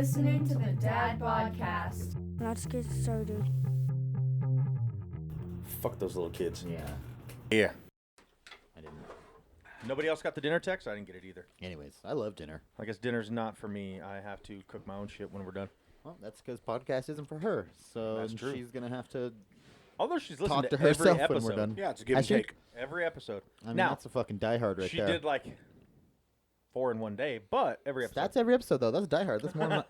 listening to the Dad Podcast. Let's get started. Fuck those little kids. Yeah. Yeah. I didn't. Nobody else got the dinner text? I didn't get it either. Anyways, I love dinner. I guess dinner's not for me. I have to cook my own shit when we're done. Well, that's because podcast isn't for her. So That's true. she's going to have to Although she's listened talk to to every herself episode. when we're done. Yeah, it's a give Has and she? take. Every episode. I mean, now, that's a fucking diehard right she there. did like 4 in one day, but every episode. That's every episode, though. That's diehard.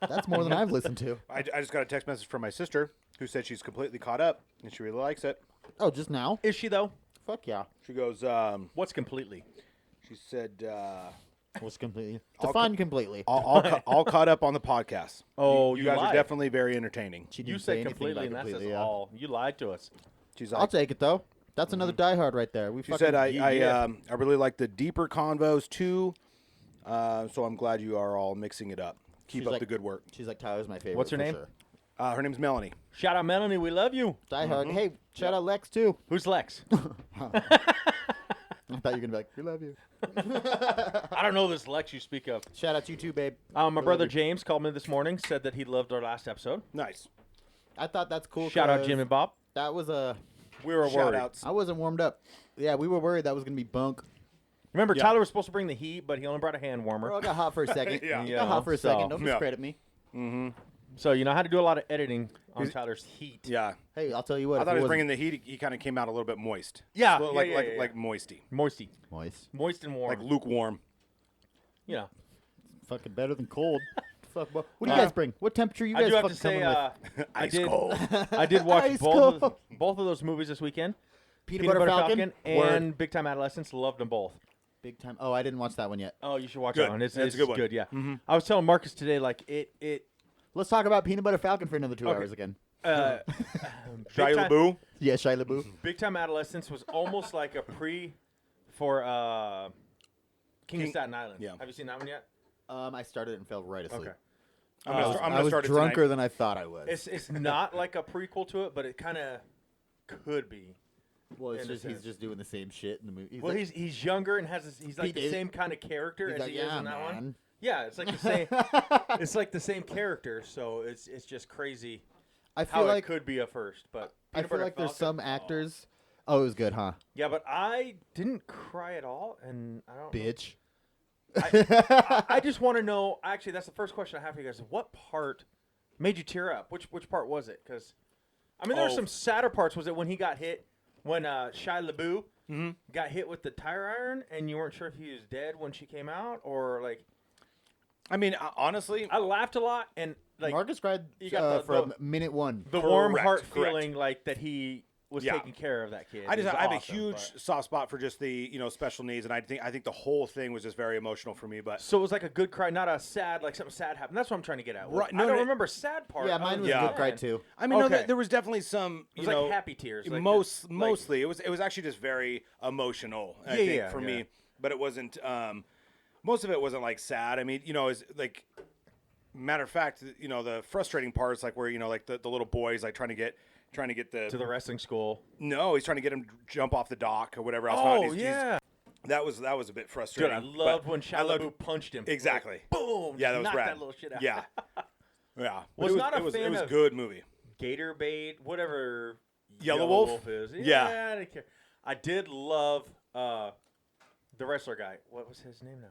That's more than I've listened to. I just got a text message from my sister who said she's completely caught up and she really likes it. Oh, just now? Is she, though? Fuck yeah. She goes, What's completely? she said, Was completely. All Define completely. all caught up on the podcast. Oh, you you guys lied. are definitely very entertaining. She You didn't say say anything completely, and about that says completely, yeah. all. You lied to us. She's I'll like, take it, though. That's another diehard right there. We she fucking said, yeah. I really like the deeper convos too. So I'm glad you are all mixing it up. Keep She's up like- the good work. She's like, Tyler's my favorite. What's her for name? Sure. Her name's Melanie. Shout out Melanie. We love you. Diehard. Hey, shout out Lex, too. Who's Lex? I thought you were going to be like, we love you. I don't know this Lex you speak of. Shout out to you, too, babe. My love brother you. James called me this morning, said that he loved our last episode. Nice. I thought that's cool. Shout out 'cause Jim and Bob. That was a... We were Shout worried. outs. I wasn't warmed up. Yeah, we were worried that was going to be bunk. Remember, Yeah. Tyler was supposed to bring the heat, but he only brought a hand warmer. Bro, I got hot for a second. Yeah. Got hot for a So- second. Don't Yeah. discredit me. So, you know how to do a lot of editing on He's- Tyler's heat. Yeah. Hey, I'll tell you what. I if thought it he was wasn't- bringing the heat. He kind of came out a little bit moist. Yeah, So, yeah, like, yeah, like, yeah, like moisty. Moisty. Moist. Moist and warm. Like lukewarm. You know. Fucking better than cold. Fuck. What do you guys bring? What temperature you I guys do have fucking to say, coming with? I Ice did, cold. I did watch Ice both cold. of those movies this weekend. Peanut Butter Falcon. and Word. Big Time Adolescence. Loved them both. Big time. Oh, I didn't watch that one yet. Oh, you should watch Good. that one. It's That's a good one. good, yeah. I was telling Marcus today, like, it Let's talk about Peanut Butter Falcon for another 2 Okay. hours again. Shia Big Time- LaBeouf. Yeah, Shia LaBeouf. Big Time Adolescence was almost like a pre for King of Staten Island. yeah. Have you seen that one yet? I started it and fell right asleep. Okay. I'm I gonna was start it drunker tonight. than I thought I was. It's not like a prequel to it, but it kind of could be. well, it's in a just he's sense. just doing the same shit in the movie. Well, like, he's younger and has he's like He the is- same kind of character he's as like, he is yeah, in that one. man. Yeah, it's like the same. It's like the same character, so it's just crazy I how feel it like could be a first. But I Peanut feel Butter like there's Falcon- some actors. Oh, it was good, huh? Yeah, but I didn't cry at all, and I don't. Bitch. I just want to know. Actually, that's the first question I have for you guys. What part made you tear up? Which part was it? Because I mean, there were Oh. some sadder parts. Was it when he got hit? When Shia LaBeouf got hit with the tire iron, and you weren't sure if he was dead when she came out, or like I mean, honestly, I laughed a lot, and like Marcus cried you got from minute one. the warm Correct, heart correct. feeling like that he was Yeah. taking care of that kid. I It was have a awesome, huge but- soft spot for just the special needs, and I think the whole thing was just very emotional for me. But So it was like a good cry, not a sad, like something sad happened. That's what I'm trying to get at. Right, I no, don't no, remember sad part. Yeah, other mine was than a Yeah. good cry that. too. I mean, no, Okay. there was definitely some It was like happy tears. Like mostly it was actually just very emotional. I think yeah, for yeah. me, but it wasn't. Most of it wasn't like sad. I mean, it's like matter of fact, the frustrating parts like where like the little boys like trying to get to the wrestling school. no, he's trying to get him to jump off the dock or whatever else. Oh He's- yeah, that was a bit dude, frustrating. I loved but when I Shia loved- LaBeouf punched him. Exactly. Like, boom. Yeah, just that was knocked rad. that little shit out. Yeah, yeah. But Was it not a it was, fan it was of- good movie. Gator bait, whatever. Yellow Wolf? is. Yeah. I didn't care. I did love the wrestler guy. What was his name now?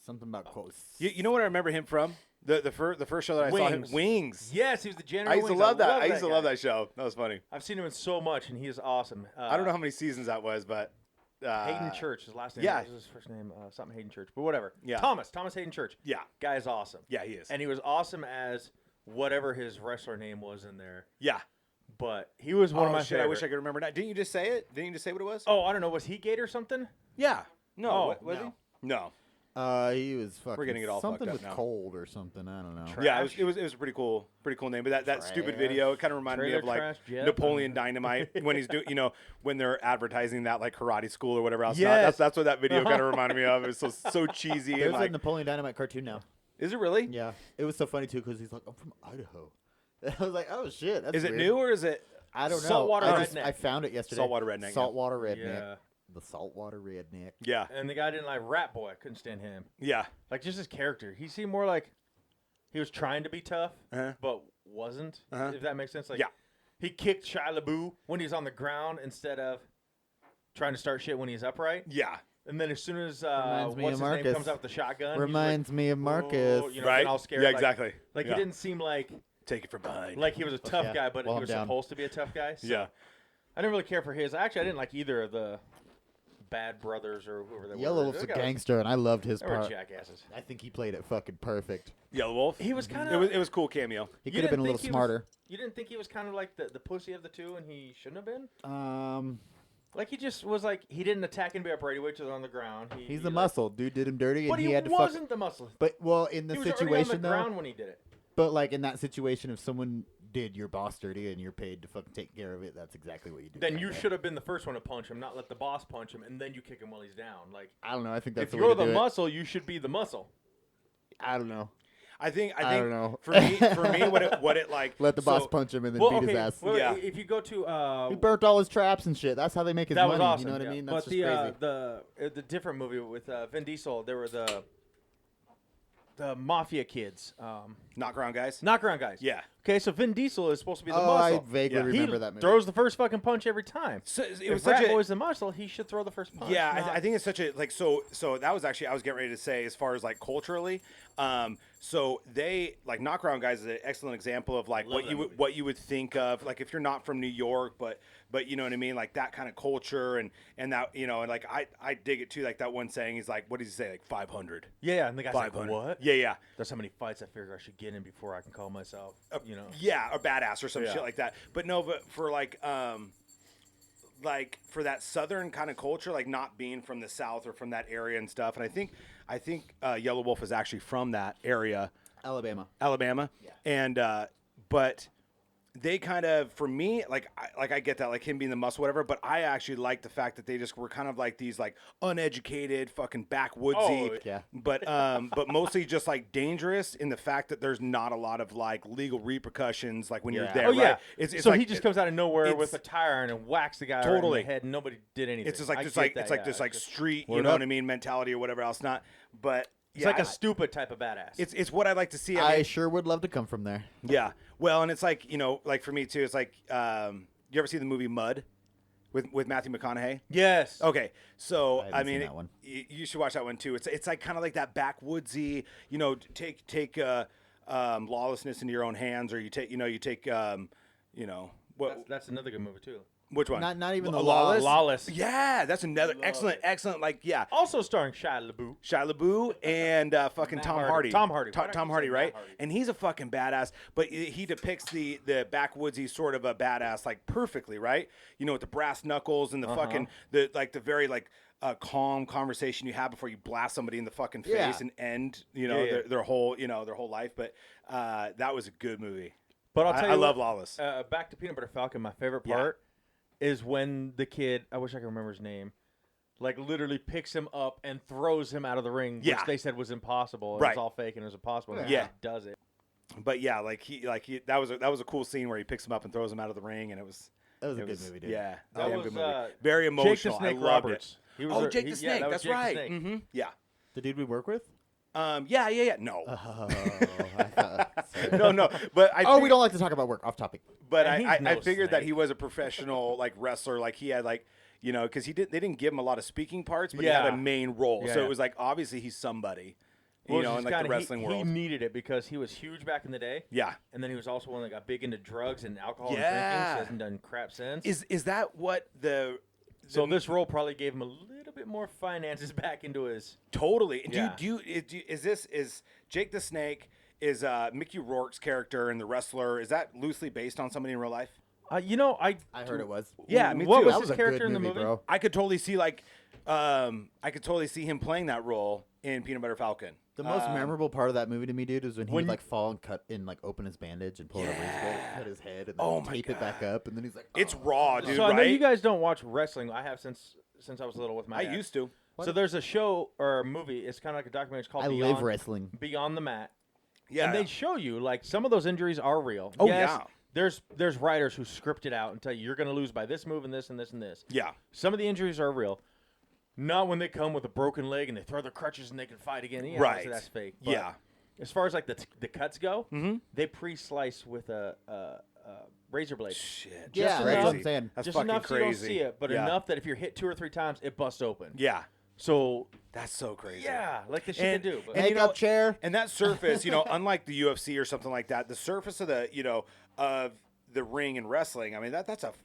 Something about quotes. You know what I remember him from? The first show that I saw him. Wings. Wings. Yes, he was the janitor. I used to Wings. love that. I used to guy. love that show. That was funny. I've seen him in so much, and he is awesome. I don't know how many seasons that was, but Hayden Church, his last name. yeah. What was his first name? Something Hayden Church, but whatever. Yeah. Thomas Hayden Church. Yeah, Guy is awesome. yeah, he is. And he was awesome as whatever his wrestler name was in there. Yeah. But he was one of my shit, I favorite. wish I could remember that. Didn't you just say it? Didn't you just say what it was? Oh, I don't know. Was he Gator something? yeah. No. Oh, was no. he? No. He was fucking getting it all something fucked up with now. cold or something. I don't know. Yeah, Trash? it was a pretty cool name. But that stupid Trash. video, it kind of reminded me Trailer of like Trash Jeff. Napoleon Dynamite when he's doing, when they're advertising that like karate school or whatever else. Yes. That's what that video kind of reminded me of. It was so cheesy. There's and like, a Napoleon Dynamite cartoon now. is it really? Yeah, it was so funny too because he's like, I'm from Idaho. I was like, oh shit, that's Is it weird. new or is it? I don't know. Saltwater I redneck. found it yesterday. Saltwater redneck, yeah. Saltwater redneck. Yeah. The saltwater redneck. Yeah. And the guy didn't like Rat Boy. I couldn't stand him. Yeah. Like just his character. He seemed more like he was trying to be tough, but wasn't. If that makes sense. Like, he kicked Shia LaBeouf when he's on the ground instead of trying to start shit when he's upright. Yeah. And then as soon as Reminds me what's of his name Marcus. comes out with the shotgun, Reminds me of Marcus. "Oh," you know, Right? getting all scared. Yeah, like- exactly. Like Yeah. he didn't seem like Take it from behind. he was a tough guy, but Well, he I'm was down. supposed to be a tough guy. So Yeah. I didn't really care for his. Actually, I didn't like either of the Bad Brothers or whoever they were. Yellow Wolf's a gangster, and I loved his They were part. jackasses. I think he played it fucking perfect. Yellow Wolf. He was kind It of. was a cool cameo. He could have been a little smarter. You didn't think he was kind of like the pussy of the two, and he shouldn't have been. Like he just was like he didn't attack anybody upright. He waited on the ground. He's the muscle. Dude did him dirty, But and he he had to wasn't the muscle. But well, in the He was already situation on the though. ground when he did it. But like in that situation, if someone did your boss dirty and you're paid to fucking take care of it, that's exactly what you do. Then you should have been the first one to punch him, not let the boss punch him, and then you kick him while he's down. Like I don't know. I think that's if the way you're to the do it. muscle, you should be the muscle. I don't know. I think don't know. for me what it like Let the boss so- punch him and then Well, beat okay. his ass. Well, Yeah. if you go to He burnt all his traps and shit. That's how they make his that money. was awesome. You know what yeah. I mean? That's But just crazy. the different movie with Vin Diesel, there were the mafia kids, Knockaround guys. knockaround guys. Yeah. Okay, so Vin Diesel is supposed to be the Oh, muscle. I vaguely Yeah. remember he that movie. throws the first fucking punch every time. So it If was such Rat a Boy's the muscle, he should throw the first punch. yeah. not- I think it's such a like so that was actually I was getting ready to say as far as like culturally. So they like Knockaround Guys is an excellent example of like Love that movie. what you would think of like if you're not from New York, but you know what I mean, like that kind of culture and that you know and like I dig it too. Like that one saying is like what does he say like 500. Yeah, and the guy's like, 500. what? Yeah. That's how many fights I figure I should get in before I can call myself, you know. Yeah, or badass or some Yeah. shit like that. But no, but for like for that southern kind of culture, like not being from the South or from that area and stuff. And I think Yellow Wolf is actually from that area, Alabama. Yeah. And but they kind of, for me, I get that, like him being the muscle, whatever. But I actually like the fact that they just were kind of like these like uneducated, fucking backwoodsy, Oh, yeah. but mostly just like dangerous in the fact that there's not a lot of like legal repercussions, like when you're Yeah. there. Oh yeah. Right? It's so like, he just comes out of nowhere it's- with a tire iron and whacks the guy right in Totally. the head, and nobody did anything. It's just like I this, get like that, it's like yeah. this, like It's just- street, you Word know up. what I mean, mentality or whatever else. Not, but It's yeah, like a stupid type of badass. it's what I like to see. I mean, sure would love to come from there. yeah. Well, and it's like like for me too. It's like you ever see the movie Mud with Matthew McConaughey? yes. Okay, so I haven't I seen mean, that one. You should watch that one too. It's like kind of like that backwoodsy, take lawlessness into your own hands, or you take what That's another good movie too. which one? Not even the Lawless. Lawless. Yeah, that's another excellent. Like yeah, Also starring Shia LaBeouf. Shia LaBeouf and fucking Matt Tom Hardy. Hardy. Tom Hardy. Why did I Tom keep Hardy, saying right? Matt Hardy? And he's a fucking badass, but he depicts the backwoodsy sort of a badass like perfectly, right? You know, with the brass knuckles and the fucking the very like calm conversation you have before you blast somebody in the fucking face Yeah. and end Yeah. their whole life. But that was a good movie. But I'll tell you, I love what, Lawless. Back to Peanut Butter Falcon. My favorite Yeah. part is when the kid. I wish I could remember his name. Like literally picks him up and throws him out of the ring, which Yeah. they said was impossible. It Right. was all fake and it was impossible. And Yeah. he does it. But yeah, that was a cool scene where he picks him up and throws him out of the ring, and it was That was a it good was- movie, dude. Yeah, That damn was, good movie. Very Jake the emotional. Snake I loved Roberts. He it. was Oh, a- Jake he- the yeah, Snake. that was That's Jake the right. Snake. Mm-hmm. Yeah. The dude we work with? Yeah. No. Oh, sorry. No. But I. Oh, we don't like to talk about work. Off topic. But And he's I no figured that snake. he was a professional like wrestler. Like he had like because they didn't give him a lot of speaking parts, but he had Yeah. a main role. Yeah, So yeah. it was like obviously he's somebody. Well, In it's like the kinda- wrestling he world. needed it because he was huge back in the day. Yeah. And then he was also one that got big into drugs and alcohol and Yeah. drinking. So he hasn't done crap since. Is that what the So this role probably gave him a little bit more finances back into his. Totally. Yeah. Is Jake the Snake is Mickey Rourke's character in The Wrestler? Is that loosely based on somebody in real life? I I heard it was. Yeah, me What too. was That his was a character good in the movie, movie? bro. I could totally see I could totally see him playing that role in Peanut Butter Falcon. The most memorable part of that movie to me, dude, is when he When would you- like fall and cut and like open his bandage and pull it over his bolt, cut his head, and then Oh my tape it back up, and then he's like, It's "Oh." raw, dude. So I know right? you guys don't watch wrestling. I have since I was little with my I dad. used to. So there's a show or a movie. It's kind of like a documentary. It's called I Beyond, live wrestling. Beyond the Mat. Yeah. And they show you like some of those injuries are real. Oh, Yes, yeah. There's writers who script it out and tell you you're going to lose by this move and this and this and this. Yeah. Some of the injuries are real. Not when they come with a broken leg and they throw their crutches and they can fight again. Yeah, Right. obviously that's fake. But Yeah. as far as like the cuts go, they pre-slice with a razor blade. Shit. Yeah, Just that's what enough- I'm saying. That's Just fucking enough crazy. so you don't see it, but Yeah. enough that if you're hit 2 or 3 times, it busts open. Yeah. So That's so crazy. yeah, like the shit And- they do. But and you know- Makeup chair. And that surface, unlike the UFC or something like that, the surface of of the ring and wrestling, I mean,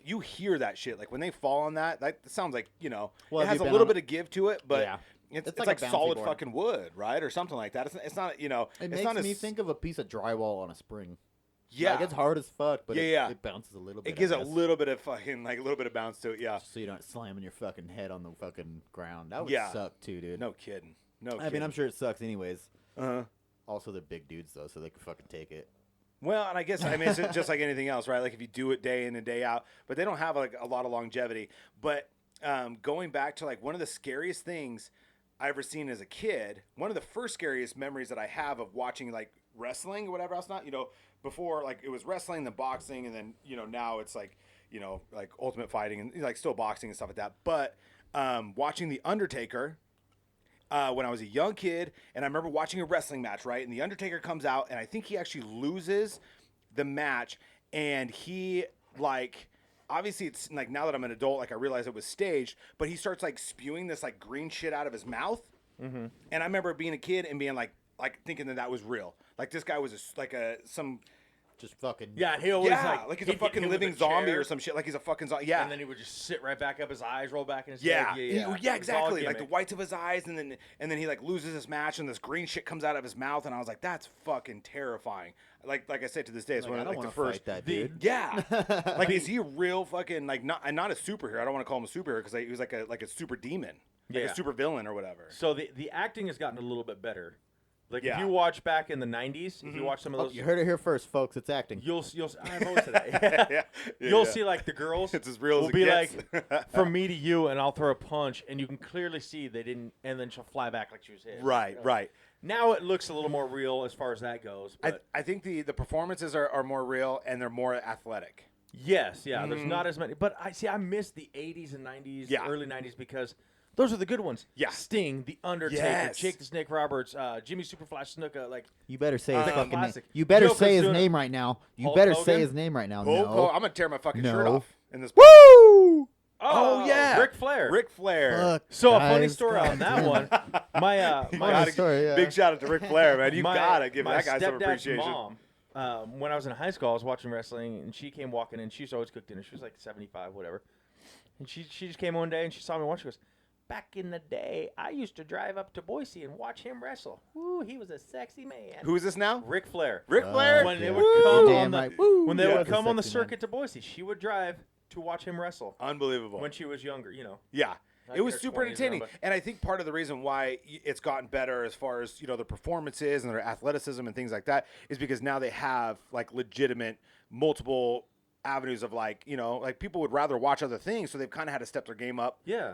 you hear that shit. Like when they fall on that sounds like, Well, it have has you a been little on bit of give to it, but Yeah. it's It's like like a bouncy solid board. fucking wood, right? Or something like that. It's not, It it's makes not me think of a piece of drywall on a spring. yeah. Like, it's hard as fuck, but Yeah. it bounces a little bit. It gives I a guess. little bit of fucking, like a little bit of bounce to it. Yeah. So you don't slamming your fucking head on the fucking ground. That would Yeah. suck too, dude. No kidding. No I kidding. mean, I'm sure it sucks anyways. Uh-huh. Also, they're big dudes though, so they can fucking take it. Well, and I guess it's just like anything else, right? Like if you do it day in and day out, but they don't have like a lot of longevity. But going back to like one of the scariest things I ever seen as a kid, one of the first scariest memories that I have of watching like wrestling or whatever else, not before like it was wrestling, then boxing, and then now it's like like ultimate fighting and like still boxing and stuff like that. But watching the Undertaker. When I was a young kid, and I remember watching a wrestling match, right? And the Undertaker comes out, and I think he actually loses the match, and he, like, obviously it's, like, now that I'm an adult, like, I realize it was staged, but he starts, like, spewing this, like, green shit out of his mouth, and I remember being a kid and being, like thinking that was real. Like, this guy was, some... Just fucking. yeah, he always like he's a he'd fucking hit him with living a zombie chair, or some shit. Like he's a fucking zombie. Yeah. and then he would just sit right back up, his eyes roll back in his Yeah, head. yeah, It's all exactly. Like the gimmick. whites of his eyes, and then he like loses his match, and this green shit comes out of his mouth, and I was like, that's fucking terrifying. Like I said to this day, it's Like, one I of don't like the want to first. fight that the- dude. Yeah, like is he a real fucking like not a superhero? I don't want to call him a superhero because he was like a super demon, like Yeah. a super villain or whatever. So the acting has gotten a little bit better. Like Yeah. if you watch back in the '90s, if you watch some of Oh, those, you heard it here first, folks. It's acting. you'll I've always said that. yeah, You'll see like the girls. It's as real as will it be gets. like from me to you, and I'll throw a punch, and you can clearly see they didn't, and then she'll fly back like she was hit. right, right. Now it looks a little more real as far as that goes. But I think the performances are more real and they're more athletic. yes, yeah, there's not as many. But I miss the '80s and '90s, Yeah. early '90s because those are the good ones. Yeah. Sting, The Undertaker, Yes. Jake the Snake Roberts, Jimmy Superflash Snuka, like. You better say his Like a fucking name. classic. You better Joker's say his doing name right now. You Hulk better say Hogan? his name right now. Oh, No. I'm gonna tear my fucking shirt No. off in this. Woo! Oh yeah, Ric Flair. Ric Flair. Fuck, So a funny guys, story on that one. My You my gotta- story, yeah. Big shout out to Ric Flair, man. You my, gotta give my that guy some stepdad's appreciation. Mom, when I was in high school, I was watching wrestling, and she came walking in. She used to always cook dinner. She was like 75, whatever. And she just came one day, and she saw me watch. She goes, "Back in the day, I used to drive up to Boise and watch him wrestle. Woo, he was a sexy man." Who is this now? Ric Flair. Ric Flair. When they yeah. would come Damn on the right. Woo. when they Yeah. would come on the Sexy man. circuit to Boise, she would drive to watch him wrestle Unbelievable. when she was younger. You know. Yeah. Like It was their super 20s entertaining. now, but- And I think part of the reason why it's gotten better as far as, the performances and their athleticism and things like that is because now they have like legitimate multiple avenues of like people would rather watch other things, so they've kind of had to step their game up. Yeah.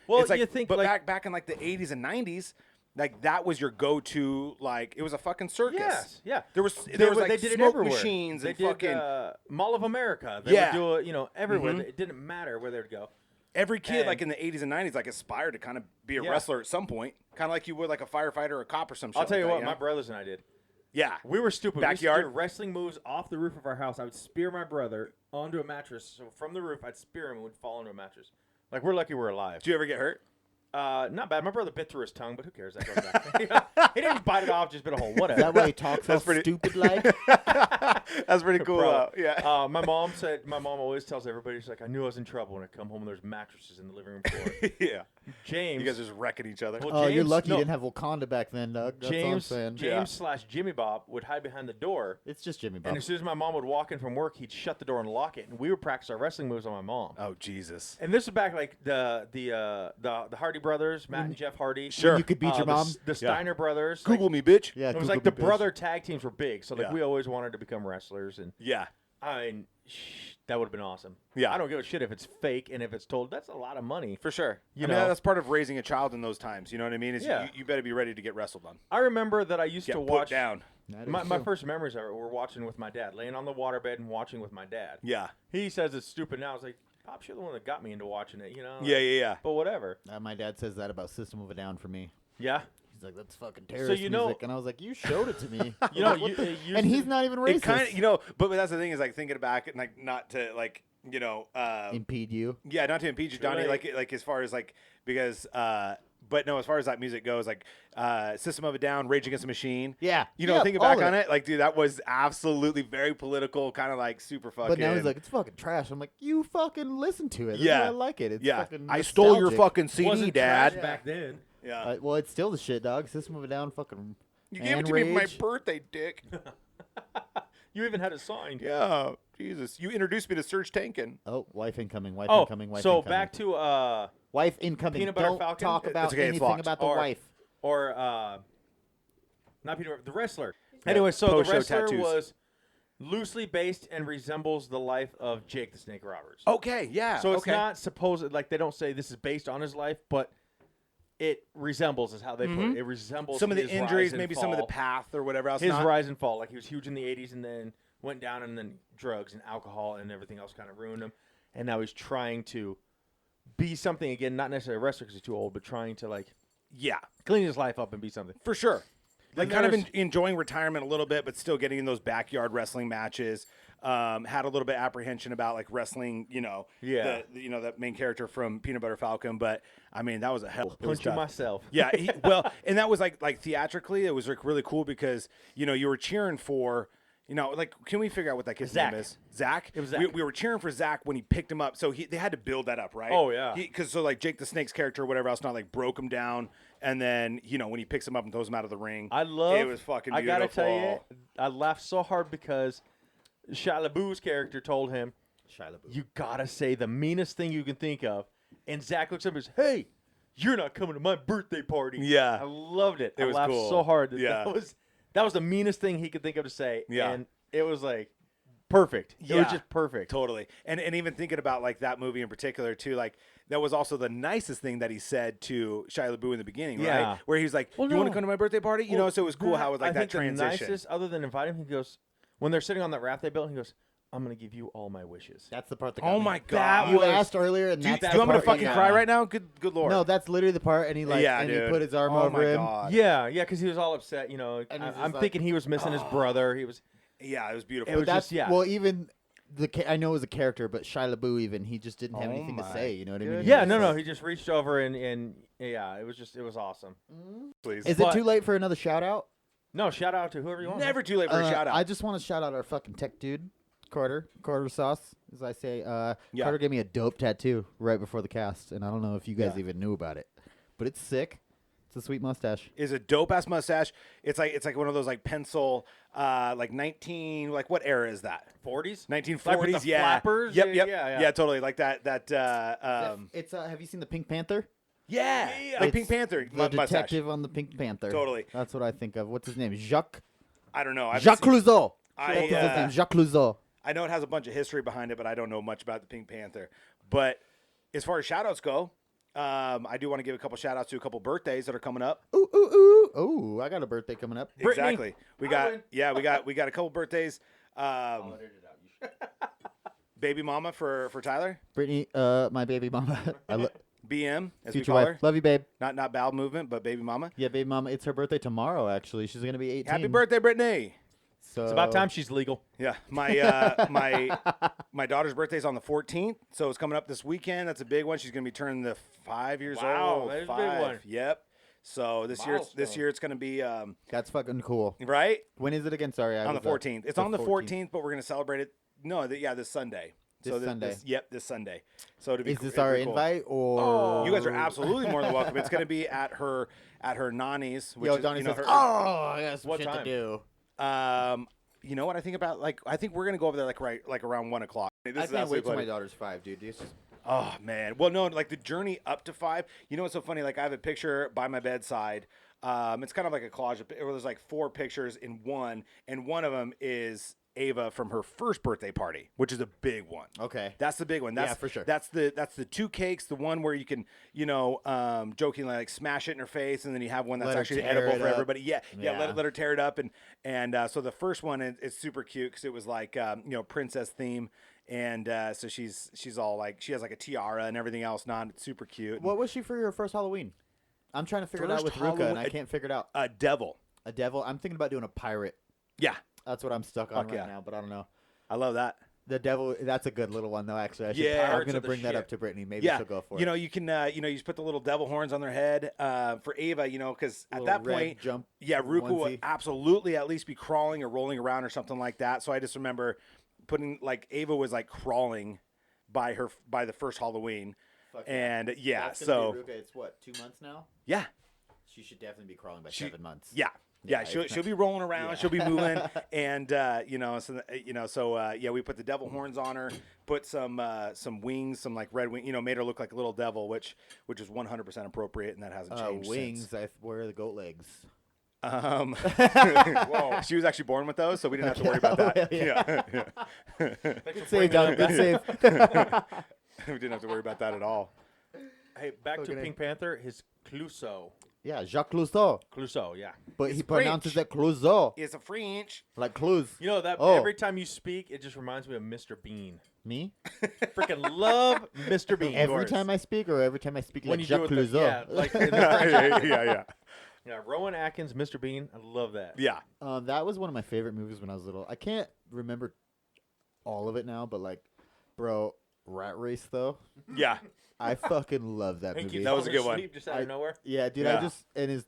Well, it's like, you think, but like- back in like the 80s and 90s, like that was your go-to, like it was a fucking circus. Yes, yeah. There was They like did it smoke everywhere. machines They and did, fucking Mall of America. They Yeah. would do it, everywhere. It didn't matter where they'd go. every kid and- like in the 80s and 90s like aspired to kind of be a Yeah. wrestler at some point, kind of like you would like a firefighter or a cop or some shit. I'll tell like you that, what, my know? brothers and I did. Yeah. We were stupid. Backyard? We used to do wrestling moves off the roof of our house. I would spear my brother onto a mattress. So from the roof, I'd spear him and would fall onto a mattress. Like, we're lucky we're alive. Did you ever get hurt? Not bad. My brother bit through his tongue, but who cares? That goes back. He didn't bite it off, just bit a hole. Is Whatever. that why he talks all That's pretty- stupid like? That's pretty cool. Probably. Yeah. My mom always tells everybody, she's like, I knew I was in trouble when I come home and there's mattresses in the living room floor. Yeah. James. You guys are just wrecking each other. Well, Oh, you're James- lucky no. you didn't have Wakanda back then, Doug. That's all I'm James saying. James / Jimmy Bob would hide behind the door. It's just Jimmy Bob. And as soon as my mom would walk in from work, he'd shut the door and lock it, and we would practice our wrestling moves on my mom. Oh Jesus. And this was back like the Hardy brothers, Matt and Jeff Hardy. Sure. You could beat your the mom. S- The Steiner brothers. Google like, me, bitch. Yeah, It was Google like the me, bitch. brother tag teams were big, so like Yeah. we always wanted to become wrestlers, and Yeah. I mean, that would have been awesome. Yeah. I don't give a shit if it's fake and if it's told. That's a lot of money. For sure. You I mean, know. that's part of raising a child in those times. You know what I mean? Is Yeah. you better be ready to get wrestled on. I remember that I used Get to put watch. down. That is My true. first memories were watching with my dad, laying on the waterbed and watching with my dad. Yeah. He says it's stupid now. I was like, Pops, you're the one that got me into watching it, Yeah. But whatever. My dad says that about System of a Down for me. Yeah. She's like, that's fucking terrorist music. And I was like, you showed it to me. You know, and he's not even racist. It kind of, you know, but that's the thing is like thinking back and like not to like, you know, impede you. Yeah, not to impede you, Donnie. Like as far as like because. But no, as far as that music goes, like System of a Down, Rage Against the Machine. Yeah. You know, thinking back on it, like, dude, that was absolutely very political, kind of like super fucking. But now he's like, it's fucking trash. I'm like, you fucking listen to it. That's yeah. why I like it. It's fucking I stole your nostalgic. fucking CD, wasn't Dad. trash back then. Yeah. Well, it's still the shit, dog. System of a Down, fucking. You gave it to me for my Rage. birthday, dick. You even had it signed. Yeah. Jesus. You introduced me to Serge Tankin. Oh, wife incoming, wife Oh, incoming, wife so incoming. back to wife incoming. Peanut Butter Don't Falcon? talk about It's okay, it's anything locked. about the Or- wife. or not Peter, the wrestler. Anyway, so the post-show wrestler tattoos. was loosely based and resembles the life of Jake the Snake Roberts. Okay, yeah. So it's okay. not supposed like they don't say this is based on his life, but it resembles is how they put it. It resembles some of the his injuries, rise and maybe some of the fall. path or whatever else. His not. rise and fall. Like he was huge in the 80s and then went down, and then drugs and alcohol and everything else kind of ruined him. And now he's trying to be something again, not necessarily a wrestler because he's too old, but trying to like Yeah, clean his life up and be something. for sure. Then Like kind of there's- enjoying retirement a little bit, but still getting in those backyard wrestling matches. Had a little bit apprehension about like wrestling, you know, Yeah. you know, that main character from Peanut Butter Falcon. But I mean, that was a hell of a Punching stuff. myself. Yeah, well, and that was like theatrically, it was like really cool because you know you were cheering for. You know, like, can we figure out what that kid's Zach. name is? Zach? It was Zach. We were cheering for Zach when he picked him up. So they had to build that up, right? Oh, yeah. Because so, like, Jake the Snake's character or whatever else, not like broke him down. And then, you know, when he picks him up and throws him out of the ring. I love it. Was fucking I beautiful. gotta tell you, I laughed so hard because Shia LaBeouf's character told him, "You gotta say the meanest thing you can think of." And Zach looks up and says, "Hey, you're not coming to my birthday party." Yeah. I loved it. It I was laughed cool. so hard. Yeah. That was the meanest thing he could think of to say. Yeah. And it was like perfect. It was just perfect. Totally. And even thinking about like that movie in particular too, like that was also the nicest thing that he said to Shia LaBeouf in the beginning, Yeah. right? Where he was like, Well, "You want no. to come to my birthday party?" You know, so it was cool how it was like I that think transition. The nicest, other than inviting him, he goes, when they're sitting on that raft they built, he goes, "I'm gonna give you all my wishes." That's the part that got Oh me. my That god! You was- asked earlier, and Do you, that's do you the want me to part that fucking got cry me. right now? Good lord. No, that's literally the part, and he like, yeah, and dude. he put his arm oh over my him. God. Yeah, because he was all upset. You know, And he's just I'm like, thinking he was missing his brother. He was. Yeah, it was beautiful. It was That's just, yeah. Well, even I know it was a character, but Shia LaBeouf even he just didn't have Oh anything to my say. You know what I mean? goodness. He Yeah, was no, like- He just reached over and yeah, it was awesome. Please. Is But- it too late for another shout out? No, shout out to whoever you want. Never too late for a shout out. I just want to shout out our fucking tech dude, Carter Sauce, as I say. Yeah. Carter gave me a dope tattoo right before the cast, and I don't know if you guys Yeah. even knew about it, but it's sick. It's a sweet mustache. Is a dope ass mustache. It's like one of those like pencil, like 19, like what era is that? 40s, 1940s. Like with the yeah. flappers? Yep. Yeah. Totally. Like that. It's have you seen the Pink Panther? Yeah. Yeah. Like It's Pink Panther. The mustache. detective on the Pink Panther. Totally. That's what I think of. What's his name? Jacques I don't know. I haven't Jacques seen- Clouseau. I, That's his uh, name. Jacques Clouseau. I know it has a bunch of history behind it, but I don't know much about the Pink Panther. But as far as shout outs go, I do want to give a couple shout outs to a couple birthdays that are coming up. Ooh, ooh, ooh. Oh, I got a birthday coming up. Brittany. Exactly. We I got win. we got a couple birthdays. Baby mama for Tyler. Brittany, my baby mama. BM, as Future we call wife. her. Love you, babe. Not bowel movement, but baby mama. Yeah, baby mama. It's her birthday tomorrow, actually. She's going to be 18. Happy birthday, Brittany. So, It's about time she's legal. Yeah, my my daughter's birthday's on the 14th, so it's coming up this weekend. That's a big one. She's gonna be turning the 5 years Wow, old. that is a big 5. one. Yep. So this Milestone. year it's gonna be That's fucking cool. right When is it again? Sorry. on the 14th. It's on the 14th, but we're gonna celebrate it. No, this Sunday. This Sunday. This Sunday. So to be Is this it'll our be cool. invite or? Oh. You guys are absolutely more than welcome. It's gonna be at her nanny's. Which Yo, is, Donnie you know, says, her, "Oh, I got some What shit to time? do." You know what I think about? I think we're gonna go over there like around 1 o'clock. This I is can't wait till absolutely my daughter's 5, dude. It's just, Oh man. Well, no, like the journey up to 5. You know what's so funny? Like I have a picture by my bedside. It's kind of like a collage. There's like 4 pictures in one, and one of them is Ava from her first birthday party, which is a big one. okay. That's the big one. That's, Yeah, for sure. That's the 2 cakes, the one where you can, jokingly like smash it in her face, and then you have one that's Let her actually tear edible it for up. everybody. Yeah. Yeah. Let her tear it up, and so the first one is super cute because it was like princess theme, and so she's all like she has like a tiara and everything else. It's super cute. What was she for your first Halloween? I'm trying to figure it out with First Ruka, and Halloween- I can't figure it out. A devil. A devil. I'm thinking about doing a pirate. Yeah, That's what I'm stuck on Fuck right yeah. now, but I don't know. I love that. The devil. That's a good little one, though. Actually, I should, Yeah. I'm Pirates gonna are the bring that shit. up to Brittany. Maybe Yeah, she'll go for you it. know, you can, you just put the little devil horns on their head for Ava, because at Little that red point, jump. yeah, Ruka would onesie. absolutely at least be crawling or rolling around or something like that. So I just remember putting like Ava was like crawling by the first Halloween, Fuck and yeah, That's gonna so be Ruka. It's what, 2 months now? yeah, She should definitely be crawling by She- 7 months. yeah. Yeah, she'll be rolling around. Yeah. She'll be moving, and we put the devil horns on her, put some wings, some like red wing, made her look like a little devil, which is 100% appropriate, and that hasn't changed. Wings. Since. Where are the goat legs? Whoa, she was actually born with those, so we didn't have to worry about that. Yeah. Thanks for Save, bringing Donny. that Good up. save. We didn't have to worry about that at all. Hey, back to Fucking Pink Panther. His Clouseau. Yeah, Jacques Clouseau. Clouseau, yeah. But he It's pronounces French. it Clouseau. It's a French. Like Clues. You know that Oh. every time you speak, it just reminds me of Mr. Bean. Me? Freaking love Mr. Bean. Every Doris. time I speak, or every time I speak when like you do Jacques it, Clouseau? yeah, like in the yeah. yeah, Rowan Atkins, Mr. Bean. I love that. Yeah. That was one of my favorite movies when I was little. I can't remember all of it now, but like, bro, Rat Race though. Yeah. I fucking love that Hank movie. keeps That was a falling good one. asleep Just out of nowhere. Yeah, dude. Yeah. I just and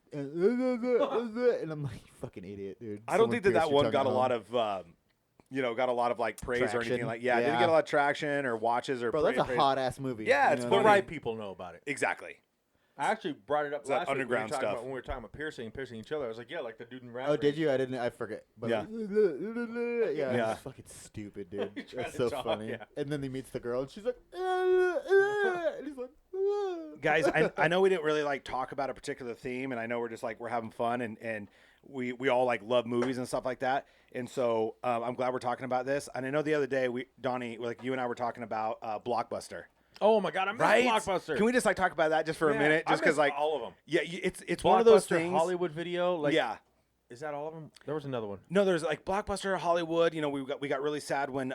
I'm like, you fucking idiot, dude. I don't Someone think that pierce your one tongue got a at lot home. of, got a lot of like praise or anything Traction. like. Yeah, it didn't Yeah. get a lot of traction or watches or. Bro, that's a praise. hot ass movie. Yeah, You it's know The what I funny. mean? right people know about it. Exactly. I actually brought it up that last week underground when we were talking stuff. About, when we were talking about piercing each other. I was like, yeah, like the dude in Rat Oh, Race. did you? I didn't. I forget. But Yeah. yeah, Yeah. it's fucking stupid, dude. He's trying It's to so talk, funny. yeah. And then he meets the girl, and she's like, and he's like, Guys, I know we didn't really like talk about a particular theme, and I know we're just like we're having fun, and we all like love movies and stuff like that, and so I'm glad we're talking about this. And I know the other day Donnie, like you and I were talking about Blockbuster, Oh my God, I missed right? Blockbuster. Can we just like talk about that just for a Yeah, minute, I just because missed like all of them. yeah, it's one of those Blockbuster, things. Hollywood Video. Like, Yeah. Is that all of them? There was another one. No, there's like Blockbuster, Hollywood. We got really sad when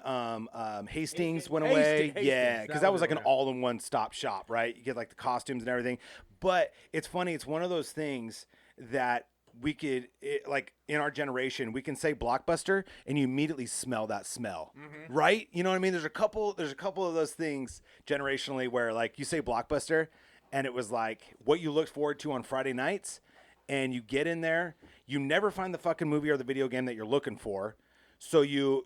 Hastings went away. Hastings, Yeah, that because that was was like it, an yeah. all-in-one stop shop, right? You get like the costumes and everything. But it's funny. It's one of those things that we could like in our generation we can say Blockbuster and you immediately smell that smell, right? You know what I mean? There's a couple of those things generationally where like you say Blockbuster and it was like what you looked forward to on Friday nights. And you get in there, you never find the fucking movie or the video game that you're looking for. So you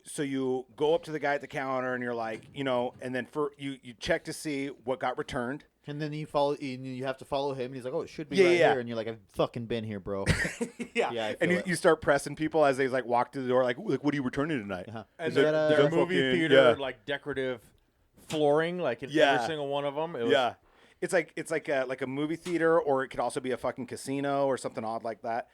go up to the guy at the counter and you're like, and then you check to see what got returned. and then you have to follow him, and he's like, oh, it should be Yeah, right yeah. here, and you're like, I've fucking been here, bro. Yeah. Yeah, I And feel it. you start pressing people as they like walk through the door, like what are you returning tonight? Uh-huh. And Is the, that, their that movie fucking- theater, yeah. like decorative flooring, like in Yeah. every single one of them. It was, Yeah. It's like a movie theater, or it could also be a fucking casino or something odd like that.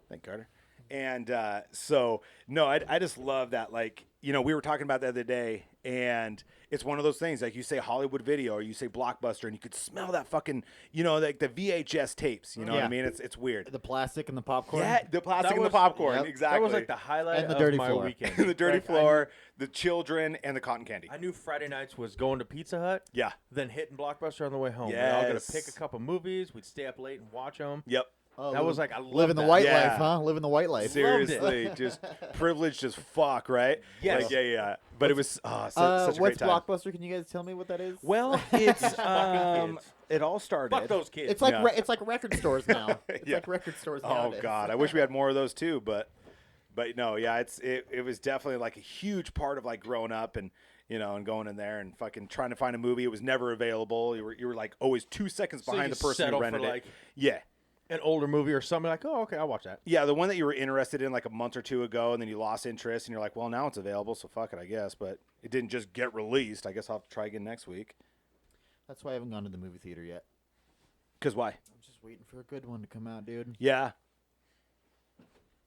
Thank Carter. And so no, I just love that. Like we were talking about the other day, and it's one of those things. Like you say Hollywood Video or you say Blockbuster, and you could smell that fucking like the VHS tapes. You know what I Yeah. mean? It's weird. The plastic and the popcorn. Yeah, the plastic That and the was- popcorn. yep. Exactly. That was like the highlight And the of dirty my floor. weekend. the dirty Like, floor, the children, and the cotton candy. I knew Friday nights was going to Pizza Hut, Yeah. then hitting Blockbuster on the way home. We're all going Yes. to pick a couple movies. We'd stay up late and watch them. Yep. Oh, That was like, I living the that. white Yeah. life, huh? Living the white life. Seriously, just privileged as fuck, right? Yes. Like, yeah. But it was such a What's great time. Blockbuster? Can you guys tell me what that is? Well, it's Fucking kids. it all started. Fuck those kids. It's like Yeah. it's like record stores now. It's Yeah. like record stores Oh nowadays. God, I wish we had more of those too. But no, yeah, it was definitely like a huge part of like growing up and and going in there and fucking trying to find a movie. It was never available. You were like always 2 seconds So behind you the person who settle for, rented it. like, Yeah. an older movie or something, like, oh, okay, I'll watch that. Yeah, the one that you were interested in like a month or two ago, and then you lost interest, and you're like, well, now it's available, so fuck it, I guess. But it didn't just get released. I guess I'll have to try again next week. That's why I haven't gone to the movie theater yet. 'Cause why? I'm just waiting for a good one to come out, dude. Yeah.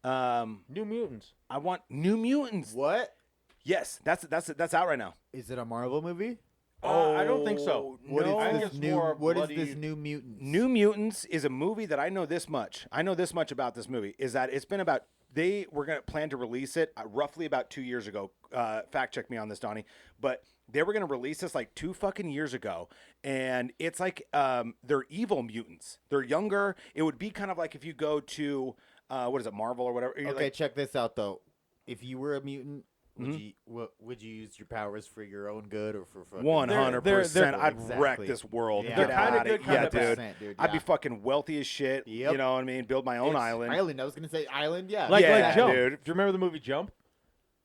New Mutants. I want New Mutants. What? Yes, that's out right now. Is it a Marvel movie? I don't think so. What is No, I think this it's new? more What is bloody- this New Mutants? New Mutants is a movie that I know this much. I know this much about this movie is that it's been about they were going to plan to release it roughly about 2 years ago. Fact check me on this, Donnie. But they were going to release this like 2 fucking years ago. And it's like they're evil mutants. They're younger. It would be kind of like if you go to, what is it, Marvel or whatever. You're Okay, like, check this out, though. If you were a mutant, would you use your powers for your own good or for fucking... 100%. I'd Exactly. wreck this world. Yeah. Get They're kinda out of good, it. Yeah, kinda dude. bad. I'd be fucking wealthy as shit. Yep. You know what I mean? Build my own island. Island. I was going to say island, yeah. Like Yeah, Jump. dude. Do you remember the movie Jump?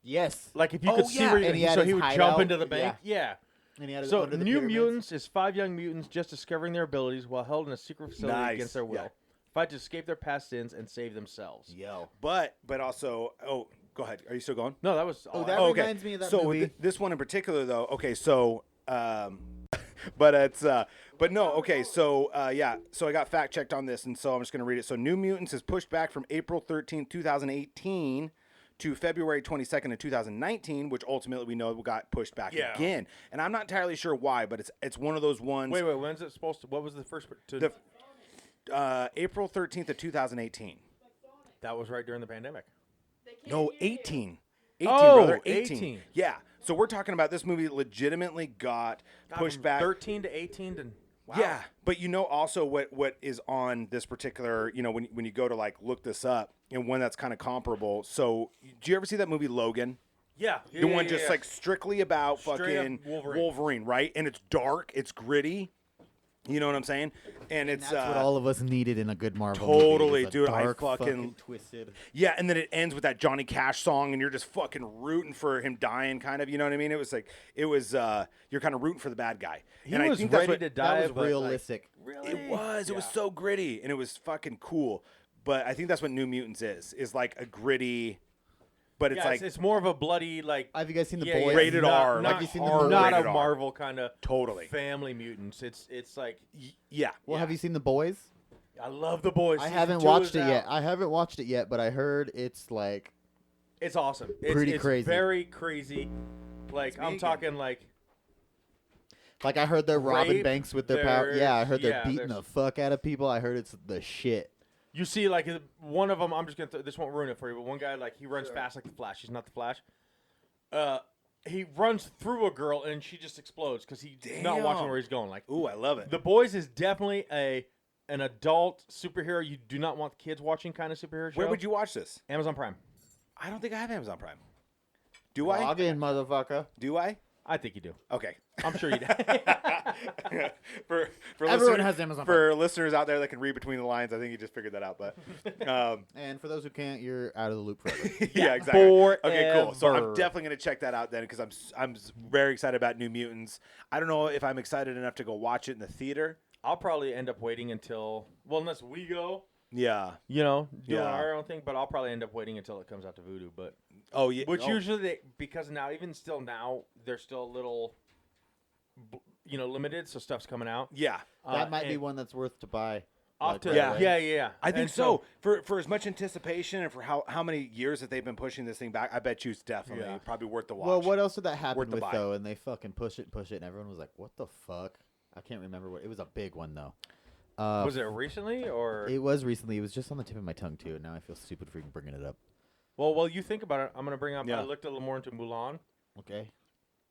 Yes. Like if you Oh, could see yeah. where And he had so his he would hideout. jump into the bank. Yeah. And he had it So under the New pyramids. Mutants is 5 young mutants just discovering their abilities while held in a secret facility Nice. against their will. Yeah. Fight to escape their past sins and save themselves. Yo. But also, go ahead. Are you still going? No, that was Oh, all that I- okay. reminds me of that so movie. this one in particular, though. Okay, so, but it's, but no. Okay, so yeah. So I got fact checked on this, and so I'm just gonna read it. So New Mutants is pushed back from April 13th, 2018, to February 22nd of 2019, which ultimately we know got pushed back Yeah. again. And I'm not entirely sure why, but it's one of those ones. Wait, when's it supposed to? What was the first? April 13th of 2018. That was right during the pandemic. No, 18. 18, Oh, brother. 18. Yeah. So we're talking about this movie legitimately got pushed From back. 13 to 18 to wow. Yeah, but you know also what is on this particular, you know, when you go to like look this up and one that's kind of comparable. So, do you ever see that movie Logan? Yeah. The one just like strictly about Straight fucking up Wolverine. Wolverine, right? And it's dark, it's gritty. You know what I'm saying? And it's That's what all of us needed in a good Marvel totally, movie. is a dude, I dark, fucking- twisted. yeah, and then it ends with that Johnny Cash song, and you're just fucking rooting for him dying, kind of. You know what I mean? It was like you're kind of rooting for the bad guy. He and was I think that's ready what, to die. That was but, like, realistic. really? It was. It was Yeah. so gritty, and it was fucking cool. But I think that's what New Mutants is like a gritty, but it's Yeah, like it's more of a bloody like. Have you guys seen The yeah, Boys? Rated not, R, Not, like, you seen the hard, movie? not Rated a R. Marvel kind of totally. family mutants. It's like Yeah. Well, Yeah. have you seen The Boys? I love the boys. I Season haven't 2 watched is it yet. out. I haven't watched it yet, but I heard it's like It's awesome. It's, Pretty it's crazy. Very crazy. Like me I'm again. talking like I heard they're robbing Rape, banks with their power. Yeah, I heard they're yeah, beating the fuck out of people. I heard it's the shit. you see like one of them. I'm just gonna. This won't ruin it for you. But one guy like he runs fast like the Flash. He's not the Flash. He runs through a girl and she just explodes because he's not watching Damn. where he's going. Like Ooh, I love it. The Boys is definitely an adult superhero. You do not want the kids watching kind of superhero show. Where would you watch this? Amazon Prime. I don't think I have Amazon Prime. Do I? Log in, motherfucker. Do I? I think you do. Okay. I'm sure you do. for Everyone listeners, has Amazon for listeners out there that can read between the lines, I think you just figured that out. But And for those who can't, you're out of the loop forever. yeah, exactly. Okay, cool. So I'm Forever. definitely gonna check that out then because I'm very excited about New Mutants. I don't know if I'm excited enough to go watch it in the theater. I'll probably end up waiting until unless we go, Yeah. doing Yeah. our own thing. But I'll probably end up waiting until it comes out to Vudu. But Oh yeah. which oh. usually because now even still now they're still a little, limited. So stuff's coming out. Yeah. That might be and one that's worth to buy. Off like, to right Yeah. away. yeah. I think And so. For as much anticipation and for how many years that they've been pushing this thing back, I bet you it's definitely Yeah. probably worth the watch. Well, what else did that happen Worth the with buy. though? And they fucking push it, and everyone was like, "What the fuck?" I can't remember what. It was a big one though. Was it recently or? It was recently. It was just on the tip of my tongue too. And now I feel stupid for even bringing it up. Well, while you think about it, I'm gonna bring up. Yeah. I looked a little more into Mulan, Okay.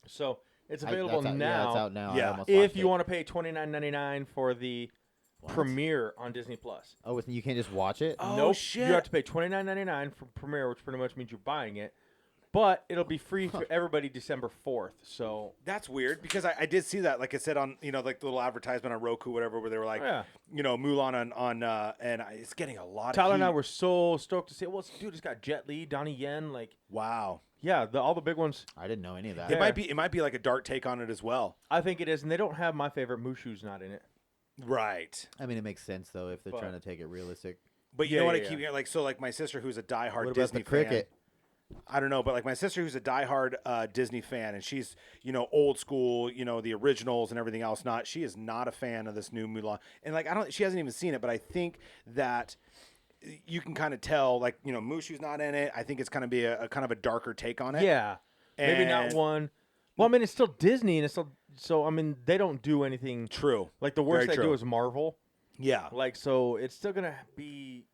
so it's I- available that's out- now. Yeah, it's out now. I Yeah. almost If watched you it. want to pay $29.99 for the What? premiere on Disney Plus. Oh, you can't just watch it. Oh, Nope. shit. You have to pay $29.99 for premiere, which pretty much means you're buying it. But it'll be free to everybody December 4th. So That's weird because I did see that, like I said on like the little advertisement on Roku, whatever, where they were like, Yeah. Mulan on and it's getting a lot. Tyler of and I heat. were so stoked to see it. Well, dude, it's got Jet Li, Donnie Yen, like Wow. yeah, all the big ones. I didn't know any of that. It might be like a dark take on it as well. I think it is, and they don't have my favorite Mushu's not in it. Right. I mean, it makes sense though if they're But- trying to take it realistic. But you Yeah, know what yeah, I keep yeah. hearing, like my sister who's a diehard What about Disney the cricket? fan. I don't know, but like my sister who's a diehard Disney fan, and she's old school, the originals and everything else. She is not a fan of this new Mulan, and like she hasn't even seen it, but I think that you can kind of tell, like Mushu's not in it. I think it's going to be a kind of a darker take on it. Yeah, maybe not And- one. Well, I mean, it's still Disney, and it's still so. I mean, they don't do anything. True. Like the worst Very they true. do is Marvel. Yeah. Like so, it's still gonna be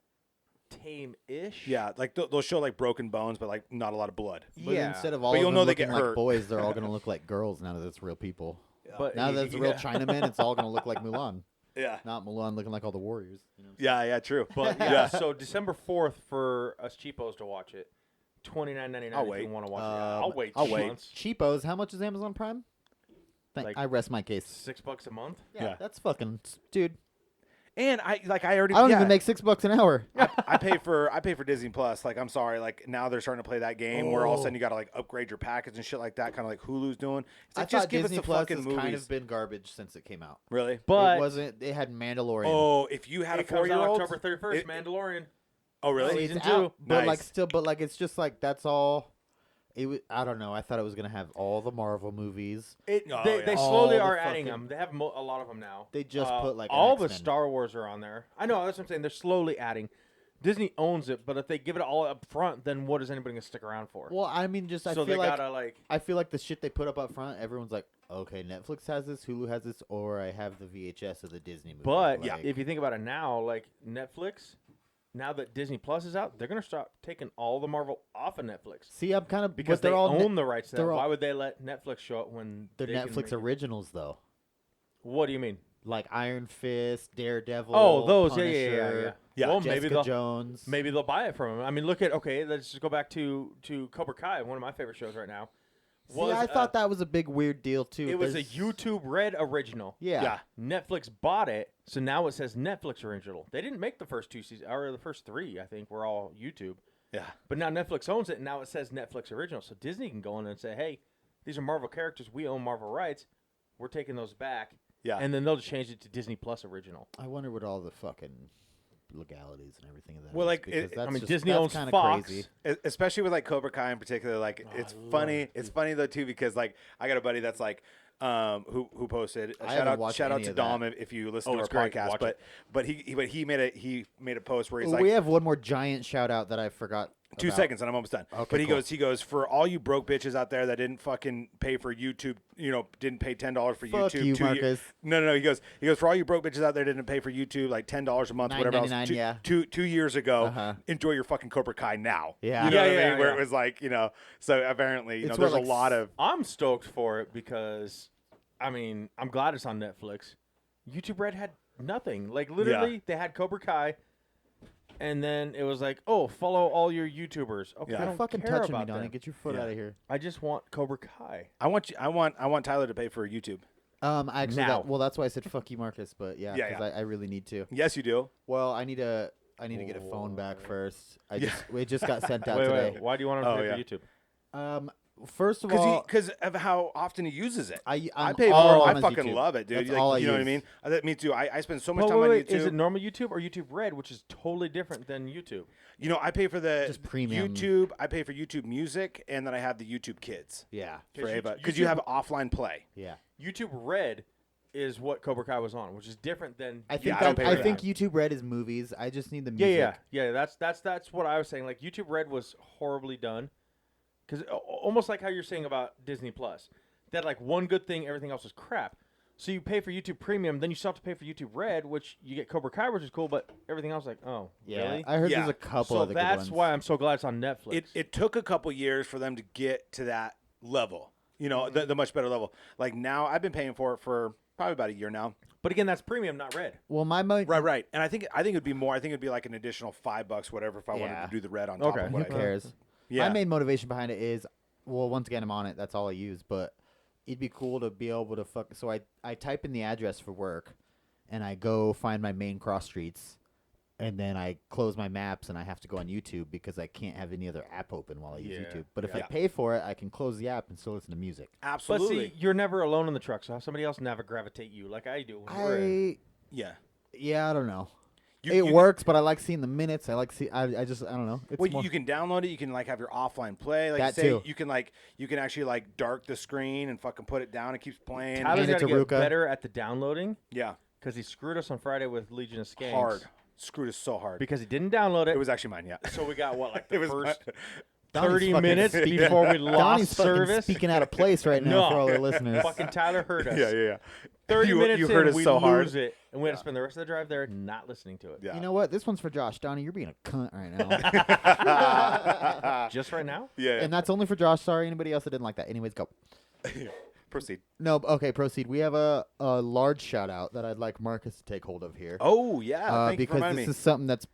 tame-ish. Yeah, like they'll show like broken bones, but like not a lot of blood. But Yeah. instead of all But of you'll them know they looking get like hurt. boys, they're all gonna look like girls now that it's real people. But Now that it's real yeah. Chinamen, it's all gonna look like Mulan. Yeah. Not Mulan looking like all the warriors. You know? Yeah, true. But yeah, so December 4th for us cheapos to watch it. $29.99 I'll if wait. you want to watch it. I'll wait. I'll 2 wait. months. Cheapos. How much is Amazon Prime? Like- I rest my case. $6 a month. Yeah. That's fucking dude. And I already. I don't yeah. even make $6 an hour. I pay for Disney Plus. Like, I'm sorry. Like, now they're starting to play that game where all of a sudden you got to like upgrade your package and shit like that, kind of like Hulu's doing. It's like, I just thought give Disney us the Plus fucking has movies. kind of been garbage since it came out. Really? But it wasn't. It had Mandalorian. Oh, if you had a it comes out 4-year-old. October 31st, Mandalorian. Oh, really? No, Season it's 2. out, but Nice. like still, but like it's just like that's all. It was. I don't know. I thought it was gonna have all the Marvel movies. They yeah. slowly All the are adding fucking- them. They have a lot of them now. They just put, like, an all the X-Men. Star Wars are on there. I know that's what I'm saying. They're slowly adding. Disney owns it, but if they give it all up front, then what is anybody gonna stick around for? Well, I mean, just I so feel they like gotta like. I feel like the shit they put up front. Everyone's like, okay, Netflix has this, Hulu has this, or I have the VHS of the Disney movie. But like, if you think about it now, like Netflix, now that Disney Plus is out, they're gonna start taking all the Marvel off of Netflix see, I'm kind of because but they they're all own the rights to that. they're all- Why would they let Netflix show it when they're they can Netflix make it? originals though, What do you mean? like Iron Fist, Daredevil. Oh, those, Punisher, Yeah, Well, Jessica Jones. maybe they'll buy it from him. I mean, look at let's just go back to Cobra Kai, one of my favorite shows right now. See, I thought that was a big weird deal too. it was a There's- YouTube Red original. Yeah. Yeah. Netflix bought it, so now it says Netflix original. They didn't make the first 2 seasons, or the first 3, I think, were all YouTube. Yeah. But now Netflix owns it, and now it says Netflix original. So Disney can go in and say, hey, these are Marvel characters. We own Marvel rights. We're taking those back. Yeah. And then they'll just change it to Disney Plus original. I wonder what all the fucking legalities and everything of that. Well, is, like, because it- that's I mean, just- Disney that's owns kinda Fox. crazy. Especially with like Cobra Kai in particular, like Oh, it's I funny. love It's funny though too because like I got a buddy that's like who posted I haven't watched shout out any to of that. Dom if you listen Oh, to our it's great. podcast. Watch But he made a post where he's Well, like we have one more giant shout out that I forgot. 2 about. seconds and I'm almost done. Okay, But he cool. goes for all you broke bitches out there that didn't fucking pay for YouTube, didn't pay $10 for Fuck YouTube. you, 2 Marcus. No. He goes for all you broke bitches out there that didn't pay for YouTube like $10 a month, whatever else. $9.99, yeah. Two years ago. Uh-huh. Enjoy your fucking Cobra Kai now. Yeah. You know what I Yeah, mean? Where yeah. it was like, so apparently, It's there's what, a like, lot of. I'm stoked for it because, I mean, I'm glad it's on Netflix. YouTube Red had nothing. Like, literally, they had Cobra Kai, and then it was like, oh, follow all your YouTubers. Okay, Yeah. I You're don't fucking care touching me, about Donny. them. Get your foot Yeah. out of here. I just want Cobra Kai. I want Tyler to pay for YouTube. I actually, Now. that's why I said fuck you, Marcus. But yeah, Yeah, because I really need to. Yes, you do. Well, I need to get a phone back first. Yeah. It just got sent out Wait, today. wait. Why do you want to Oh, pay yeah. for YouTube? First of all, Because of how often he uses it. I pay all for it. on I is fucking YouTube. love it, dude. That's Like, all I you know what I use. mean? Me too. I spend so much But time wait, on wait, YouTube. is it normal YouTube or YouTube Red, which is totally different than YouTube? I pay for the Just premium. YouTube. I pay for YouTube Music, and then I have the YouTube Kids Yeah, for Because Ava you- because you YouTube- have offline play. yeah. YouTube Red is what Cobra Kai was on, which is different than. I think Yeah, I don't pay I for think that. YouTube Red is movies. I just need the Yeah, music. yeah. That's what I was saying. Like YouTube Red was horribly done, because almost like how you're saying about Disney Plus, that like one good thing, everything else was crap. So you pay for YouTube Premium, then you still have to pay for YouTube Red, which you get Cobra Kai, which is cool, but everything else like, oh, Yeah, really? I heard Yeah. there's a couple So of the good that's ones. why I'm so glad it's on Netflix. It took a couple years for them to get to that level. The much better level. Like now, I've been paying for it for probably about a year now. but again, that's premium, not Red. Well, my Right. And I think it'd be more. I think it'd be like an additional $5, whatever, if I wanted Yeah. to do the red on top Okay. of who what I cares? Yeah. My main motivation behind it is, well, once again, I'm on it. That's all I use. But it'd be cool to be able to So I type in the address for work, and I go find my main cross streets, and then I close my maps, and I have to go on YouTube because I can't have any other app open while I use Yeah. YouTube. But if I Yeah. pay for it, I can close the app and still listen to music. Absolutely. But see, you're never alone in the truck, so have somebody else never gravitate you like I do. When we're in. Yeah, I don't know. You- It you- works, but I like seeing the minutes. I like I don't know. It's Well, more, you can download it. You can like have your offline play. Like That say too. you can actually like dark the screen and fucking put it down. It keeps playing. Tyler's Hand it got to to get Ruka. better at the downloading Yeah, because he screwed us on Friday with Legion of Skanks. hard. Screwed us so hard. Because he didn't download it. It was actually mine. Yeah. so we got what, like It the was first Donnie's 30 fucking minutes speaking- before we lost Donnie's fucking service. speaking out of place right now No. for all our listeners. Fucking Tyler heard us. Yeah. 30 You- minutes you in, heard us we so lose hard. it. And we had to spend the rest of the drive there not listening to it. Yeah. You know what? This one's for Josh. Donnie, you're being a cunt right now. Just right now? Yeah. And that's only for Josh. Sorry, anybody else that didn't like that. Anyways, go. Proceed. No, okay, proceed. We have a large shout out that I'd like Marcus to take hold of here. Oh yeah. Thank you for because reminding this me. is something that's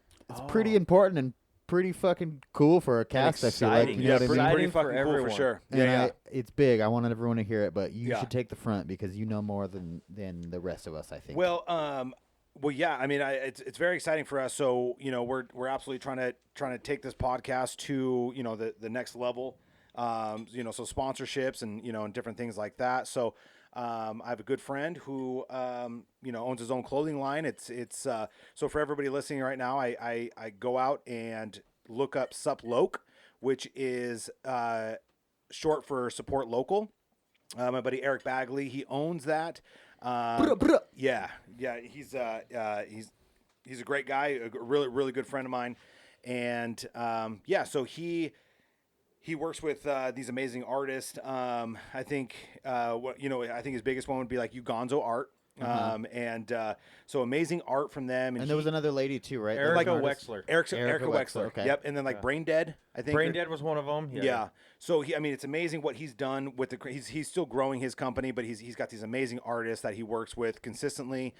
pretty important and pretty fucking cool for a cast. I feel like, exciting. you know what I Yeah, mean? exciting Pretty for fucking cool for everyone. sure. And Yeah. it's big. I wanted everyone to hear it, but you Yeah. should take the front because you know more than the rest of us, I think. Well, yeah. I mean, it's very exciting for us. So, we're absolutely trying to take this podcast to the next level. So sponsorships and and different things like that. So, I have a good friend who owns his own clothing line. It's so for everybody listening right now, I go out and look up sup-loc, which is short for support local. My buddy Eric Bagley, he owns that. Yeah, he's a great guy, a really good friend of mine, and so he works with these amazing artists. I think I think his biggest one would be like Ugonzo Art. So amazing art from them. and there was another lady too, right? Erica Like- Wexler. Erica Erica Wexler. Wexler, okay. Yep, and then like Brain Dead. I think Brain Dead was one of them. Yeah. So it's amazing what he's done with he's still growing his company, but he's got these amazing artists that he works with consistently.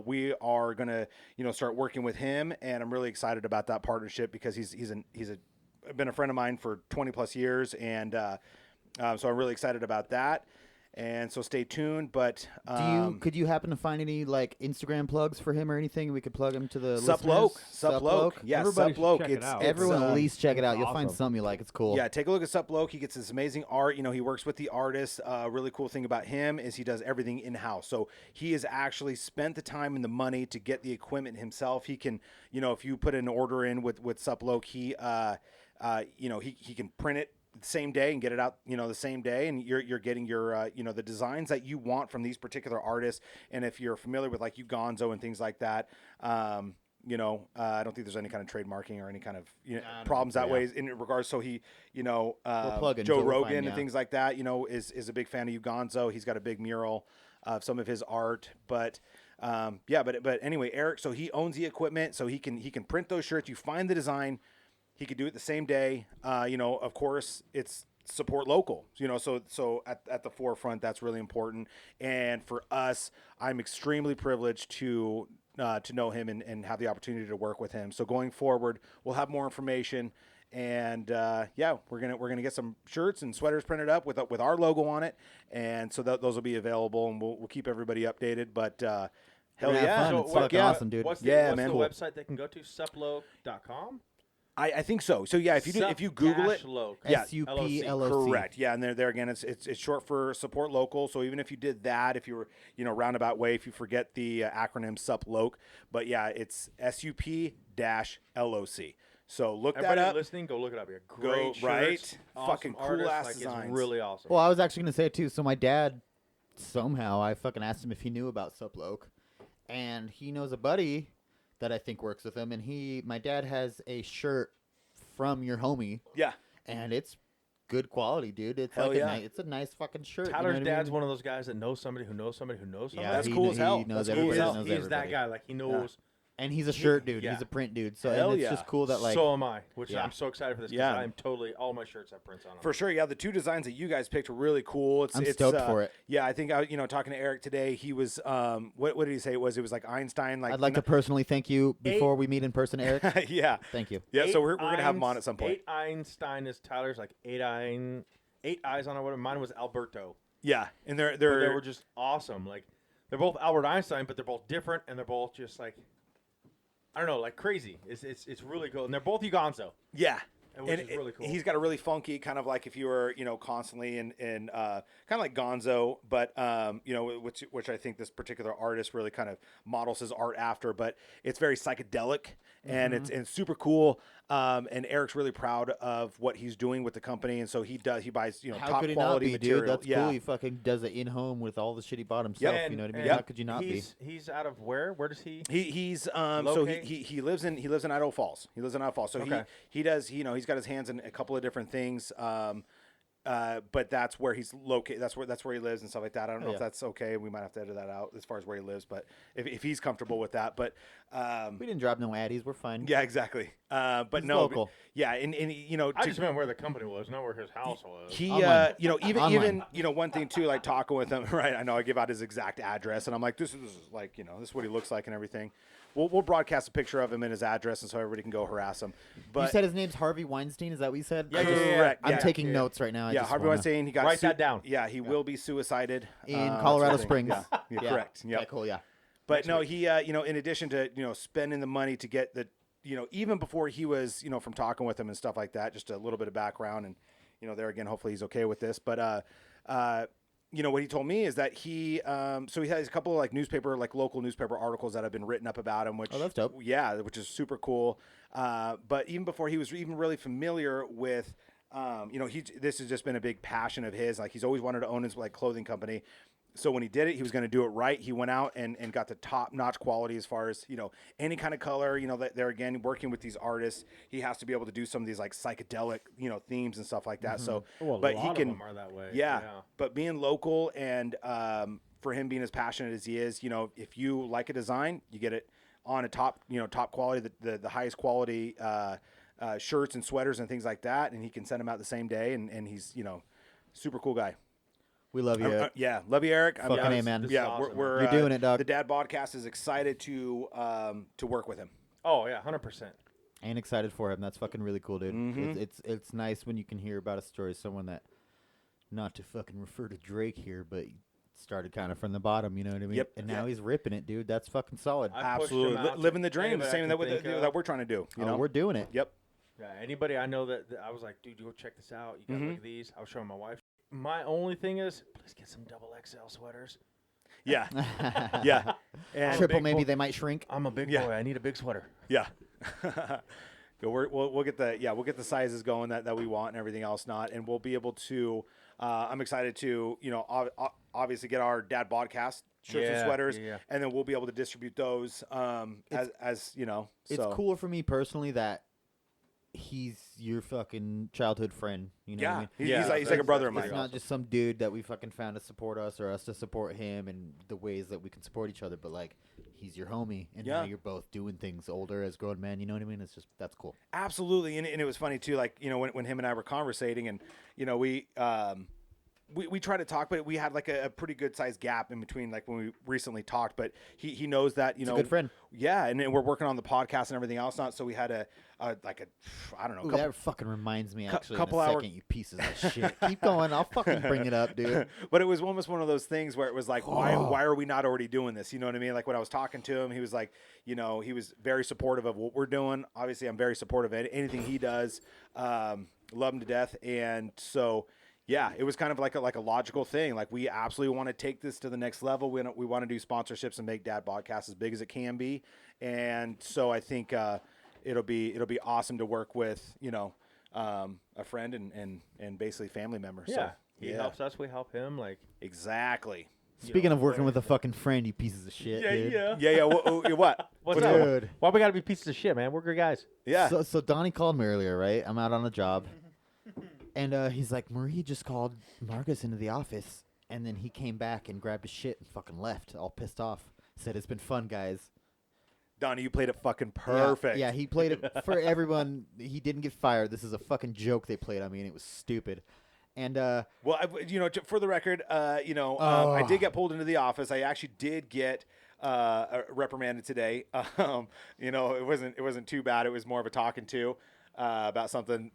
We are gonna start working with him, and I'm really excited about that partnership because he's been a friend of mine for 20 plus years, and so I'm really excited about that. And so stay tuned. But could you happen to find any like Instagram plugs for him or anything? We could plug him to the sup-loc, listeners? sup-loc, yeah, Everybody should sup-loc. check it out. Everyone at least check it out. it's You'll find awesome. something you like. It's cool. Yeah, take a look at sup-loc. He gets this amazing art. He works with the artists. Really cool thing about him is he does everything in-house. So he has actually spent the time and the money to get the equipment himself. He can, if you put an order in with sup-loc, he can print it the same day and get it out, the same day, and you're getting your, the designs that you want from these particular artists. And if you're familiar with like Ugonzo and things like that, I don't think there's any kind of trademarking or any kind of problems that way in regards. So he, plug in, Joe so we'll Rogan find, and things like that, is a big fan of Ugonzo. He's got a big mural of some of his art, but anyway, Eric, so he owns the equipment, so he can print those shirts. You find the design. He could do it the same day. Of course, it's support local. So at the forefront, that's really important. And for us, I'm extremely privileged to know him and have the opportunity to work with him. So going forward, we'll have more information. And we're gonna get some shirts and sweaters printed up with our logo on it. And so those will be available, and we'll keep everybody updated. But hell Gonna have yeah, fun. So It's what- fucking awesome, dude. What's the, Yeah, what's man, the cool. website they can go to? Sup-loc.com? I think so. So yeah, if you Google it, Sup-loc. Yeah, SUPLOC. correct. Yeah, and there again, it's short for support local. So even if you did that, if you were roundabout way, if you forget the acronym sup-loc, but yeah, it's SUP-LOC. So look Everybody that up. listening, go look it up here. Go- Great shirts, right? awesome Fucking cool artists, ass like, designs. It's really awesome. Well, I was actually gonna say it too. So my dad, somehow, I fucking asked him if he knew about sup-loc, and he knows a buddy that I think works with him, and my dad has a shirt from your homie, Yeah, and it's good quality, dude. It's Hell like yeah. it's a nice fucking shirt. you know Tyler's what I dad's mean? one of those guys that knows somebody who knows somebody who knows somebody. Yeah, That's he cool as hell. He knows That's cool as everybody. hell. Knows He's everybody. that guy. Like he knows. And he's a shirt dude. Yeah. He's a print dude. So Hell and it's yeah. just cool that like So am I, which Yeah. I'm so excited for this. Yeah. I'm totally all my shirts have prints on them. for sure. Yeah, the two designs that you guys picked were really cool. I'm stoked for it. Yeah, I think talking to Eric today, he was what did he say it was? It was like Einstein. Like I'd like to personally thank you before we meet in person, Eric. yeah. Thank you. Yeah, so we're gonna have him on at some point. 8 Einstein is Tyler's, like 8 eyes on it. Whatever. Mine was Alberto. Yeah, and But they were just awesome. Like they're both Albert Einstein, but they're both different, and they're both just like I don't know, like crazy. It's really cool, and they're both Ugonzo. yeah. Which is really cool. He's got a really funky kind of like if you were constantly in kind of like Gonzo, but which I think this particular artist really kind of models his art after. But it's very psychedelic and it's super cool. And Eric's really proud of what he's doing with the company, and so he buys How top could he not quality be, material. dude? That's yeah. cool. He fucking does it in home with all the shit he bought himself. And- You know what I mean? and How could you not be? He's out of where? Where does he? He's so Locate? he lives in Idaho Falls. He lives in Idaho Falls. So Okay. he does he's got his hands in a couple of different things. But that's where he's located. That's where he lives and stuff like that. I don't know if that's okay. We might have to edit that out as far as where he lives, but if he's comfortable with that. But We didn't drop no addies. We're fine. yeah, exactly. But He's no, local. yeah, and I just meant where the company was, not where his house was. he Online. even one thing too, like talking with him, right? I know I give out his exact address, and I'm like, this is like this is what he looks like and everything. We'll broadcast a picture of him and his address, and so everybody can go harass him. But You said his name's Harvey Weinstein. Is that what you said? Yeah, yeah, yeah. correct. I'm yeah. taking notes right now. I Yeah, just Harvey wanna- Weinstein. He got Write that down. Yeah, he will be suicided in that's Colorado the thing. Springs. Yeah, correct. Yeah, Okay, cool. Yeah. but no, he in addition to spending the money to get the even before he was from talking with him and stuff like that, just a little bit of background and there again, hopefully he's okay with this, but what he told me is that he so he has a couple of like local newspaper articles that have been written up about him, which that's dope. Yeah, which is super cool. But even before he was even really familiar with this has just been a big passion of his. Like he's always wanted to own his clothing company. So when he did it, he was going to do it right. He went out and got the top-notch quality as far as, any kind of color. That they're, again, working with these artists. He has to be able to do some of these, psychedelic, themes and stuff like that. So, Well, but a he lot can, of them are that way. yeah. But being local and for him being as passionate as he is, if you like a design, you get it on a top quality, the highest quality shirts and sweaters and things like that. And he can send them out the same day. And he's, super cool guy. We love you. Yeah, love you, Eric. Fucking A, man. This is Yeah, awesome. we're You're doing it, dog. The Dad Podcast is excited to work with him. Oh yeah, 100%. And excited for him. That's fucking really cool, dude. Mhm. It's nice when you can hear about a story of someone that, not to fucking refer to Drake here, but started kind of from the bottom. You know what I mean? Yep. And now he's ripping it, dude. That's fucking solid. I pushed Absolutely, him out to living the dream, the anybody I same can that think of. that we're trying to do. We're doing it. Yep. Yeah, anybody I know that I was like, dude, you go check this out. You gotta look at these. I was showing my wife. My only thing is, please get some double XL sweaters. Yeah. Yeah. And Triple, big maybe boy. they might shrink. I'm a big Yeah. boy. I need a big sweater. yeah. We'll get the sizes going that we want and everything else not, and we'll be able to. I'm excited to obviously get our Dad Podcast shirts and Yeah, sweaters, yeah. and then we'll be able to distribute those as It's so. cooler for me personally that he's your fucking childhood friend. You know what I Yeah, mean? he's, Yeah, he's like a brother of that's mine. It's not just some dude that we fucking found to support us or us to support him and the ways that we can support each other, but he's your homie and now Yeah. you're both doing things older as grown men, you know what I mean? It's just, that's cool. Absolutely, and it was funny too. When him and I were conversating, and we tried to talk, but we had a pretty good sized gap in between when we recently talked. But he knows that a good friend. Yeah, and we're working on the podcast and everything else. Not so we had I don't know. Ooh, that fucking reminds me actually couple in a hour- second, you pieces of shit. Keep going. I'll fucking bring it up, dude. But it was almost one of those things where it was why are we not already doing this? You know what I mean? When I was talking to him, he was he was very supportive of what we're doing. Obviously, I'm very supportive of anything he does. Love him to death, and so. Yeah, it was kind of like a logical thing. We absolutely want to take this to the next level. We want to do sponsorships and make Dad Podcast as big as it can be. And so I think it'll be awesome to work with a friend and basically family member. Yeah, So, he helps us. We help him. Exactly. Speaking of working with a fucking friend, you pieces of shit, dude. Yeah. What? What's up? Dude. Why we gotta be pieces of shit, man? We're good guys. Yeah. So Donnie called me earlier, right? I'm out on a job. And he's like, Marie just called Marcus into the office. And then he came back and grabbed his shit and fucking left, all pissed off. Said, it's been fun, guys. Donnie, you played it fucking perfect. Yeah, he played it for everyone. He didn't get fired. This is a fucking joke they played. I mean, it was stupid. And Well, for the record, I did get pulled into the office. I actually did get reprimanded today. It wasn't too bad. It was more of a talking to about something,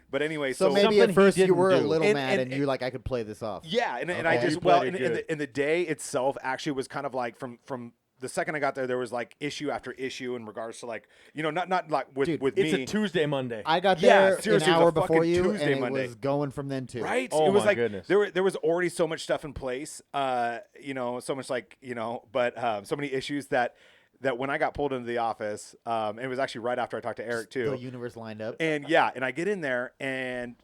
But anyway, so maybe something at he first you didn't were a do. little And- mad, and- and you're like, I could play this off. yeah, and I Okay. just You played it in good. the day itself actually was kind of from the second I got there was issue after issue in regards to not with Dude, with It's me. a Tuesday, Monday. I got Yeah, there seriously, an it was hour a fucking before you, Tuesday, and Monday. it was going from then too. Right? Oh it was my goodness. there was already so much stuff in place, so much but so many issues that that when I got pulled into the office, it was actually right after I talked to Eric too. The universe lined up. And I get in there and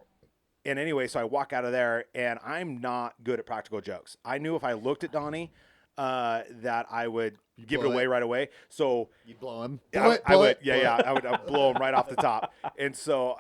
anyway, so I walk out of there and I'm not good at practical jokes. I knew if I looked at Donnie, that I would give it away right away. So You'd blow him. I would blow him right off the top. And so,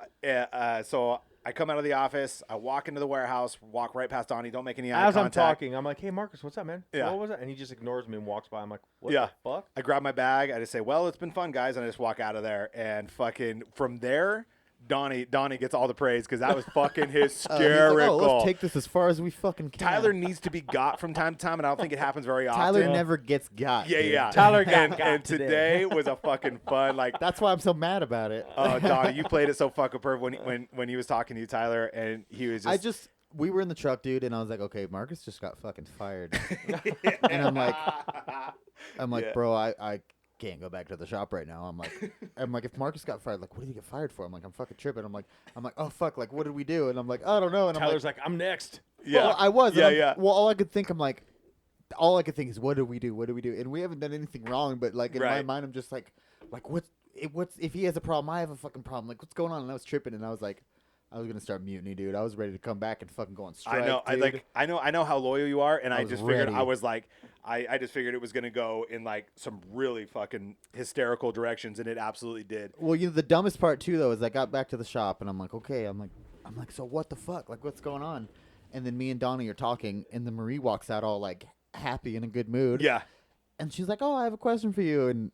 so I come out of the office, I walk into the warehouse, walk right past Donnie, don't make any eye As contact. I'm talking, I'm like, hey, Marcus, what's up, man? Yeah. What was that? And he just ignores me and walks by. I'm like, what Yeah. the fuck? I grab my bag, I just say, well, it's been fun, guys, and I just walk out of there. And fucking from there, Donnie gets all the praise because that was fucking hysterical. He's like, oh, let's take this as far as we fucking can. Tyler needs to be got from time to time, and I don't think it happens very often. Tyler never gets got. Yeah, dude. yeah. Tyler got and, got and today. today was a fucking fun, like, That's why I'm so mad about it. oh, Donnie, you played it so fucking perfect when he was talking to you, Tyler, and he was just. We were in the truck, dude, and I was like, okay, Marcus just got fucking fired. And I'm like, Yeah. bro, I can't go back to the shop right now. I'm like, if Marcus got fired, like, what did he get fired for? I'm like, I'm fucking tripping. I'm like, oh fuck, like, what did we do? And I'm like, I don't know. And Tyler's like, I'm next. Yeah, well, I was. Yeah, and yeah. Well, all I could think is, what do we do? What do we do? And we haven't done anything wrong, but like in my Right. mind, I'm just like what's if he has a problem, I have a fucking problem. Like, what's going on? And I was tripping, and I was like, I was gonna start mutiny, dude. I was ready to come back and fucking go on strike. I know, dude. I know how loyal you are, and I was just figured ready. I was like, I just figured it was gonna go in like some really fucking hysterical directions, and it absolutely did. Well, the dumbest part too, though, is I got back to the shop and I'm like, okay, I'm like, so what the fuck? Like, what's going on? And then me and Donnie are talking, and then Marie walks out all like happy in a good mood. Yeah, And she's like, oh, I have a question for you, and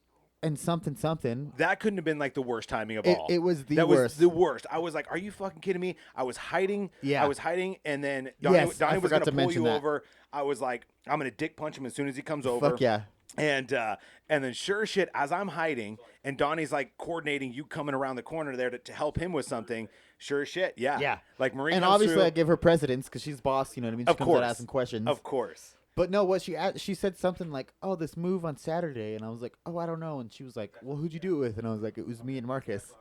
something. that couldn't have been like the worst timing of It- all. it was the that worst. was the worst. I was like, are you fucking kidding me? I was hiding. Yeah. I was hiding, and then Donnie, Yes, I Donnie was forgot gonna to pull mention you that. over. I was like, I'm gonna dick punch him as soon as he comes over. Fuck yeah. And then sure as shit, as I'm hiding, and Donnie's like coordinating you coming around the corner there to help him with something. Sure as shit, yeah. Yeah. Like Marie And comes obviously, through. I give her precedence because she's boss. You know what I mean? She Of comes course. out asking questions. Of course. But no, what she said something like, "Oh, this move on Saturday," and I was like, "Oh, I don't know." And she was like, "Well, who'd you do it with?" And I was like, "It was me and Marcus."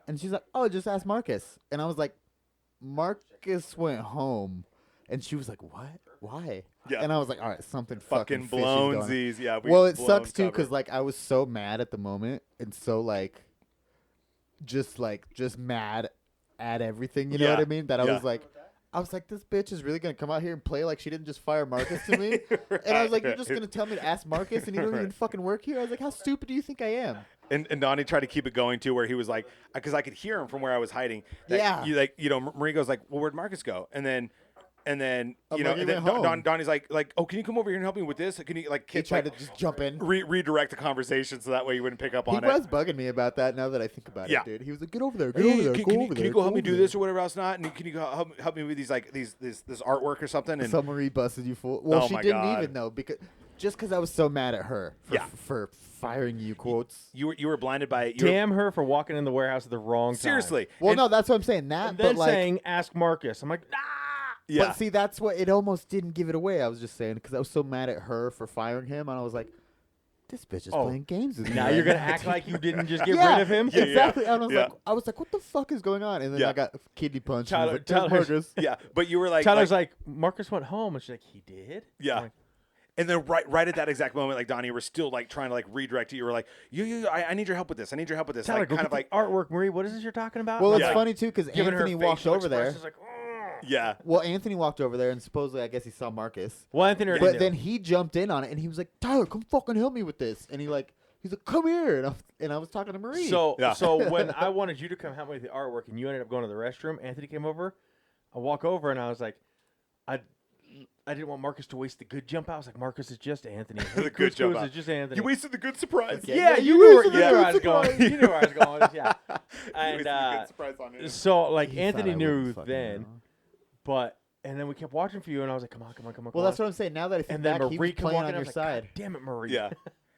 And she's like, "Oh, just ask Marcus." And I was like, "Marcus went home," and she was like, "What? Why?" Yeah. And I was like, "All right, something Fucking fishy's going on." blownsies. Yeah. Well, it blown sucks too cover. because like I was so mad at the moment and so just mad at everything. You know Yeah. what I mean? That I Yeah. was like, this bitch is really gonna come out here and play like she didn't just fire Marcus to me. And I was like, you're just gonna tell me to ask Marcus and you don't even fucking work here? I was like, how stupid do you think I am? And Donnie tried to keep it going too, where he was like, because I could hear him from where I was hiding. that Yeah. Marie goes like, well, where'd Marcus go? And then I'm and like, he then went home. Donnie's like, oh, can you come over here and help me with this? Can you like, He tried to just jump in. redirect the conversation so that way you wouldn't pick up He on was it. bugging me about that now that I think about Yeah. it, dude. He was like, get over there, Hey, go over there, can, go can you, over can there. you go help me over do there." this or whatever else not? And can you go help me with these like this artwork or something? And So Marie busted you full. Well, Oh she my didn't God. even though because I was so mad at her for firing you, quotes. you were blinded by it. Damn her for walking in the warehouse at the wrong time. Seriously. Well, And- no, that's what I'm saying. That, And then but like, saying, ask Marcus. I'm like, nah. Yeah. but see, that's what it almost didn't give it away. I was just saying because I was so mad at her for firing him, and I was like, this bitch is Oh, playing games with me. Now right you're going to now." act like you didn't just get Yeah, rid of him? Yeah, exactly. And yeah. I was like, what the fuck is going on? And then Yeah. I got kidney punched. and I was like, Tyler's- Marcus. yeah, but you were like, Tyler's like, Marcus went home. And she's like, he did? Yeah. I'm like, and then right at that exact moment, like Donnie, you were still like trying to like redirect it. You were like, I need your help with this. I need your help with this. Tyler, Like go kind get of like, the artwork, Marie. What is this you're talking about? Well, I'm it's Yeah. funny too because giving her Anthony walked facial over there. expressions like, "Ugh." yeah, Well, Anthony walked over there, and supposedly, I guess he saw Marcus. Well, Anthony already But knew. then he jumped in on it, and he was like, "Tyler, come fucking help me with this." And he's like, "Come here." And I was talking to Marie. So, Yeah. so when I wanted you to come help me with the artwork and you ended up going to the restroom, Anthony came over. I walk over and I was like, I didn't want Marcus to waste the good jump out. I was like, Marcus is just Anthony. The good jump out. is just Anthony. you wasted the good surprise. Okay. yeah, Yeah, you you knew wasted where the I was good going. surprise. You knew where I was going. Yeah. You And wasted the good surprise on it. so, like, He thought Anthony I knew wouldn't fucking then, know. but and then we kept watching for you, and I was like, come on. Well, that's what I'm saying. Now that I think And then back, he was Marie come playing walking on in, I your was like, side. God damn it, Marie. Yeah,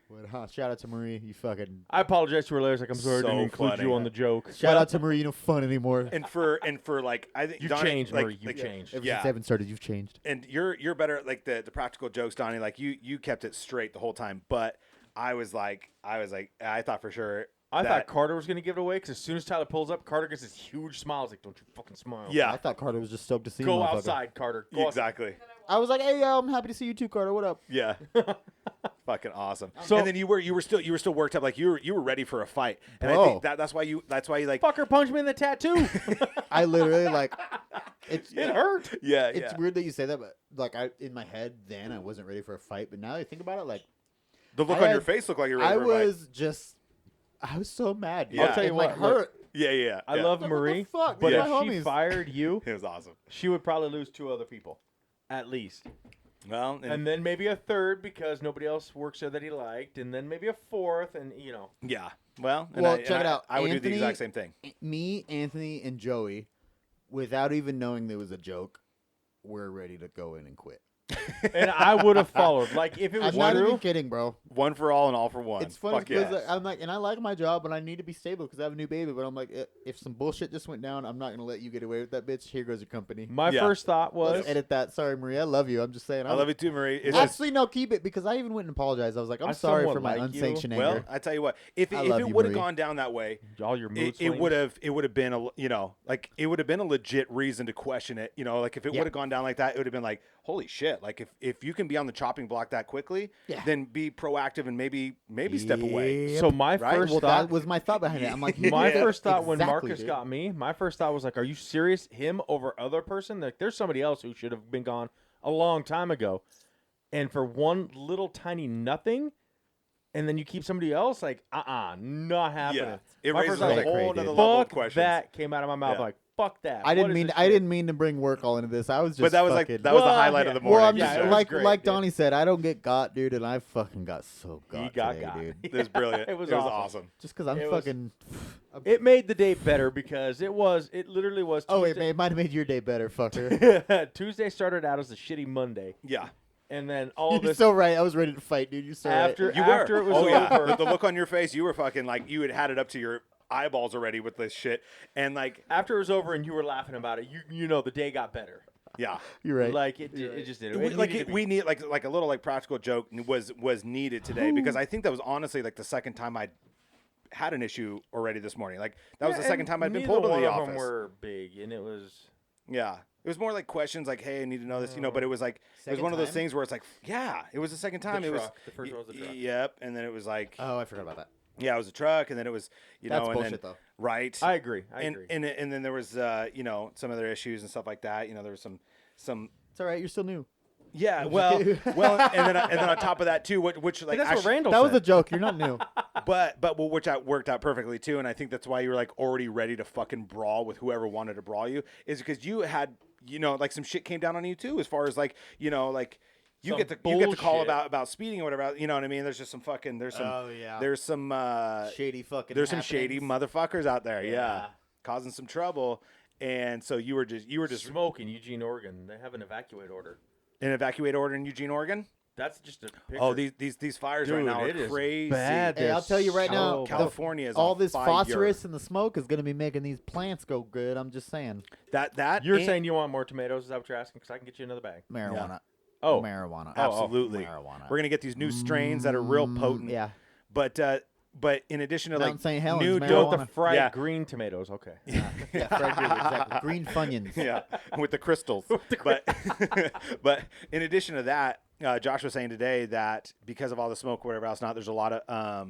What, huh? Shout out to Marie. You fucking. I apologize to her later. I was like, I'm sorry I So didn't include funny. you on the joke. Shout out to Marie. You no fun anymore. and for like I think You've Donnie, changed, like, Marie. You've changed. Ever yeah. since Evan started, you've changed. and you're better at, like the practical jokes, Donnie. Like you kept it straight the whole time. But I thought for sure. I that- thought Carter was going to give it away because as soon as Tyler pulls up, Carter gets this huge smile. He's like, don't you fucking smile. Yeah, I thought Carter was just stoked to see Go him. outside, Carter. Go outside. exactly. I was like, hey, I'm happy to see you too, Carter. What up? Yeah. Fucking awesome. So- and then you were still worked up, like you were ready for a fight. And I Bro. think that's why you like Fucker punched me in the tattoo. I literally it's It hurt. yeah it's weird that you say that, but like in my head then I wasn't ready for a fight, but now I think about it, like The look I on your had- face looked like you were ready I for a fight. was so mad. Yeah. I'll tell you and, what, like, look, hurt. Yeah. I love Like, what the Marie, fuck? but These if are my she homies. fired you, It was awesome. she would probably lose 2 other people, at least. Well, And then maybe a third because nobody else works there that he liked, and then maybe a fourth, and yeah. Well, and Well, check it out. I would do the Anthony- exact same thing. Me, Anthony, and Joey, without even knowing there was a joke, we're ready to go in and quit. and I would have followed. Like if it was I'm not true, even kidding, bro. One for all and all for one. It's funny Fuck because yes. I'm like, and I like my job, but I need to be stable because I have a new baby. But I'm like, if some bullshit just went down, I'm not gonna let you get away with that, bitch. Here goes your company. my Yeah. first thought was, Let's edit that. Sorry, Maria. I love you. I'm just saying. I love it too, Marie. It's just, Actually, no, keep it because I even went and apologized. I was like, I'm I sorry somewhat for my like you. unsanctioned well, anger. I tell you what, if I it love you, would have Marie. gone down that way, all your mood it would swings. have been it would have been a legit reason to question it. Like if it Yeah. would have gone down like that, it would have been like, holy shit! Like if you can be on the chopping block that quickly, Yeah. then be proactive and maybe step away. Yep. So my Right? first Well, thought that was my thought behind it. I'm like, my yeah, first thought when exactly, Marcus dude. got me, my first thought was like, are you serious? Him over other person? Like, there's somebody else who should have been gone a long time ago. And for one little tiny nothing, and then you keep somebody else, like, not happening. Yeah, it My raises first thought a was like, whole crazy, other dude. level of fuck questions. that came out of my mouth. Yeah. Like, fuck that. I What didn't is mean this I shit? didn't mean to bring work all into this. I was just But that was fucking, like that was the Well, highlight yeah. of the well, morning. I'm Yeah, just it was like great, dude. Donny said, I don't get got, dude, and I fucking got so got. He got today, got. dude. It was brilliant. It was awesome. Just because I'm It was- fucking. It made the day better because it literally was Oh wait, Tuesday. it might have made your day better, fucker. Tuesday started out as a shitty Monday. Yeah. And then all You're this so right. I was ready to fight, dude. You're so after right. You after were. it was oh yeah. over. The look on your face, you were fucking like you had it up to your eyeballs already with this shit, and like After it was over and you were laughing about it, you know the day got better. yeah. You're right. Like it just did. It Like needed to be. we need like a little like practical joke was needed today because I think that was honestly like the second time I had an issue already this morning. Like that was the second time I'd been pulled to the Neither one office. of them were big, and it was. Yeah. It was more like questions like, hey, I need to know this, but it was like, it was Second one of those time? things where it's like, yeah, it was the second time. It was, truck. The first one was the truck. Yep. And then it was like, Oh, I forgot about that. yeah, it was a truck. And then it was, That's and bullshit, then, though. right. I agree. I and, agree. and then there was, some other issues and stuff like that. There was some, It's all right. You're still new. yeah, well, kidding. and then on top of that too, which like, Hey, that's what actually- Randall That was said. a joke. You're not new. but which worked out perfectly too, and I think that's why you were like already ready to fucking brawl with whoever wanted to brawl you, is because you had like some shit came down on you too, as far as like like you Some get the call bullshit. about speeding or whatever, you know what I mean? There's just some fucking there's some yeah. there's some Shady fucking. there's some shady happenings. motherfuckers out there, yeah, Yeah. causing some trouble, and so you were just Smoke in Eugene, Oregon. They have an evacuate order. an evacuate order in Eugene, Oregon. That's just a picture. Oh, these fires right Dude, now are it is crazy. bad. Hey, I'll tell you right now, So California is all on this fire. phosphorus and the smoke is going to be making these plants go good. I'm just saying. That You're and- saying you want more tomatoes? Is that what you're asking? Because I can get you another bag. Marijuana. Oh, Marijuana. Absolutely. Marijuana. We're gonna get these new strains that are real potent. Yeah. But in addition to Mountain like St. Helens, new marijuana. you want the Marijuana. fried Yeah. green tomatoes? Okay. Yeah, fried green, exactly. Green Funyuns. yeah, with the crystals. But in addition to that, Josh was saying today that because of all the smoke, or whatever else, not there's a lot of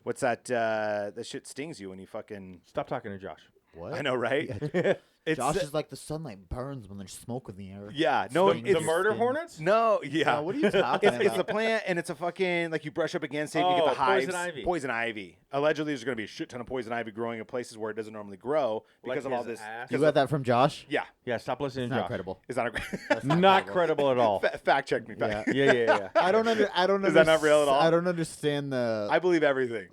what's that? That shit stings you when you fucking. Stop talking to Josh. What? I know, right? It's Josh is like the sunlight burns when there's smoke in the air. yeah, no, The- The it's murder Sting. hornets? no, yeah. What are you talking It's a about? plant, and it's a fucking like you brush up against it, and you get Oh, the hives. poison ivy. Poison ivy. Allegedly, there's going to be a shit ton of poison ivy growing in places where it doesn't normally grow because Like of all his this. ass? You got that from Josh? Yeah, Yeah, stop listening It's to not Josh. credible. is that a That's Not credible at all. fact check me? Yeah. Yeah. I don't Is that not real at all? I don't understand the. I believe everything.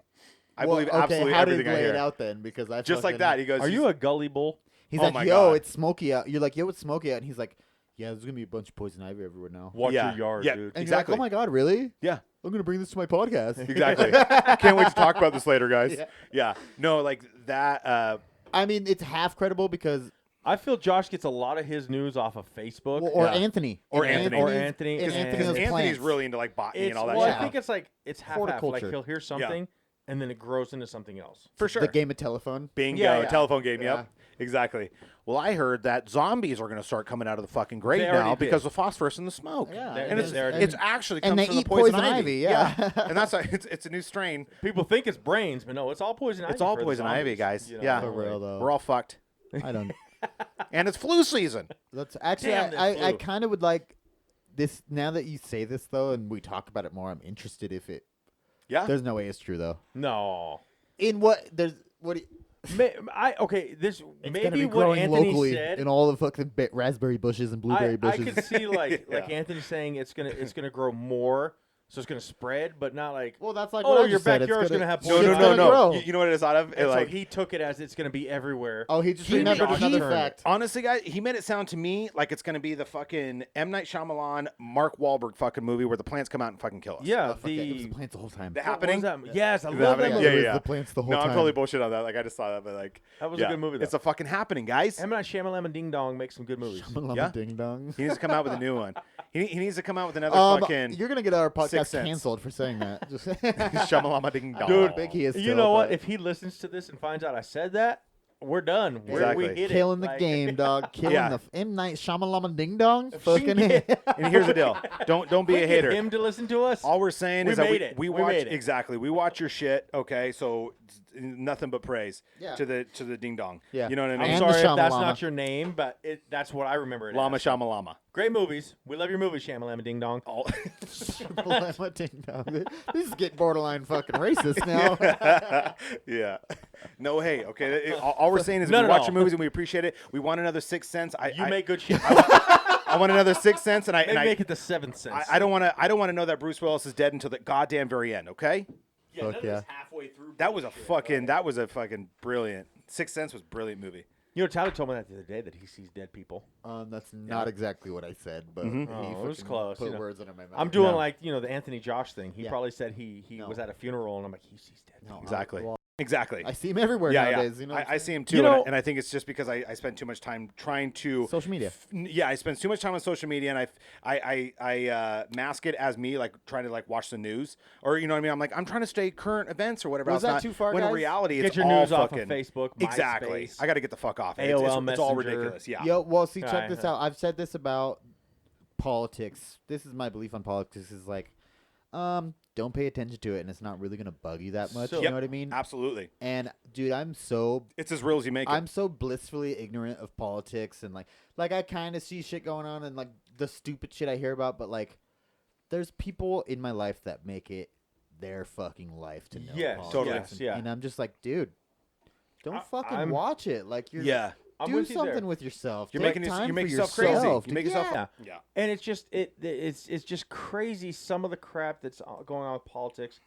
I Well, believe okay, absolutely how everything did he I lay hear. it out then? Because I Just like fucking- that, he goes. Are you a gully bull? He's Oh like, my yo, God. it's smoky out. You're like, yo, it's smoky out, and he's like, yeah, there's gonna be a bunch of poison ivy everywhere now. Watch Yeah. your yard, Yeah. dude. And Exactly. you're like, oh my god, really? Yeah, I'm gonna bring this to my podcast. exactly. Can't wait to talk about this later, guys. Yeah. Yeah. No, like that. I mean, it's half credible because, I feel Josh gets a lot of his news off of Facebook. or Yeah. Anthony, Or And Anthony. Or Anthony's- Anthony. and And- Anthony Because knows Anthony's plants. really into like botany and all that well, shit. I think it's like it's half-half. Like Horticulture. he'll hear something, and then it grows into something else. For sure. The game of telephone. Bingo. Yeah. Telephone game. Yeah. Yep. Exactly. Well, I heard that zombies are going to start coming out of the fucking grave They already now did. because of phosphorus in the smoke. Yeah, And it's, they already it's did. actually And comes they from the eat poison, poison ivy. yeah. And that's why it's a new strain. People think it's brains, but no, it's all poison ivy. It's all for the poison ivy, zombies, guys. you know? Yeah. For real, though. We're all fucked. I don't. And it's flu season. That's actually Damn this I flu. kind of would like this now that you say this though, and we talk about it more. I'm interested if it. Yeah. There's no way it's true though. No. In what there's what. This It's maybe gonna be what growing Anthony locally said. in all the fucking raspberry bushes and blueberry I bushes. could see like Yeah. Anthony saying it's gonna grow more, so it's gonna spread, but not like well, that's like oh, what I your just said. It's backyard's gonna have No, poison no, It's no, ivy. gonna no. grow. You know what it is out of? And Like, so he took it as it's gonna be everywhere. Oh, he just He remembered made- another he- fact. honestly, guys, he made it sound to me like it's going to be the fucking M. Night Shyamalan, Mark Wahlberg fucking movie where the plants come out and fucking kill us. Yeah, Oh, fuck yeah, it was the the plants the whole time. The what Happening. was that? Yes, I The love that Happening? movie. Yeah, It was yeah. the plants the whole No, time. I'm totally bullshit on that. Like I just saw that, but like That was yeah, a good movie. Though. It's a fucking happening, guys. M. Night Shyamalan and Ding Dong make some good movies. Yeah. Ding dong. He needs to come out with a new one. He needs to come out with another fucking You're gonna get our podcast Sixth Sense. canceled for saying that. Just Shamalama Ding Dong. Dude, how big he is. You still, know what? but If he listens to this and finds out I said that, we're done. Exactly. We hit killing it. the Like- game, dog. Killing Yeah. the M Night Shyamalan Ding Dong. Fucking Yeah. And here's the deal. Don't be We a get hater. him to listen to us. All we're saying We is that made it. we We watch made it. exactly. We watch your shit. Okay, so nothing but praise Yeah. to the ding dong. Yeah. You know what I I'm mean? And the sorry if that's Shyamalama. not your name, but that's what I remember it Llama as. Shamalama. Great movies. We love your movies, Shamalama Ding Dong. All Shyamalan Ding Dong. This is getting borderline fucking racist now. yeah. No, hey, okay. All we're saying is None we at watch all. your movies and we appreciate it. We want another Sixth Sense. You make good shit. I want another Sixth Sense, and Maybe I make it the seventh sense. I don't want to know that Bruce Willis is dead until the goddamn very end. Okay. Yeah, Fuck none of yeah. this halfway through. That was a bullshit, fucking. bro. That was a fucking brilliant. Sixth Sense was a brilliant movie. You know, Tyler told me that the other day that he sees dead people. That's not exactly what I said, but Mhm. he Oh, it was fucking close, Put you know. words into my mouth. I'm doing No. like the Anthony Josh thing. He Yeah. probably said he No. was at a funeral, and I'm like, he sees dead people. No, Exactly. well, Exactly. I see him everywhere yeah, nowadays. yeah. You know, I see him too, You know- and I think it's just because I spend too much time trying to social media. Yeah, I spend too much time on social media, and I mask it as me like trying to like watch the news, or you know what I mean. I'm like I'm trying to stay current events or whatever. Was else, that not- too far, When in guys? reality, Get it's your all news off fucking of Facebook, Exactly. MySpace. I got to get the fuck off. AOL It's all Messenger. ridiculous. Yeah. Yo, well, see, check Yeah, this yeah. out. I've said this about politics. This is my belief on politics. Is like, don't pay attention to it, and it's not really gonna bug you that much. So- you Yep. know what I mean? Absolutely. And dude, I'm so It's as real as you make it. I'm so blissfully ignorant of politics, and like I kind of see shit going on and like the stupid shit I hear about, but like there's people in my life that make it their fucking life to know Yes, politics. totally. yes, yeah. And I'm just like, dude, don't fucking I'm- watch it. Like you're yeah. I'm do with you there. something with yourself. You're Take making time you make for yourself crazy. yourself, You make dude. yourself. Yeah. Yeah. And it's just it's just crazy some of the crap that's going on with politics,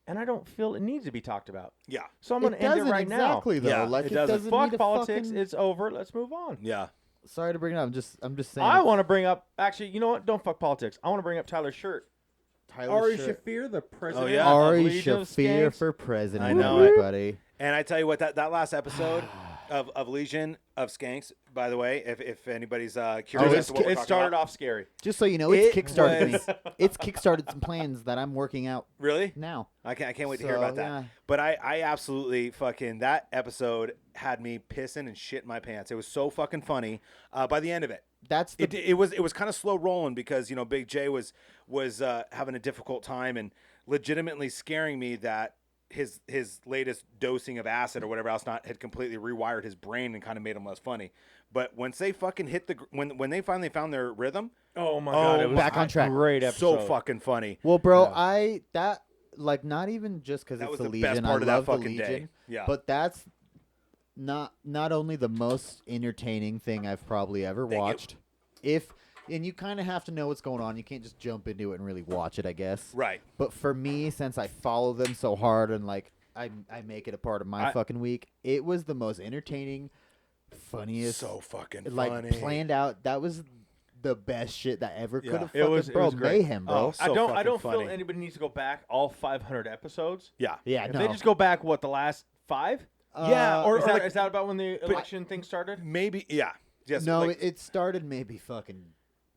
and I don't feel it needs to be talked about. Yeah. So I'm gonna It end it doesn't right exactly though. Yeah, like it it doesn't. doesn't now. need Fuck to politics. fucking- It's over. Let's move on. Yeah. Sorry to bring it up. I'm just saying. I want to bring up. Actually, you know what? Don't fuck politics. I want to bring up Tyler's shirt. Tyler Ari Shirt. Shafir, the president. yeah. of Ari Legion of Shafir Skanks. for president. I know it. everybody. And I tell you what, that last episode of Legion of Skanks, by the way, if anybody's curious as to what we're It talking started about. off scary. Just so you know, it's It kickstarted was- me. It's kickstarted some plans that I'm working out Really? now. I can't wait to hear So, about that. yeah. But I absolutely fucking that episode had me pissing and shitting my pants. It was so fucking funny. By the end of it, That's the it was kind of slow rolling because Big J was having a difficult time and legitimately scaring me that his latest dosing of acid or whatever else had completely rewired his brain and kind of made him less funny. But once they fucking hit when they finally found their rhythm, Oh my god! It was back on a track. Great episode. so fucking funny. well, bro. Yeah. Not even just because That it's was the the best Legion. part I of that love the fucking Legion, day. Yeah. But that's not only the most entertaining thing I've probably ever Thank you. watched. And you kind of have to know what's going on. You can't just jump into it and really watch it, I guess. Right. But for me, since I follow them so hard and like I make it a part of my fucking week, it was the most entertaining, funniest, So fucking like funny. planned out. That was the best shit that ever Yeah. could have It fucking was- it bro was great. mayhem, bro. Oh, I so don't fucking feel funny. anybody needs to go back all 500 episodes. Yeah. Yeah, If no. they just go back, what, the last 5? Yeah, or Is that, like- is that about when the election thing started? Maybe. Yeah. Just no, like, it started maybe fucking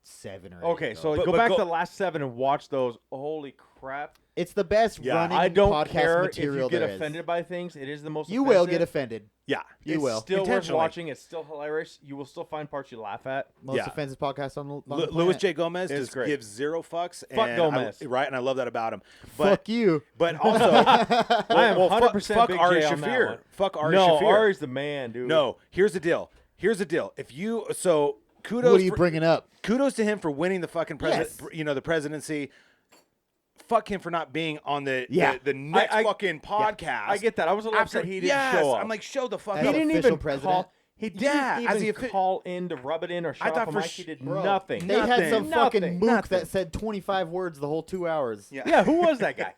7 or 8. Okay, though. so But- go but back go- to the last 7 and watch those. Holy crap. It's the best Yeah. running I don't podcast care if material you get there is. offended by things. It is the most. You will offensive. get offended. Yeah. You It's will. still worth Intentionally. watching. It's still hilarious. You will still find parts you laugh at. Most Yeah. offensive podcast on the Louis planet. J. Gomez It's just great. gives zero fucks. Fuck and Gomez. right, and I love that about him. But Fuck you. but also, I am 100% fuck Big Ari J on that Shaffir. one. Fuck Ari No, Shaffir. Ari's the man, dude. No, here's the deal. If you kudos What are you for- bringing up? kudos to him for winning the fucking president. Yes. You know, the presidency. Fuck him for not being on the next I- fucking podcast. I get that. I was a little upset he didn't yes, show up. I'm like, show the fuck As he up. didn't official even president? call. He didn't Yeah, as even the call in to rub it in or shut thought off a for mic. sh- He did Bro, nothing. They had some Nothing. fucking mook Nothing. that said 25 words the whole 2 hours. Yeah. Yeah, who was that guy?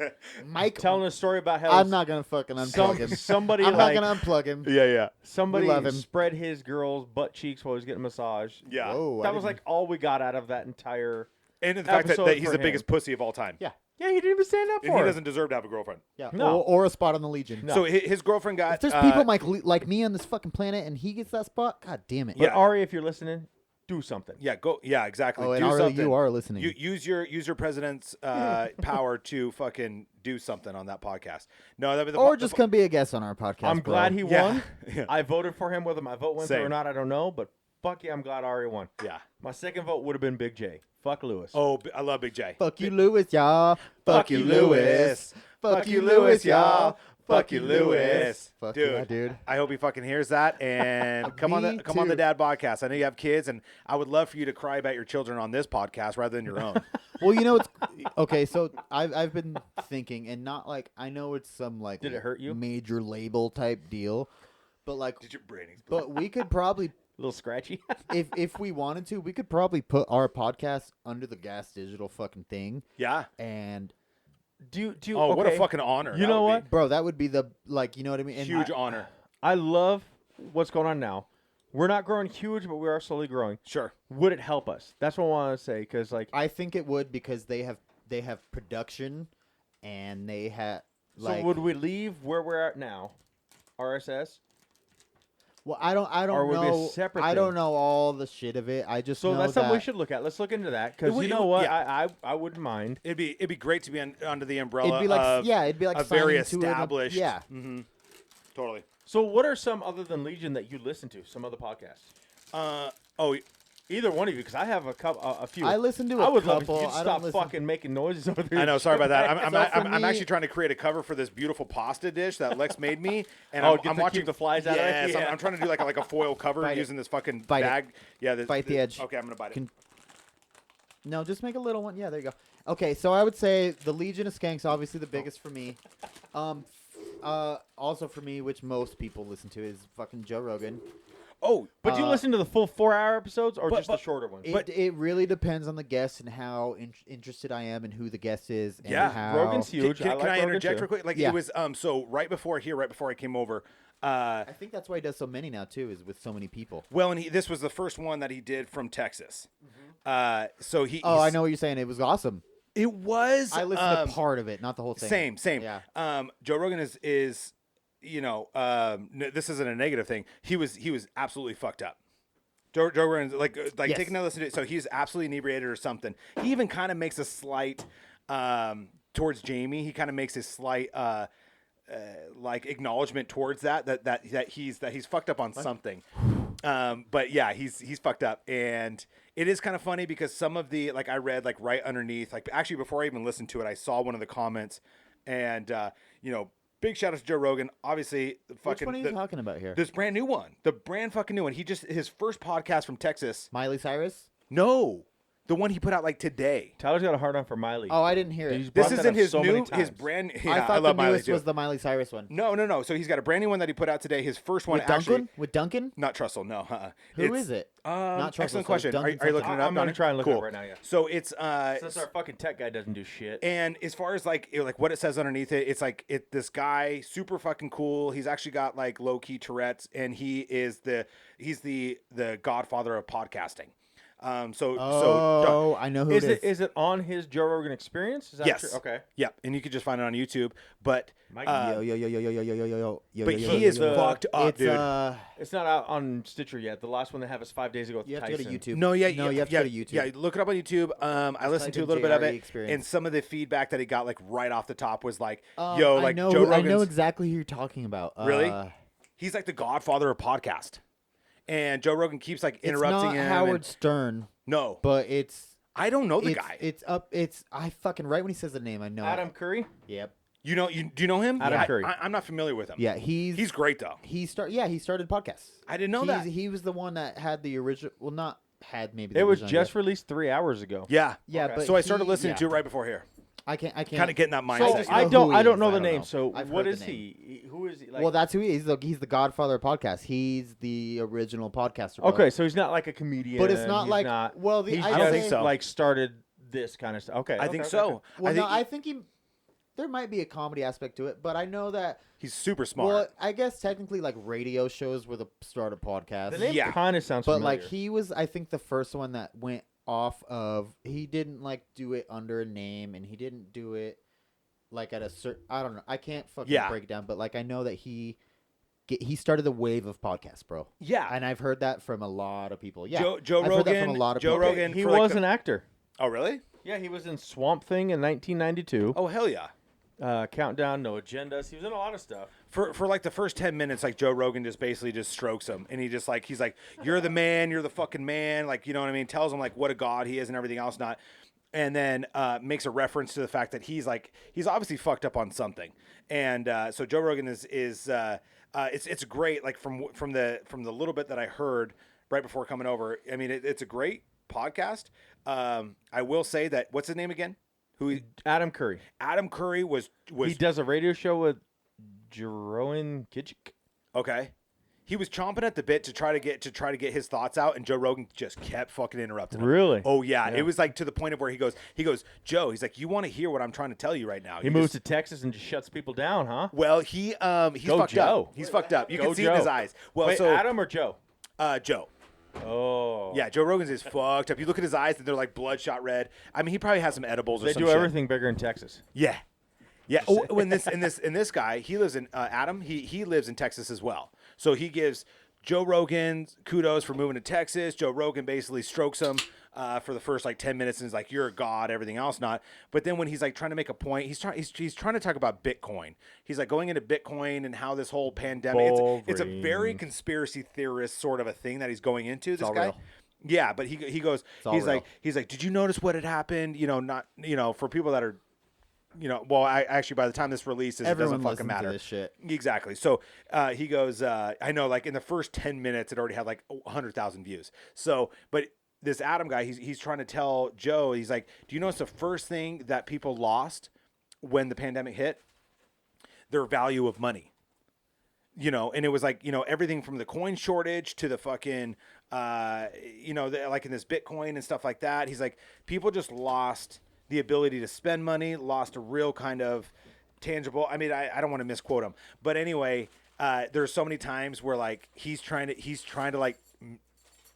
Mike, Telling a story about how I'm not gonna fucking unplug him. somebody I'm like not gonna unplug him. Yeah. somebody We love him. spread his girl's butt cheeks while he was getting a massage. Yeah. Whoa, I That was didn't- like all we got out of that entire. And the fact that Episode he's for the him. biggest pussy of all time. Yeah. Yeah, he didn't even stand up And for he it. doesn't deserve to have a girlfriend. Yeah. No. Or a spot on the Legion. No. So his girlfriend got. If there's people like me on this fucking planet and he gets that spot, god damn it. But Yeah. Ari, if you're listening, do something. Yeah, go. Yeah, exactly. Oh, and do Ari, something. you are listening. Use your president's power to fucking do something on that podcast. No, that'd be the or just come be a guest on our podcast. I'm bro. glad he Yeah. won. Yeah. I voted for him. Whether my vote went through Same. or not, I don't know. But fuck yeah, I'm glad Ari won. Yeah. My second vote would have been Big J. Fuck Lewis. Oh, I love Big J. Fuck you, Lewis, y'all. Fuck you, Lewis. Fuck you, Lewis, y'all. Fuck you, Lewis. Fuck Dude, yeah, dude. I hope he fucking hears that and come on Me the too. Dad podcast. I know you have kids, and I would love for you to cry about your children on this podcast rather than your own. Well, you know it's okay. So I've been thinking, and not like I know it's some like Did it hurt you? major label type deal, but like, Did your brain explode? but we could probably A little scratchy. if we wanted to, we could probably put our podcast under the Gas Digital fucking thing, Yeah. and do you? Oh, what a okay. fucking honor. You that know would what? be. bro, that would be the like, you know what I mean? And Huge honor. I love what's going on now. We're not growing huge, but we are slowly growing. Sure. Would it help us? That's what I want to say. Because like, I think it would because they have production, and they have like. so would we leave where we're at now? RSS. Well, I don't Or would it be a know. separate I don't thing? know all the shit of it. I just So know that's something we that should look at. Let's look into that. Because It would- you it know would- what? yeah. I wouldn't mind. It'd be great to be under the umbrella it'd be like of it'd be like a very signing to an- established. yeah. Mm-hmm. Totally. So what are some other than Legion that you listen to? Some other podcasts? Oh, Either one of you, because I have a few. I listen to I a would love if couple. you I don't stop listen. fucking making noises over there. I know. Sorry about that. I'm So for I'm me- actually trying to create a cover for this beautiful pasta dish that Lex made me, and Oh, I'm, get I'm to watching keep the flies out of it? Yes, Yeah. I'm trying to do like a foil cover Bite it. using this fucking Bite it. bag. Yeah, Bite the edge. Okay, I'm gonna bite it. Can- No, just make a little one. Yeah, there you go. Okay, so I would say the Legion of Skanks, obviously the biggest for me. Also for me, which most people listen to, is fucking Joe Rogan. Oh, But you listen to the full 4-hour episodes or just the shorter ones? It really depends on the guest and how interested I am and who the guest is. And Yeah, how... Rogan's huge. Can, I like I Rogan interject too. real quick? Like Yeah. it was so right before I came over. I think that's why he does so many now too, is with so many people. Well, and this was the first one that he did from Texas. So he. Oh, I know what you're saying. It was awesome. It was. I listened to part of it, not the whole thing. Same. Yeah. Joe Rogan is you know, this isn't a negative thing. He was absolutely fucked up. Joe Rogan's like Yes. take another listen to it. So he's absolutely inebriated or something. He even kind of makes a slight towards Jamie. He kind of makes a slight like acknowledgement towards that he's fucked up on something. But yeah, he's fucked up, and it is kind of funny because some of the I read right underneath, actually before I even listened to it, I saw one of the comments, and big shout out to Joe Rogan. Obviously, Which one are you talking about here? this brand new one, the brand fucking new one. His first podcast from Texas. Miley Cyrus? No, the one he put out today. Tyler's got a hard on for Miley. Oh, I didn't hear He's it. brought This that isn't up his so many new, his times. brand. I Yeah, I, thought love the Miley newest too. was the Miley Cyrus one. No. So he's got a brand new one that he put out today. His first one With Duncan? actually. With Duncan? Not Trussell, no. Who is it? Not Trussell, excellent so question. Are Duncan you looking something. it up? I'm gonna Donnie? try and look it cool. up right now, yeah. So it's Since our fucking tech guy doesn't do shit. and as far as what it says underneath it, it's this guy super fucking cool. He's actually got low key Tourette's, and he's the godfather of podcasting. I know who Is it is. is it on his Joe Rogan Experience? Is that Yes. true? Okay. Yep, and you can just find it on YouTube. But Mike, but he is fucked up, dude. It's not out on Stitcher yet. The last one they have is 5 days ago with You have Tyson. to go to YouTube. No, yeah, you have to go to YouTube. Yeah, look it up on YouTube. I listened to a type in little bit of JRE it, Experience. and some of the feedback that he got, like right off the top, was like, I Joe Rogan's. know exactly who you're talking about. Really? He's like the godfather of podcast, and Joe Rogan keeps like interrupting it's not him. Howard Stern, No, but I don't know the it's, guy. It's I fucking right when he says the name, I know. Adam Curry? Yep. Do you know him? Adam Curry. I'm not familiar with him. Yeah, he's great though. he started podcasts. I didn't know that. He was the one that had the original. Well, not had maybe. It was original just idea. releasing 3 hours ago. Yeah, Yeah, Okay. but so I started he- listening yeah. to it right before here. I can't. Kind of getting that So mindset. just I know don't who he I don't is. know I the don't name. know. So I've what heard is the he? Who is he? Like, Well, that's who he is. He's the godfather of podcasts. He's the original podcaster. Bro. okay, so he's not like a comedian. But it's not he's like not, well, he's I don't just think so. like started this kind of stuff. Okay, I think so. Well, I I think there might be a comedy aspect to it, but I know that. he's super smart. Well, I guess technically, like radio shows were the start of podcasts. The name Yeah. kind of sounds But familiar. like he was, I think, the first one that went off of. He didn't like do it under a name, and he didn't do it like at a certain. I don't know. I can't fucking Yeah. break it down, but like I know that he started the wave of podcasts, bro. yeah, And I've heard that from a lot of people. Yeah, Joe I've heard that Rogan. from a lot of Joe people. Rogan. he for, like, was the- an actor. Oh really? Yeah, he was in Swamp Thing in 1992. Oh hell yeah. Countdown, No Agendas. He was in a lot of stuff. For like the first 10 minutes, like Joe Rogan just basically just strokes him, and he's like, you're the man, you're the fucking man, like, you know what I mean? Tells him like what a god he is and everything else, not, and then makes a reference to the fact that he's obviously fucked up on something, and so Joe Rogan is it's great, like from the little bit that I heard right before coming over. I mean, it's a great podcast. I will say that what's his name again? Adam Curry. Adam Curry was He does a radio show with Jeroen Kitchik. okay. He was chomping at the bit to try to get his thoughts out, and Joe Rogan just kept fucking interrupting him. Really? Oh yeah. Yeah. It was like to the point of where he goes, Joe, he's like, you want to hear what I'm trying to tell you right now? He moves to Texas and just shuts people down, huh? Well, he's Go fucked Joe. up. He's fucked up. You Go can see it in his Joe. eyes. Well, Wait, so Adam or Joe? Joe. Oh. Yeah, Joe Rogan's is fucked up. You look at his eyes and they're like bloodshot red. I mean, he probably has some edibles or They some do shit. everything bigger in Texas. Yeah. Yeah. Oh, when this guy, he lives in Adam. He lives in Texas as well. So he gives Joe Rogan kudos for moving to Texas. Joe Rogan basically strokes him for the first like 10 minutes and is like, "You're a god," everything else not. But then when he's like trying to make a point, he's trying to talk about Bitcoin. He's like going into Bitcoin and how this whole pandemic. It's a very conspiracy theorist sort of a thing that he's going into. This all guy. real. Yeah, but he goes. all He's real. like, "Did you notice what had happened? You know, not for people that are." Well, I actually, by the time this releases, Everyone it doesn't fucking listens to matter. this shit. Exactly. So he goes, I know, like in the first 10 minutes, it already had like 100,000 views. So, but this Adam guy, he's trying to tell Joe, he's like, do you notice the first thing that people lost when the pandemic hit? Their value of money. And it was like, everything from the coin shortage to the fucking, like in this Bitcoin and stuff like that. He's like, people just lost the ability to spend money, lost a real kind of tangible. I mean, I don't want to misquote him, but anyway, there's so many times where like he's trying to like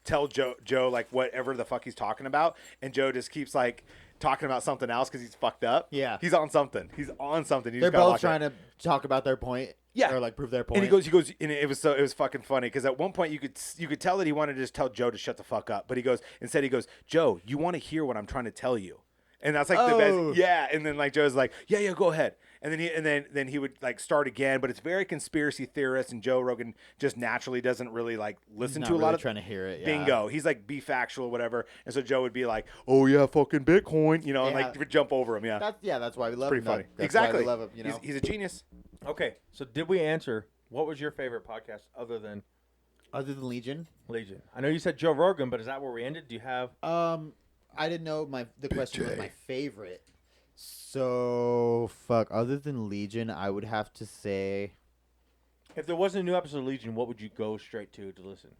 tell Joe like whatever the fuck he's talking about, and Joe just keeps like talking about something else because he's fucked up. Yeah. he's on something. You They're just gotta both watch it. trying to talk about their point. Yeah. Or like prove their point. And he goes, and it was fucking funny because at one point you could tell that he wanted to just tell Joe to shut the fuck up, but he goes, Joe, you want to hear what I'm trying to tell you. And that's like the Oh. best. Yeah. And then like Joe's like, yeah, go ahead. And then he would like start again, but it's very conspiracy theorist, and Joe Rogan just naturally doesn't really like listen He's to a not lot really of trying to hear it. Yeah. bingo. He's like be factual, whatever. And so Joe would be like, oh yeah, fucking Bitcoin, and Yeah. like would jump over him. Yeah. That's why we love Pretty him. funny. That's Exactly. Why we love him. He's a genius. Okay, so did we answer? What was your favorite podcast other than Other than Legion. Legion? I know you said Joe Rogan, but is that where we ended? Do you have? I didn't know the question was my favorite. So fuck. Other than Legion, I would have to say. If there wasn't a new episode of Legion, what would you go straight to listen?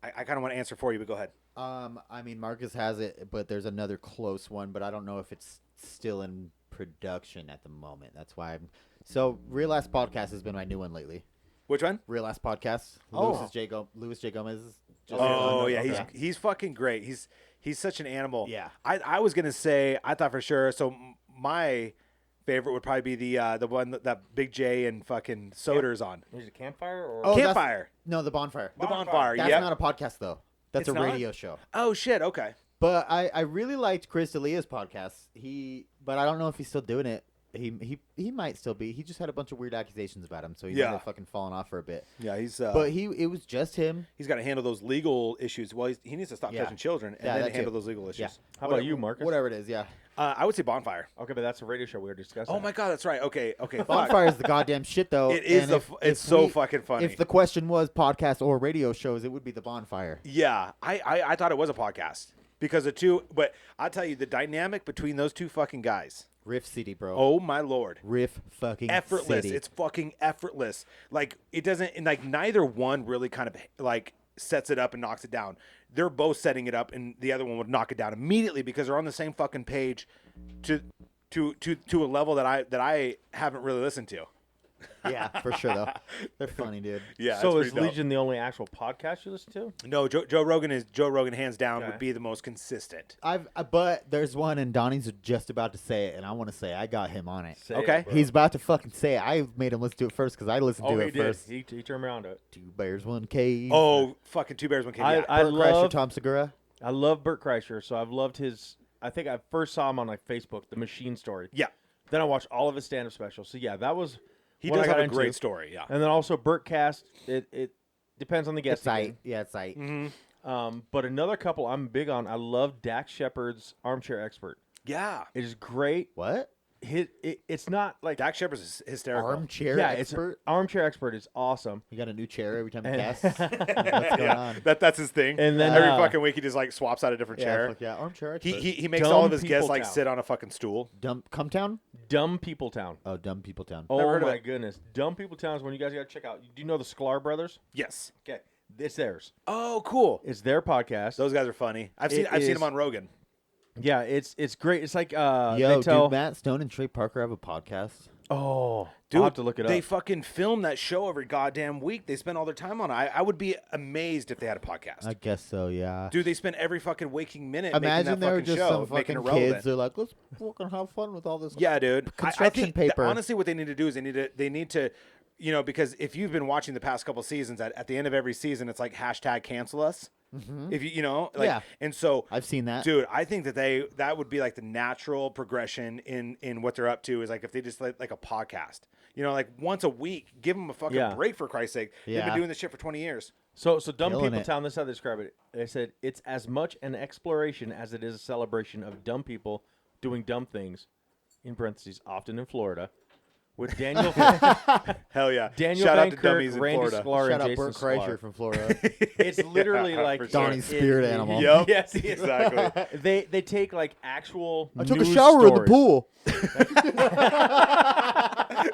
I kind of want to answer for you, but go ahead. I mean Marcus has it, but there's another close one, but I don't know if it's still in production at the moment. That's why I'm. So Real Ass Podcast has been my new one lately. Which one? Real Ass Podcast. Oh. Louis J. Gomez's Oh yeah, Okay. he's fucking great. He's such an animal. Yeah. I was gonna say I thought for sure. So my favorite would probably be the one that Big J and fucking Soder's on. Is it Campfire or? Oh, that's- Campfire. No, the bonfire. The bonfire. That's Yep. not a podcast though. That's It's a not? radio show. Oh shit. Okay. But I really liked Chris D'Elia's podcast. But I don't know if he's still doing it. He might still be. He just had a bunch of weird accusations about him, so he might Yeah. have fucking fallen off for a bit. Yeah, he's. But it was just him. he's got to handle those legal issues. Well, he needs to stop Yeah. touching children and Yeah, then that handle too. those legal issues. Yeah. How about you, Marcus? Whatever it is, yeah. I would say bonfire. Okay, but that's a radio show we were discussing. Oh my god, that's right. Okay. Fuck. Bonfire is the goddamn shit, though. It is and it's so fucking funny. If the question was podcast or radio shows, it would be the bonfire. Yeah, I thought it was a podcast because the two. But I'll tell you, the dynamic between those two fucking guys. Riff City, bro. Oh my lord. Riff fucking Effortless. City. It's fucking effortless. Like it doesn't. And like neither one really kind of like sets it up and knocks it down. They're both setting it up, and the other one would knock it down immediately because they're on the same fucking page, to a level that I haven't really listened to. Yeah, for sure though. They're funny, dude. Yeah. So it's is pretty dope. Legion the only actual podcast you listen to? No, Joe Rogan hands down Okay. would be the most consistent. But there's one, and Donnie's just about to say it, and I want to say I got him on it. Say Okay. it, bro. He's about to fucking say it. I made him listen to it first because I listened Oh, to he it did. first. He turned me around to it. 2 Bears, 1 Cave. Oh, fucking Two Bears, One Cave. Yeah. I Bert Kreischer, love Tom Segura. I love Bert Kreischer, so I've loved his. I think I first saw him on like Facebook, The Machine Story. Yeah. Then I watched all of his stand-up specials. So yeah, that was. He what does I got have a into. great story. Yeah. And then also Bertcast. It depends on the guest. It's tight. Yeah, it's tight. But another couple I'm big on. I love Dax Shepard's Armchair Expert. Yeah. It is great. What? It's not like Dax Shepard's is hysterical. Armchair yeah, expert? it's Armchair Expert is awesome. You got a new chair every time you And- cast? What's going on? That's his thing. And then, every uh, fucking week he just like swaps out a different Yeah, chair. fuck yeah. Armchair expert. He makes Dumb all of his guests People like Town. sit on a fucking stool. Come Town? Dumb People Town. Oh, Dumb People Town. Oh heard of my it. goodness, Dumb People Town is one you guys got to check out. Do you know the Sklar brothers? Yes. Okay, it's theirs. Oh, cool. It's their podcast. Those guys are funny. I've seen It him is- on Rogan. Yeah, it's great. It's like Yo, they tell. dude, Matt Stone and Trey Parker have a podcast. Oh, Dude, I'll have to look it they up. fucking film that show every goddamn week. They spend all their time on it. I would be amazed if they had a podcast. I guess so, yeah. Dude, they spend every fucking waking minute Imagine making that they were fucking just show, some making fucking it relevant. kids. They're like, let's fucking have fun with all this. Yeah, dude. Construction I think paper. honestly, what they need to do is they need to, you know, because if you've been watching the past couple seasons, at the end of every season, it's like hashtag cancel us. If you know, like, Yeah. and so I've seen that. dude, I think that would be like the natural progression in what they're up to is like if they just like a podcast, you know, like once a week, give them a fucking Yeah. break for Christ's sake. They've Yeah. been doing this shit for 20 years. So Dumb Killing People it. Town. This is how they describe it. They said it's as much an exploration as it is a celebration of dumb people doing dumb things. In parentheses, often in Florida, with Daniel Hell yeah. Daniel Shout out Van to Kirk, dummies in Randy Florida. Sklar, Shout and out Jason Bert Kreischer Sklar. from Florida. It's literally Yeah, like for sure. Donnie's spirit animal. Yep. Yes, Exactly. They take like actual. I took a news shower in the stories. pool.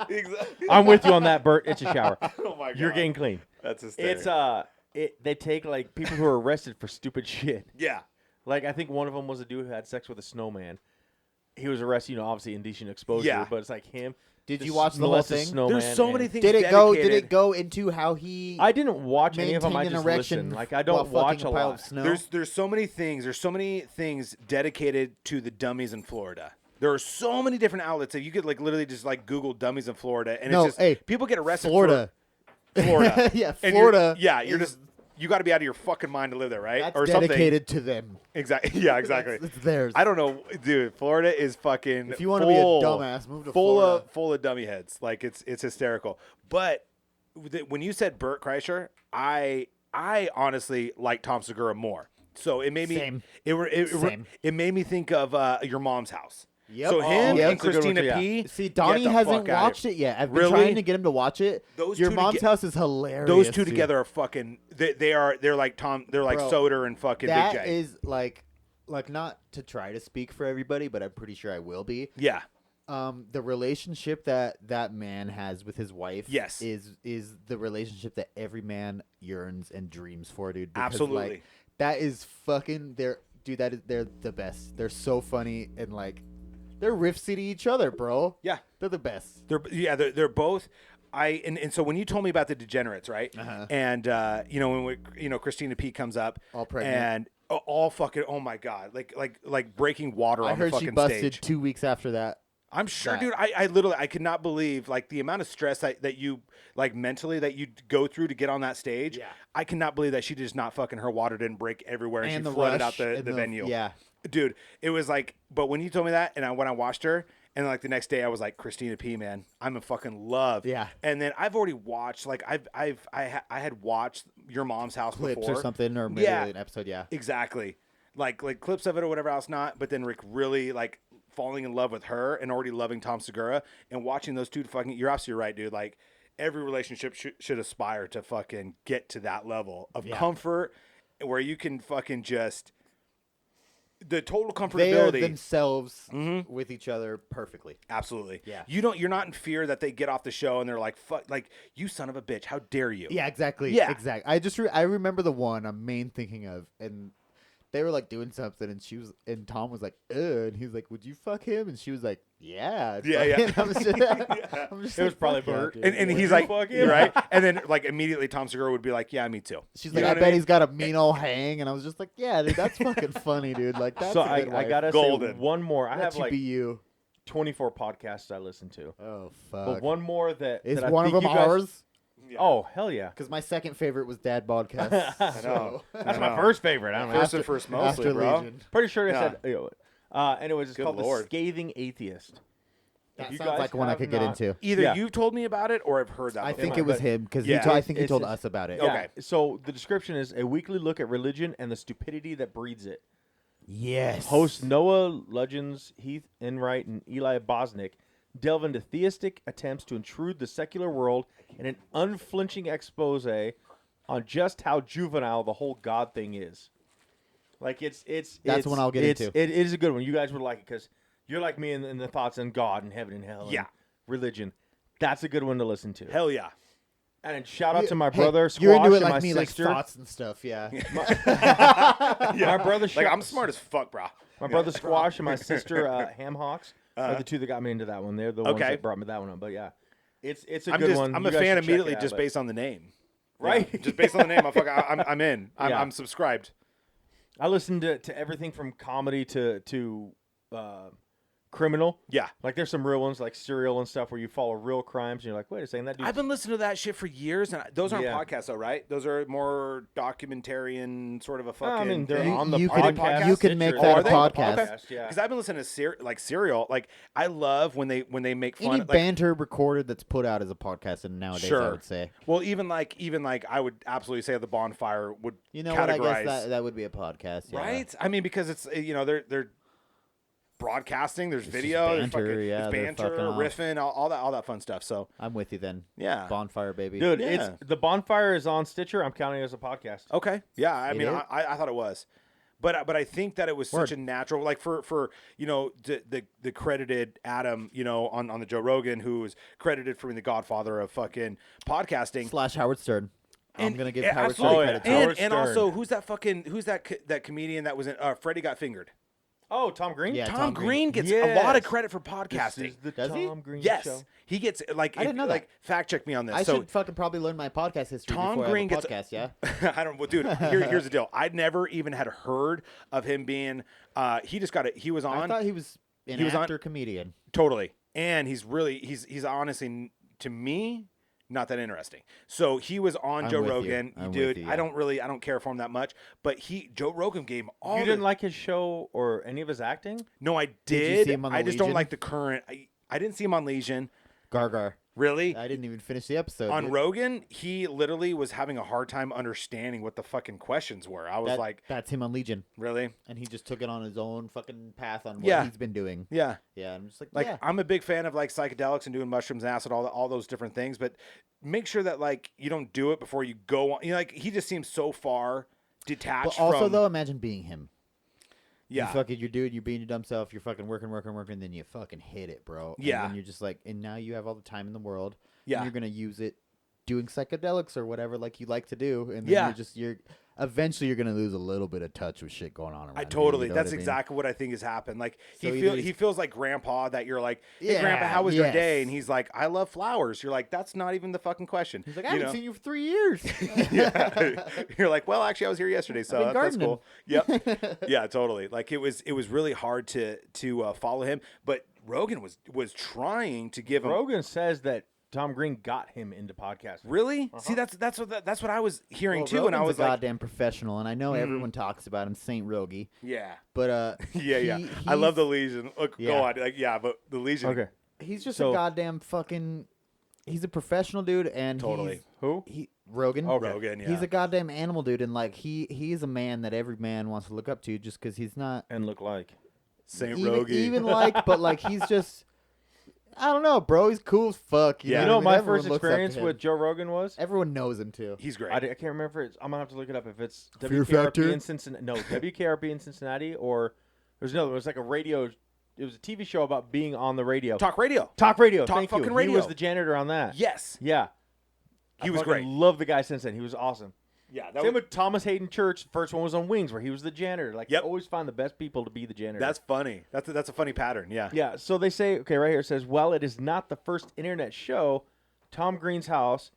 Exactly. I'm with you on that, Bert. It's a shower. Oh my god. You're getting clean. That's hysterical. They take like people who are arrested for stupid shit. Yeah. Like I think one of them was a dude who had sex with a snowman. He was arrested, you know, obviously indecent exposure. Yeah. But it's like him. Did just you watch the whole molested thing? Snowman There's so and- many things. Did it go? Did dedicated. it go into how he I didn't watch any of them. I maintained an just erection listened. Like I while don't watch fucking a pile lot. of snow? There's so many things. There's so many things dedicated to the dummies in Florida. There are so many different outlets that you could like literally just like Google dummies in Florida, and No, it's just hey, people get arrested. Florida. For Florida. Yeah, And Florida you're is- just you got to be out of your fucking mind to live there, right? That's or dedicated to them. something. Exactly. Yeah, exactly. It's theirs. I don't know, dude. Florida is fucking. If you want to be a dumbass, move to Florida. Full of dummy heads. Like it's hysterical. But when you said Bert Kreischer, I honestly like Tom Segura more. So it made me Same. It made me think of Your Mom's House. Yep. So him Yep. and That's a good one, Christina too, yeah. P. See, get Donnie the hasn't fuck outta watched here. it yet. I've been Really? trying to get him to watch it. Those Your two Mom's toge- House is hilarious. Those two dude. together are fucking. They're like Tom. They're like Bro, Soder and fucking That Big J. is like not to try to speak for everybody, but I'm pretty sure I will be. Yeah. The relationship that man has with his wife, Yes. is the relationship that every man yearns and dreams for, dude. Because, Absolutely. like, that is fucking they're the best. They're so funny and like they're riff city each other, bro. Yeah. They're the best. They're both. and so when you told me about the degenerates, right? Uh-huh. And when Christina P comes up, All pregnant. and all fucking, oh my god, like breaking water I on the heard fucking she busted stage. 2 weeks after that. I'm sure, that. dude. I literally I could not believe like the amount of stress that you like mentally that you go through to get on that stage. Yeah. I cannot believe that she just not fucking her water didn't break everywhere and, And she the flooded rush out the and venue. Yeah. Dude, it was like, but when you told me that, and when I watched her, and like the next day, I was like, Christina P, man, I'm in fucking love. Yeah. And then I've already watched, like, I had watched Your Mom's House Clips before. or something, or maybe Yeah. an episode. Yeah. Exactly. Like clips of it or whatever else not, but then Rick really like falling in love with her and already loving Tom Segura and watching those two fucking, you're absolutely right, dude. Like every relationship should aspire to fucking get to that level of comfort where you can fucking just, the total They are comfortability. themselves with each other perfectly. Absolutely. Yeah. You're not in fear that they get off the show and they're like, fuck, like, you son of a bitch, how dare you? Yeah, exactly. Yeah. Exactly. I remember the one I'm main thinking of, and they were like doing something, and Tom was like, ugh, and he was like, would you fuck him? And she was like, yeah. Yeah. I'm just It was like, probably fuck yeah, Bert. dude. And Would he's you like, fuck you're him? right. And then like immediately Tom Segura would be like, yeah, me too. She's You like, know I what bet mean? he's got a mean old hang, and I was just like, yeah, dude, that's fucking funny, dude. Like that's So a good I wife. gotta say Golden. one more. I That have should like be you. 24 podcasts I listen to, Oh fuck. but one more that Is that I one of think them you guys- ours? Oh hell yeah! Because my second favorite was Dad Podcast. I know. That's I my know. first favorite. I don't know. First and first mostly, after bro. Legion. Pretty sure I Yeah. said, and it was Good called Lord. The Scathing Atheist. That If you sounds guys like one I have could get not- into. Either Yeah. you've told me about it or I've heard that I before. think it was him because Yeah. I think he It's told his- us about it. Yeah. Okay. So the description is a weekly look at religion and the stupidity that breeds it. Yes. Hosts Noah Ludgens, Heath Enright, and Eli Bosnick delve into theistic attempts to intrude the secular world in an unflinching expose on just how juvenile the whole God thing is. Like That's one I'll get into. It is a good one. You guys would like it because you're like me in the thoughts on God and heaven and hell. Yeah. And religion. That's a good one to listen to. Hell yeah. And then shout out to my Hey, brother Squash you're into it and like my me, sister. like thoughts and stuff. Yeah. My brother, Like, I'm smart as fuck, bro. My brother Squash and my sister Ham Hawks are the two that got me into that one. They're the ones Okay. that brought me that one up. But yeah, it's a I'm good just, one. I'm You a guys fan should check immediately it out, just but- based on the name. Right? Yeah, just based on the name, I'm in. Yeah. I'm subscribed. I listen to everything from comedy to criminal. Yeah. Like there's some real ones like Serial and stuff where you follow real crimes and you're like, wait a second, that dude. I've been listening to that shit for years, and those aren't Yeah. podcasts, though, right? Those are more documentarian sort of a fucking. I mean, they're thing. on the you podcast. can- you can make Stitcher. that Oh, a are they? podcast. Okay. Yeah. Because I've been listening to Serial. Like, I love when they make fun. Any like, banter recorded that's put out as a podcast, and nowadays I Sure. would say, well, even like I would absolutely say the Bonfire would. you know categorize, what? I guess that would be a podcast, yeah. right? I mean, because it's they're broadcasting. There's It's video. just There's banter, fucking yeah, there's they're banter, fucking off. riffing, all that fun stuff. So I'm with you then. yeah. Bonfire, baby. Dude, Yeah. it's the Bonfire is on Stitcher. I'm counting it as a podcast. Okay. Yeah. I It mean, is? I thought it was. But I think that it was such Word. a natural, like for the credited Adam, on the Joe Rogan, who is credited for being the godfather of fucking podcasting. / Howard Stern. I'm And- gonna give yeah, Howard Stern absolutely. credit. Oh, yeah. too. Howard And Stern. also, who's that comedian that was in Freddie Got Fingered? Oh, Tom Green. Yeah, Tom Tom Green Green. gets a lot of Yes. credit for This podcasting. is the Does he? Tom Green Yes, show. he gets like. I didn't know that. Like, fact check me on this. I so should fucking probably learn my podcast history Tom before Green I have a gets- podcast. Yeah. I don't, well, dude. Here's the deal. I'd never even had heard of him being. He just got it. He was I on thought he was an he was on- actor comedian. totally, and he's honestly to me not that interesting. So he was on I'm Joe with you. Rogan, I'm dude. with you, yeah. I don't care for him that much, but Joe Rogan gave him all. You the- didn't like his show or any of his acting? No, I Did did. you see him on I the just don't Legion? like the current. I didn't see him on Legion. Gargar. Really? I didn't even finish the episode. On dude. Rogan, he literally was having a hard time understanding what the fucking questions were. I was like, that's him on Legion, really? and he just took it on his own fucking path on what Yeah. he's been doing. Yeah. Yeah, I'm just like, Like yeah. I'm a big fan of like psychedelics and doing mushrooms and acid, all those different things. But make sure that like you don't do it before you go on. Like he just seems so far detached. But also, from, though, imagine being him. yeah, You're being your dumb self. You're fucking working, and then you fucking hit it, bro. Yeah. And then you're just like, and now you have all the time in the world. Yeah. And you're gonna use it doing psychedelics or whatever, like you like to do. And then Yeah. you're eventually you're gonna lose a little bit of touch with shit going on around. I totally. You know That's what I mean? exactly what I think has happened. Like So he feels like grandpa that you're like, hey grandpa, how was your day? And he's like, I love flowers. You're like, that's not even the fucking question. He's like, I haven't seen you for 3 years. Yeah. You're like, well, actually, I was here yesterday, so that's cool. Yep. Yeah, totally. Like it was really hard to follow him, but Rogan was trying to give him. Rogan says that Tom Green got him into podcasting. Really? See, that's what I was hearing too, Rogan's and I was a like, goddamn professional, and I know everyone talks about him, Saint Rogie. yeah, But yeah. I love the Legion. Look, Yeah. go on. Like, yeah, but the Legion. Okay. he's just So- a goddamn fucking. He's a professional dude, and Totally. Who? Rogan. Okay. Rogan. Yeah. He's a goddamn animal dude, and like he's a man that every man wants to look up to, just because he's not And look like. Saint even, Rogie. even like, but like he's just. I don't know, bro. He's cool as fuck. Yeah. You know know what what I my mean? Everyone first looks up to experience him. with Joe Rogan was? Everyone knows him too. He's great. I can't remember if it's. I'm gonna have to look it up. If it's Fear Factor? WKRP in Cincinnati. No, WKRP in Cincinnati, or there's another. It was like a radio. It was a TV show about being on the radio. Talk radio. Talk radio. Talk thank you. fucking He radio. was the janitor on that. Yes. Yeah. He I was fucking great. Love the guy since then. He was awesome. Yeah. Same with Thomas Hayden Church. The first one was on Wings, where he was the janitor. Like, Yep. you always find the best people to be the janitor. That's funny. That's a funny pattern. Yeah. Yeah, so they say, okay, right here it says, while it is not the first internet show, Tom Green's House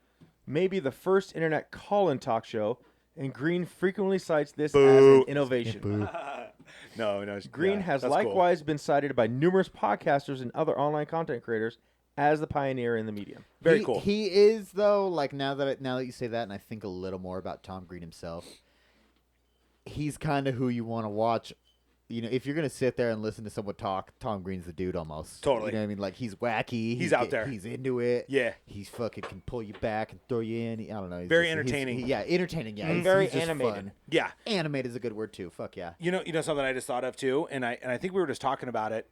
may be the first internet call-in talk show, and Green frequently cites this as an innovation. No. Green yeah, has that's cool. likewise been cited by numerous podcasters and other online content creators as the pioneer in the medium. Very cool. He is though. Like now that you say that, and I think a little more about Tom Green himself, he's kind of who you want to watch. You know, if you're gonna sit there and listen to someone talk, Tom Green's the dude almost. Totally. You know what I mean? Like he's wacky. He's out there. He's into it. Yeah. He's fucking can pull you back and throw you in. I don't know. He's Very just- he's- entertaining. yeah, entertaining. Yeah. He's Very just animated. fun. Yeah. Animated is a good word too. Fuck yeah. You know something I just thought of too, and I think we were just talking about it,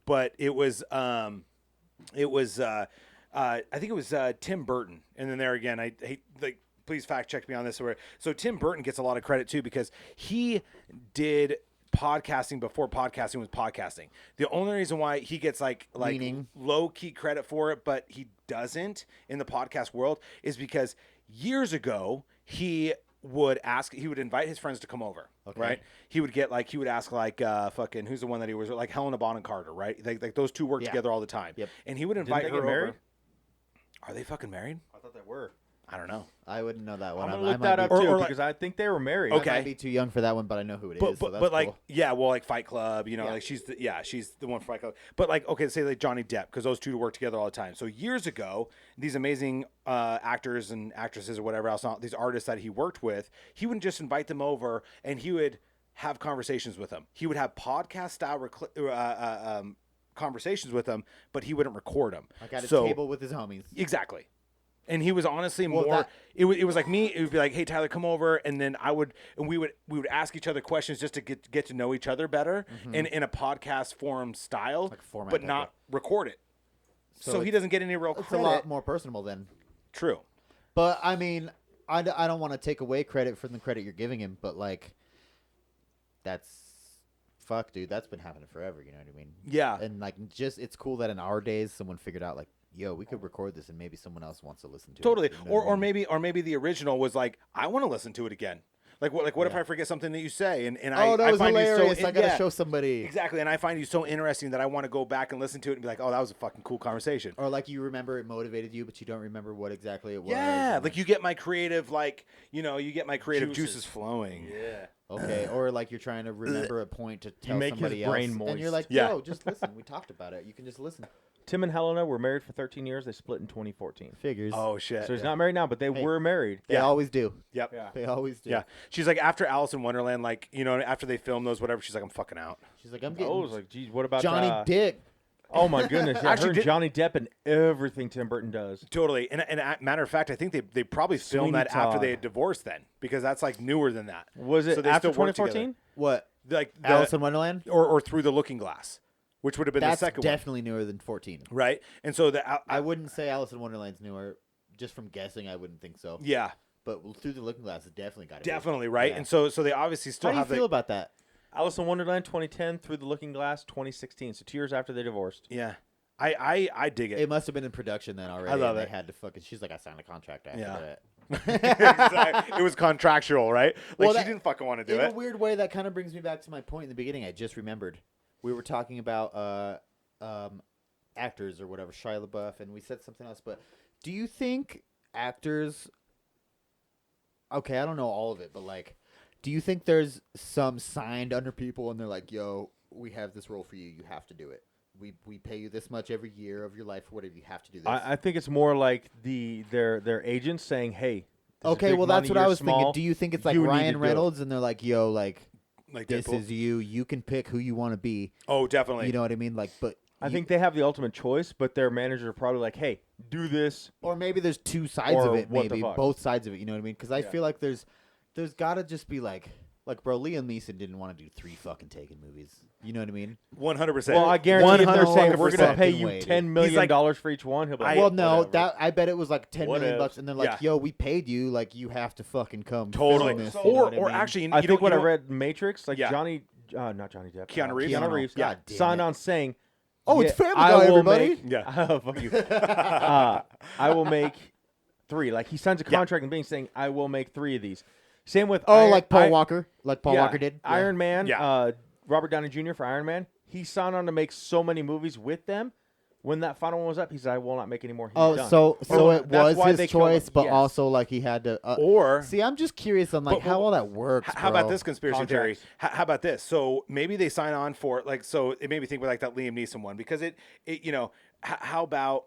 but it was I think it was Tim Burton, and then there again, I hate like please fact check me on this. So Tim Burton gets a lot of credit too because he did podcasting before podcasting was podcasting. The only reason why he gets like Meaning? low key credit for it, but he doesn't in the podcast world, is because years ago he would invite his friends to come over. Okay. Right? He would ask fucking who's the one that he was like Helena Bonham Carter, right? Like those two work Yeah. together all the time. Yep. And he would Didn't invite they her get married? over. Are they fucking married? I thought they were. I don't know. I wouldn't know that one. I'm I going to look might that be- up, Or too, like- because I think they were married. Okay. I might be too young for that one, but I know who it is. so that's But like cool. like Fight Club, you know, Yeah. like she's the one for Fight Club. But like okay, say like Johnny Depp, because those two work together all the time. So years ago, these amazing actors and actresses or whatever else, these artists that he worked with, he wouldn't just invite them over and he would have conversations with them. He would have podcast style conversations with them, but he wouldn't record them. Like at a So- table with his homies. Exactly. And he was honestly Well, more. that- It was like me. It would be like, "Hey, Tyler, come over," and then we would ask each other questions just to get to know each other better, in a podcast forum style, Like format, but okay. not record it. So he it's- doesn't get any real It's credit. a lot more personal then. True. But I mean, I don't want to take away credit from the credit you're giving him, but like, fuck, dude, that's been happening forever. You know what I mean? Yeah. And like, it's cool that in our days, someone figured out like, yo, we could record this, and maybe someone else wants to listen to Totally. it. You know what I mean? Or maybe the original was like, I want to listen to it again. Like what if Yeah. I forget something that you say and Oh, that I was find hilarious! you so I gotta yeah. show somebody. Exactly, and I find you so interesting that I want to go back and listen to it and be like, oh, that was a fucking cool conversation. Or like you remember it motivated you, but you don't remember what exactly it was. Yeah, and, like you get my creative, creative juices Juices. flowing. Yeah. Okay, or like you're trying to remember a point to tell make his somebody brain else, and you're moist. like, Yeah. yo, just listen. We talked about it. You can just listen. Tim and Helena were married for 13 years. They split in 2014. Figures. Oh shit. So he's not married now, but they Hey. were married. They yeah. always do. Yep. Yeah. They always do. Yeah. She's like after Alice in Wonderland, after they filmed those, whatever. She's like, I'm fucking out. She's like, I'm I getting was like, geez, what about Johnny Dick. Oh my goodness! Yeah, Actually, her and Johnny Depp and everything Tim Burton does. Totally. And matter of fact, I think they probably filmed Sweeney that after Todd. they had divorced then, because that's like newer than that. Was it So they after still work together. 2014? What? Like Alice in Wonderland? or Through the Looking Glass, which would have been That's the second definitely newer than 14. one, right? And so I wouldn't say Alice in Wonderland's newer. Just from guessing, I wouldn't think so. yeah, But Through the Looking Glass, it definitely got it. definitely right. Yeah. And so they obviously still How do you have feel about that? Alice in Wonderland 2010, Through the Looking Glass 2016. So 2 years after they divorced. yeah. I dig it. It must have been in production then already. I love and it. They had to fucking. She's like, I signed a contract after Yeah. that. Exactly. It was contractual, right? Like Well, she that- didn't fucking want to do In it. a weird way, that kind of brings me back to my point in the beginning. I just remembered. We were talking about actors or whatever, Shia LaBeouf, and we said something else. But do you think actors... Okay, I don't know all of it, but, like, do you think there's some signed under people and they're like, yo, we have this role for you. You have to do it. We pay you this much every year of your life or whatever. You have to do this. I think it's more like their agents saying, "Hey, this is Okay, big well, that's money, what I you're was thinking. small, Do you think it's like you need to Ryan do it." Reynolds and they're like, yo, like this Deadpool. is you. You can pick who you want to be. Oh, definitely. You know what I mean? Like, but I think they have the ultimate choice, but their managers are probably like, "Hey, do this." or maybe there's two sides of Or it. what the Maybe fuck? both sides of it. You know what I mean? Because I Yeah. feel like there's got to just be like bro, Liam Neeson didn't want to do 3 fucking Taken movies. You know what I mean? 100%. Well, I guarantee if they're saying we're going to 100% pay you way, dude. $10 million like, for each one, he'll be I- like, Well, no, whatever. that I bet it was like $10 million Whatevs. bucks, and they're like, Yeah. "Yo, we paid you. Like, you have to fucking come." Totally. film this, you know Or what I mean? actually, I think when you I read Matrix, like Yeah. not Johnny Depp, Keanu Reeves? Keanu Reeves, God damn signed it. on saying, Oh, it's yeah, Family I Guy, will everybody. make- Yeah. Fuck you. I will make 3. Like he signs a contract and being saying, "I will make 3 of these." Same with like Paul Walker, like Paul Walker did. Yeah. Iron Man. Yeah. Robert Downey Jr. for Iron Man. He signed on to make so many movies with them. When that final one was up, he said, "I will not make any more." He's Oh, done. so Or it that's was why his they killed him. choice, but Yes. also like he had to. Or See, I'm just curious on like But- how all that works. how about bro. this conspiracy theory? Contracts. How about this? So maybe they sign on for like. So it made me think with like that Liam Neeson one because it you know how about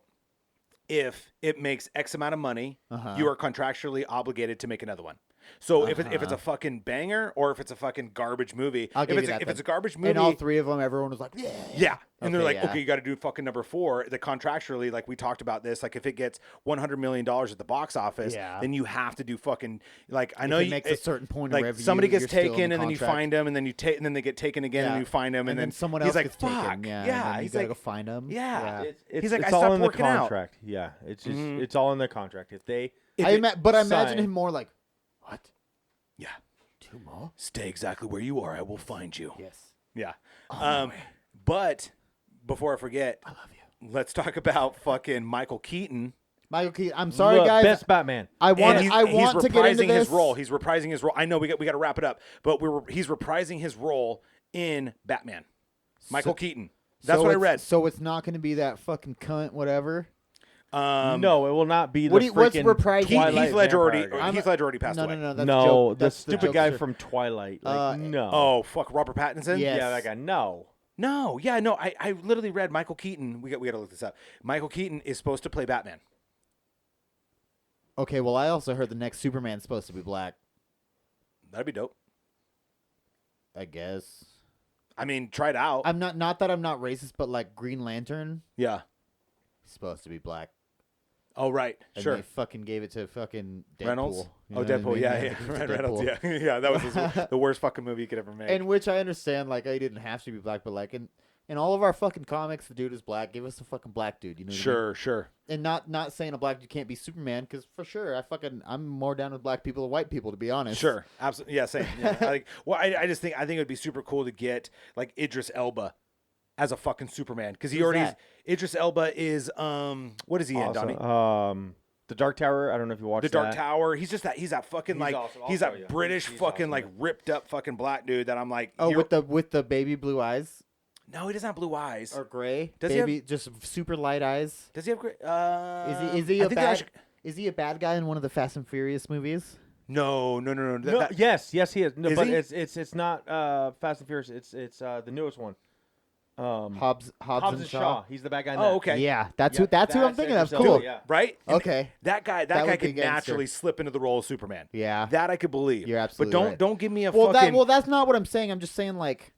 if it makes X amount of money, you are contractually obligated to make another one. So if it's a fucking banger or if it's a fucking garbage movie, I'll give if you that it's then. a garbage movie, And all 3 of them, everyone was like, "Yeah." yeah. And they're Okay, like, yeah. okay, you got to do fucking number 4. The contractually, like we talked about this, like if it gets $100 million at the box office, Yeah. then you have to do fucking like I know it you makes a certain point of like revenue, somebody gets you're still in taken the and then you contract. find them and then you take and then they get taken again and Yeah. you find them and, then someone he's else like, gets fuck, taken. Yeah. yeah. And then you He's gotta like, go find them. yeah. It's He's like, I all stopped in the working out. contract. Yeah, it's just it's all in their contract. If they If I it- imagine sign- him more like, "What? yeah, 2 more? stay exactly where you are. I will find you. Yes. Yeah. But before I forget, I love you." let's talk about fucking Michael Keaton. Michael Keaton. I'm sorry, look, guys. best Batman. I want And I he's want to get into reprising this. his role. He's reprising his role. I know we got to wrap it up, but he's reprising his role in Batman. Michael Keaton. That's So what I it's- read. So it's not going to be that fucking cunt, whatever. No, it will not be the What do you- what's freaking reprising? Twilight Heath Ledger already. vampire guy. Heath Ledger already passed No, away. no, no. That's No, joke. the That's stupid guy jokester. from Twilight. Like, no. Oh fuck, Robert Pattinson. Yeah. yeah, that guy. No. No, yeah, no. I literally read Michael Keaton. We got to look this up. Michael Keaton is supposed to play Batman. Okay, well, I also heard the next Superman's supposed to be black. That'd be dope. I guess. I mean, try it out. I'm not that I'm not racist, but like Green Lantern Yeah. is supposed to be black. Oh right. And Sure. they fucking gave it to fucking Deadpool. Reynolds. You know Oh, what I Deadpool. mean? Yeah, they yeah. gave it to Ryan Reynolds. Deadpool. Yeah, yeah. That was the worst fucking movie you could ever make. And which I understand, like, I didn't have to be black, but like in all of our fucking comics, the dude is black. Give us a fucking black dude. You know what I mean? sure, sure. And not saying a black dude can't be Superman, because for sure, I'm more down with black people than white people, to be honest. Sure, absolutely. Yeah, same. Yeah. I just think it would be super cool to get like Idris Elba as a fucking Superman because he Who's already that? Idris Elba is what is he in, Donny? Awesome. The Dark Tower. I don't know if you watched The Dark that. Tower. He's that fucking He's like awesome. I'll he's show that you. British He's fucking awesome. like ripped up fucking black dude that I'm like. Oh, hero- with the baby blue eyes no, he doesn't have blue eyes. or gray? Does he have- baby, just super light eyes. Does he have great? Is he I a think they bad? actually- Is he a bad guy in one of the Fast and Furious movies? No. No, yes, he is. No, Is but he? it's not Fast and Furious. It's the newest one. Hobbs and Shaw. He's the bad guy. In Oh, that. okay. Yeah, that's Yep, who I'm thinking of. Idris Elba, Cool. Yeah. Right? And Okay. That guy That would be could gangster. naturally slip into the role of Superman. Yeah. That I could believe. You're absolutely But right. don't give me a Well, fucking. that's not what I'm saying. I'm just saying like.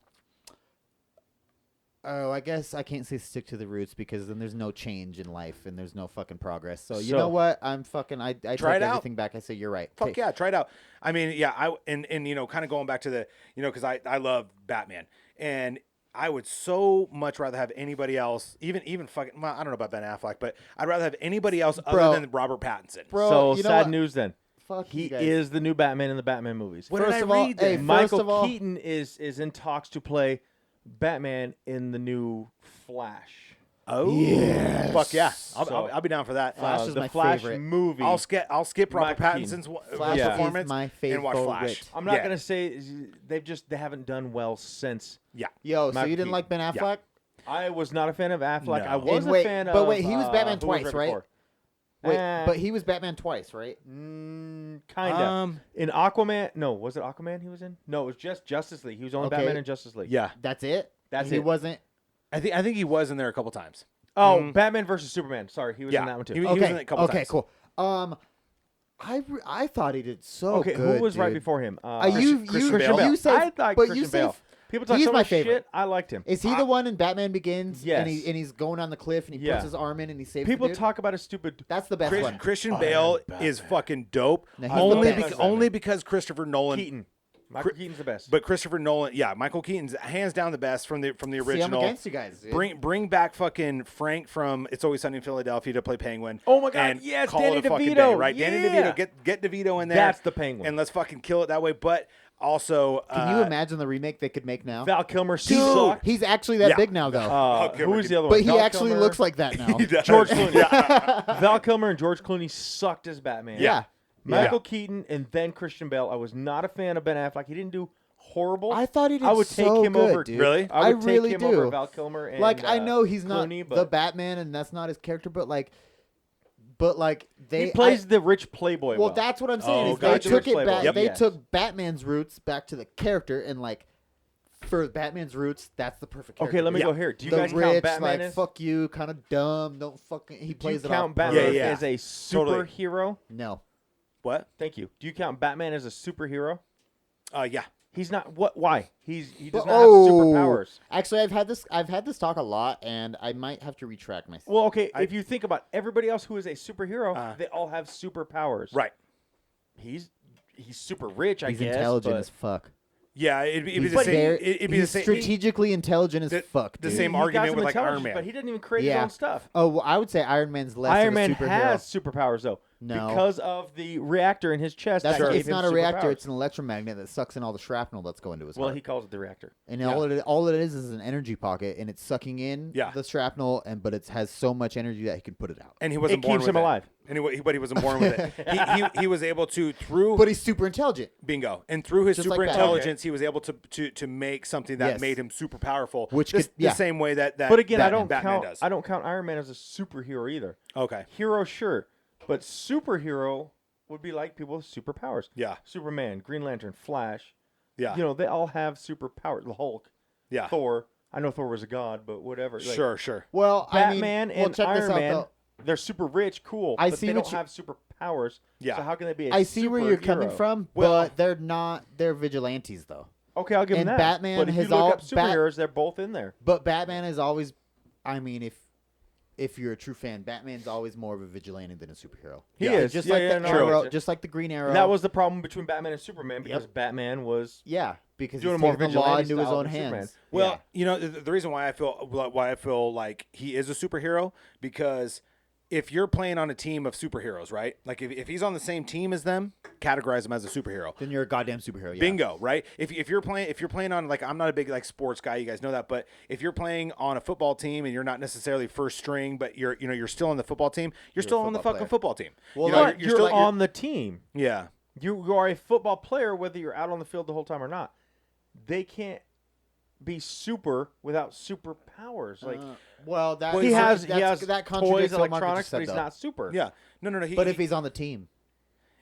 Oh, I guess I can't say stick to the roots because then there's no change in life and there's no fucking progress. So you know what? I'm fucking. I take Try it out. everything back. I say you're right. Fuck yeah, try it out. I mean, yeah, and you know, kind of going back to the, you know, because I love Batman, and I would so much rather have anybody else, even fucking, well, I don't know about Ben Affleck, but I'd rather have anybody else Bro. other than Robert Pattinson. Bro, So you know sad what? news then. Fuck He you guys. is the new Batman in the Batman movies. What did First I of all, read hey, then? first Michael of all- Keaton is in talks to play Batman in the new Flash. Oh, Yes. fuck yeah! So- I'll be down for that. Flash is the my Flash favorite. movie. I'll skip Robert Michael Keaton. Pattinson's Flash Yeah. performance is my and watch favorite. Flash. I'm not Yeah. gonna say they haven't done well since. Yeah. Yo, so Michael you didn't Keaton. like Ben Affleck? I was not a fan of Affleck. No. I was And a wait, fan but of. wait, he was Batman who was twice, right? before? Wait, but he was Batman twice, right? Kinda. In Aquaman, no, was it Aquaman he was in? No, it was just Justice League. He was only Okay. Batman in Justice League. Yeah. That's it. That's he it. wasn't. I think he was in there a couple times. Oh, Batman versus Superman. Sorry, he was in that one too. He was in it a couple okay, times. cool. I thought he did so Okay, good. who was right dude. before him? Christian Bale. You said, I thought but Christian you Bale. said People talk he's so my much favorite. shit. I liked him. is he the one in Batman Begins? Yes. And he's going on the cliff and he Yeah. puts his arm in and he saves People the dude? talk about a stupid. That's the best one. Christian Bale is fucking dope. No, he's the best. Only because Christopher Nolan. Keaton. Michael Keaton's the best. But Christopher Nolan, Michael Keaton's hands down the best from the See, I'm original. against you guys. Dude. Bring back fucking Frank from It's Always Sunny in Philadelphia to play Penguin. Oh my God, and yes, call Danny it a fucking DeVito. day, right? Danny Yeah. DeVito, get DeVito in there. That's the Penguin. And let's fucking kill it that way. But also, Can you imagine the remake they could make now? Val Kilmer Dude, sucked. he's actually that Yeah. big now, though. Who was the other but one? he Val actually Kilmer, looks like that now. George Clooney. Val Kilmer and George Clooney sucked as Batman. Yeah. Michael Keaton and then Christian Bale. I was not a fan of Ben Affleck. He didn't do horrible. I thought he did I would so take him good, over. dude. Really? I would take really him do. over Val Kilmer. And, Like I know he's not Clooney, the but Batman, and that's not his character, but like they he plays the rich playboy. well, that's what I'm saying. Oh, is they gotcha. took it Rich back. Playboy. They Yes. took Batman's roots back to the character, and like for Batman's roots, that's the perfect character. Okay, let me Yeah. go here. Do you the guys rich, count Batman like as? fuck you, kind of dumb. Don't fucking. He Do you plays it count off. Batman perfect. Yeah. as a Totally. superhero? No, what? Thank you. Do you count Batman as a superhero? Yeah. He's not. What? Why? He does But- not have superpowers. Actually, I've had this talk a lot, and I might have to retract myself. Well, okay. If you think about everybody else who is a superhero, they all have superpowers. Right. He's super rich. I He's guess. intelligent but as fuck. Yeah, it'd be He's the same. very- It'd be the he's same. strategically intelligent as the- fuck. the dude. same he got argument some with, like, Iron intelligence, Man. but he didn't even create his Yeah. own stuff. Oh, well, I would say Iron Man's less Iron of a Man superhero. has superpowers though, No. because of the reactor in his chest. That's that gave it's him not a reactor. superpowers. It's an electromagnet that sucks in all the shrapnel that's going to his Well, heart. he calls it the reactor. And Yeah. all it is an energy pocket, and it's sucking in Yeah. the shrapnel, but it has so much energy that he can put it out. And he wasn't It born keeps with him it. alive. Anyway, but he wasn't born with it. He was able to through But he's super intelligent. bingo, and through his Just like super that. intelligence, he was able to make something that Yes. made him super powerful. Which the could- yeah. same way that But again, Batman does. I don't count Iron Man as a superhero either. Okay. Hero, sure, but superhero would be like people with superpowers. Yeah. Superman, Green Lantern, Flash. Yeah. You know, they all have superpowers. The Hulk, Yeah. Thor. I know Thor was a god, but whatever. Like, Sure. Well, Batman I mean, and check this Iron out, Man, though. they're super rich, cool, I but see they what don't you- have superpowers. Yeah. So how can they be a I see where you're coming superhero? from, Well- but they're not. They're vigilantes, though. Okay, I'll give And them that. Batman but if has you look all- up superheroes, they're both in there. But Batman is always. I mean, if you're a true fan, Batman's always more of a vigilante than a superhero. He Yeah, is. Just Yeah, like yeah, the no, Arrow, it's- just like the Green Arrow. That was the problem between Batman and Superman because Batman was yeah, because doing he's a more taking the law vigilante into his style own than Superman. hands. Well, Yeah. you know, the reason why I feel like he is a superhero because if you're playing on a team of superheroes, right? Like if he's on the same team as them, categorize him as a superhero. Then you're a goddamn superhero. Yeah. Bingo, right? If you're playing on, like, I'm not a big like sports guy, you guys know that, but if you're playing on a football team and you're not necessarily first string, but you're still on the football team, you're still on the football fucking player. football team. Well, You know, But you're, on the team. yeah. You are a football player whether you're out on the field the whole time or not. They can't be super without superpowers. Like Well, that he has that toys, contradicts what Marcus electronics, said, but he's though. not super. Yeah. No. But if he's on the team,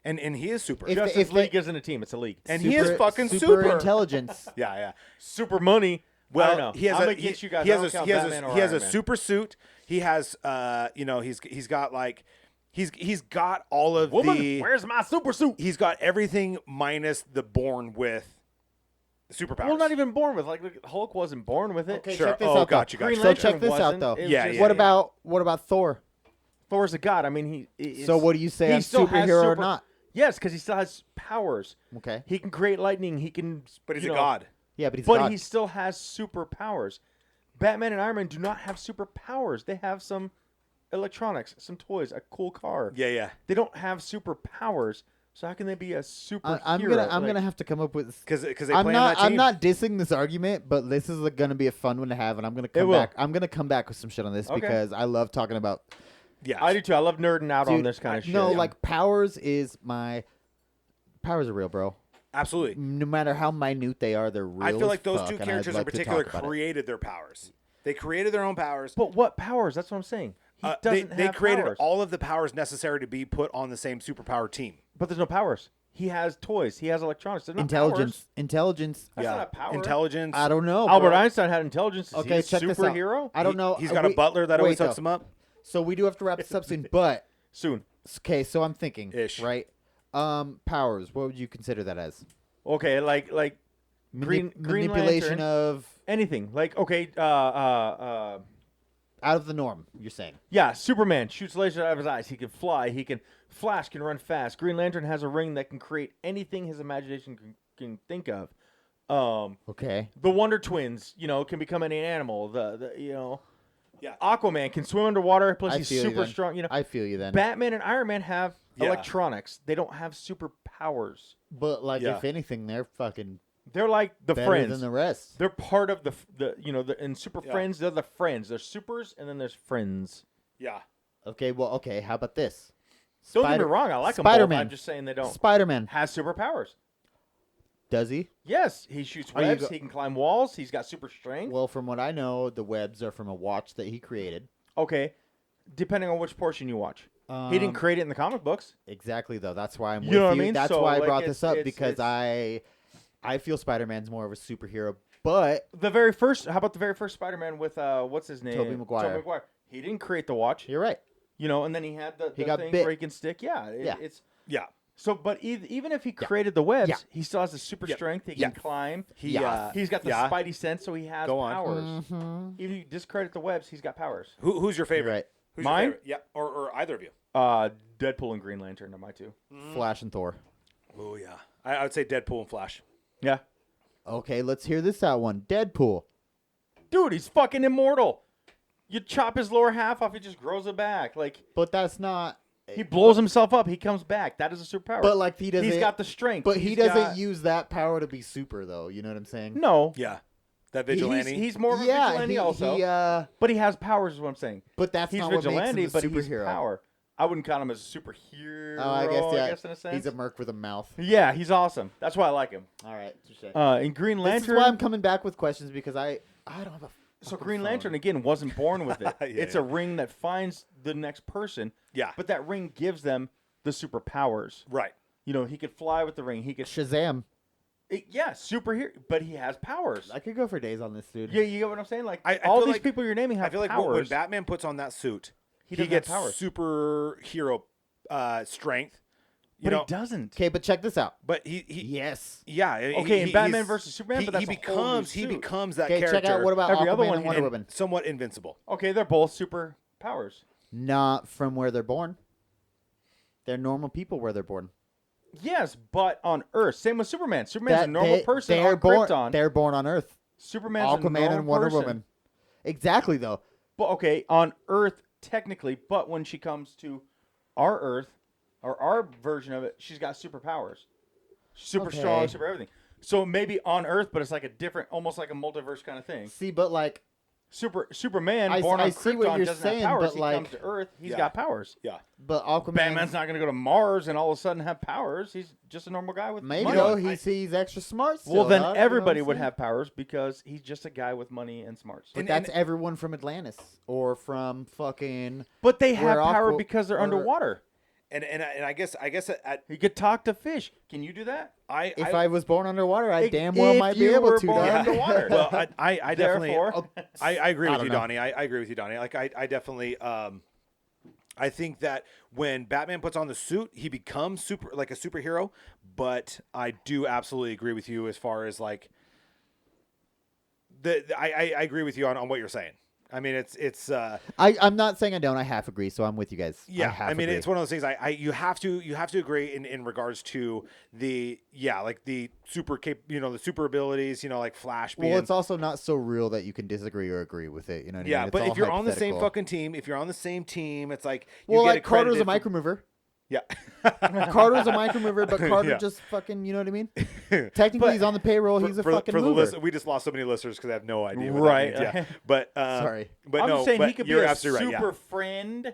and he is super. If- Justice they- League isn't a team; it's a league. And he is fucking super super. intelligence. Yeah. super money. I Well, don't know. he has I'm a against you guys. He I has don't a count he has Batman a, or he has a Iron Man. super suit. He has he's got like he's got all of Woman, the where's my super suit? he's got everything minus the born with superpowers. Well, not even born with. Like look, Hulk wasn't born with it. Okay, Sure. check this Oh, out. gotcha, though. gotcha. Green So Lantern check this out, wasn't. though. It was Yeah, just- yeah. What about Thor? Thor's a god. I mean, it's, So what do you say he on still has superhero or super- not? Yes, because he still has powers. Okay. He can create lightning. He can. but he's you a know, god. Yeah, but he's But God. he still has superpowers. Batman and Iron Man do not have superpowers. They have some electronics, some toys, a cool car. Yeah. They don't have superpowers. So how can they be a superhero? I'm gonna have to come up with because they play I'm on not that team. I'm not dissing this argument, but this is gonna be a fun one to have, and I'm gonna come will. back. I'm gonna come back with some shit on this Okay. because I love talking about. Yeah, I do too. I love nerding out on Dude, this kind of shit. No, Yeah. like powers are real, bro. absolutely. No matter how minute they are, they're real. I feel like as those fuck, two and I'd characters in like to particular talk about it. created their powers. They created their own powers. But what powers? That's what I'm saying. He doesn't They have created powers. all of the powers necessary to be put on the same superpower team. But there's no powers. He has toys. He has electronics. They're not Intelligence. That's not a power. Intelligence. I don't know. Albert bro. Einstein had intelligence. Is Okay, he a check this out. superhero? I don't know. He's got a butler that always hooks him up. So we do have to wrap this up soon, but Soon. okay. So I'm thinking, Ish. right? Powers. What would you consider that as? Okay, like Green Manipulation Lantern. of Anything. Like, okay, out of the norm. You're saying. yeah, Superman shoots lasers out of his eyes. He can fly. He can Flash can run fast. Green Lantern has a ring that can create anything his imagination can think of. Okay. The Wonder Twins, can become any animal. Yeah. Aquaman can swim underwater. Plus, I he's feel you super then. strong. I feel you then. Batman and Iron Man have Yeah. electronics. They don't have superpowers. But like, Yeah. if anything, they're fucking They're like the better friends. than the rest. They're part of in Super Yeah. Friends. They're the friends. There's supers and then there's friends. Yeah. Okay. Well. Okay. How about this? Don't get me wrong. I like them both. Spider-Man. I'm just saying they don't Spider-Man. have superpowers. Does he? Yes, he shoots Are you webs. go- He can climb walls. He's got super strength. Well, from what I know, the webs are from a watch that he created. Okay, depending on which portion you watch. He didn't create it in the comic books. Exactly, though. That's why I'm You with know what I you. mean? That's So, why I like, brought it's- this up it's- because I feel Spider-Man's more of a superhero. But The very first. How about the very first Spider-Man with what's his name? Tobey Maguire. Tobey Maguire. He didn't create the watch. you're right. And then he had the He got thing bit. where he can stick. Yeah, Yeah. It's Yeah. so. But even if he created the webs, Yeah. he still has the super Yeah. strength. He Yeah. can climb. He, He's got the yeah. Spidey sense, so he has Go on. powers. Mm-hmm. Even if you discredit the webs, he's got powers. Who's your favorite? You're right. Who's Mine? Your favorite? Yeah. Or either of you. Deadpool and Green Lantern are my two. Flash and Thor. Oh yeah. I would say Deadpool and Flash. Yeah, Okay, let's hear this out one. Deadpool. dude, he's fucking immortal. You chop his lower half off, he just grows it back. Like But that's not. he blows himself up, he comes back. That is a superpower. But like he doesn't. he's got the strength. But he He's doesn't got- use that power to be super, though. You know what I'm saying? No, Yeah. That vigilante. He's more of a Yeah. vigilante He, also. he, But he has powers, is what I'm saying. but that's He's not what makes vigilante, him a but he's superhero. power. I wouldn't count him as a superhero. Oh, I guess in a sense. He's a merc with a mouth. Yeah, he's awesome. That's why I like him. All right. Touche. In Green This Lantern. is why I'm coming back with questions because I don't have a. So fucking Green phone. Lantern again wasn't born with it. Yeah, It's yeah. a ring that finds the next person. Yeah. But that ring gives them the superpowers. Right. He could fly with the ring. He could. Shazam. Superhero. But he has powers. I could go for days on this, dude. Yeah, you get what I'm saying? Like I all feel these like- people you're naming have I feel like powers. when Batman puts on that suit, He he doesn't have gets powers. superhero strength. You but know, he doesn't. Okay, but check this out. but he Yes. yeah. Okay, in Batman versus Superman, but that's he a whole new becomes he suit. becomes that Okay, character. check out what about Every Aquaman other one and he Wonder didn't. Woman? somewhat invincible. Okay, they're both super powers. Not from where they're born. They're normal people where they're born. Yes, but on Earth. Same with Superman. Superman's a normal person They're on born. Krypton. They're born on Earth. Superman's a Aquaman normal and Wonder person. Woman. Exactly though. But okay, on Earth technically, but when she comes to our Earth or our version of it, she's got superpowers. Super Okay. strong, super everything. So maybe on Earth, but it's like a different, almost like a multiverse kind of thing. See, but like Superman, I born on see what Krypton, you're doesn't saying, have powers. but He like- comes to Earth, he's Yeah. got powers. Yeah. but Aquaman Batman's not going to go to Mars and all of a sudden have powers. He's just a normal guy with maybe money. though he's extra smart still, Well, then dog, you know everybody what I'm would saying? have powers because he's just a guy with money and smarts. But And- that's everyone from Atlantis or from fucking But they have Where power Aqua- because they're or- underwater. And I guess at You could talk to fish. Can you do that? if I was born underwater, I If damn well might be you able were to. born dog. underwater. well I definitely Therefore, I agree I with don't you, know. Donnie. I agree with you, Donnie. Like I definitely I think that when Batman puts on the suit, he becomes a superhero. But I do absolutely agree with you as far as like I agree with you on what you're saying. I mean, it's I'm not saying I don't. I half agree, so I'm with you guys. yeah. half I mean, agree. it's one of those things. You have to agree in regards to the like the the super abilities. Like Flash. Being, well, it's also not so real that you can disagree or agree with it. You know what I yeah, mean? It's but all if you're on the same hypothetical. fucking team, if you're on the same team, it's like you Well, get like Carter's a accredited for- micromover. Yeah. Carter's a mic remover, but Carter Yeah. just fucking, you know what I mean? Technically, he's on the payroll. He's a fucking mover. We just lost so many listeners because I have no idea. What Right. That means. Yeah. But Sorry. But I'm no. just saying but he could be you're a absolutely right. super Yeah. friend,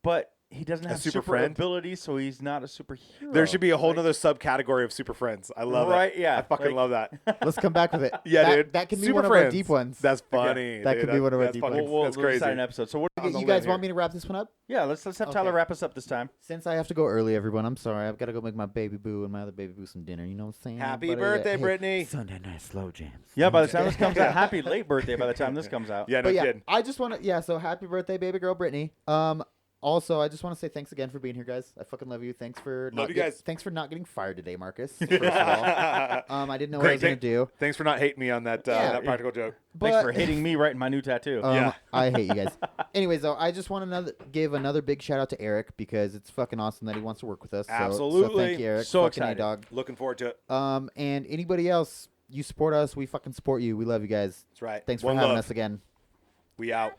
but he doesn't have super super friend? abilities, so he's not a superhero. There should be a whole Like, other subcategory of super friends. I love it. Right, yeah, I fucking like- love that. Let's come back with it. Yeah, that, dude. That can be Super one of our friends. deep ones. That's funny. That dude. could be one of our That's deep fucking- ones. We'll That's decide crazy. an episode. So what? Okay, you guys want me to wrap this one up? Yeah, let's have Okay. Tyler wrap us up this time. Since I have to go early, everyone, I'm sorry. I've got to go make my baby boo and my other baby boo some dinner. You know what I'm saying? Happy But, birthday, hey, Brittany. Sunday night slow jams. Yeah, by the time this comes out, happy late birthday. By the time this comes out. Yeah, no But yeah, kid. I just want to, so happy birthday, baby girl, Brittany. Also, I just want to say thanks again for being here, guys. I fucking love you. Thanks for Love you guys. Thanks for not getting fired today, Marcus. First of all, I didn't know what I was gonna do. Thanks for not hating me on that Yeah. that practical joke. Thanks But- for hitting me right in my new tattoo. Yeah. I hate you guys. Anyways, though, I just want to give another big shout out to Eric because it's fucking awesome that he wants to work with us. So Absolutely. thank you, Eric. So fucking excited. A-dog. Looking forward to it. And anybody else, you support us. We fucking support you. We love you guys. That's right. Thanks for One having love. us again. We out.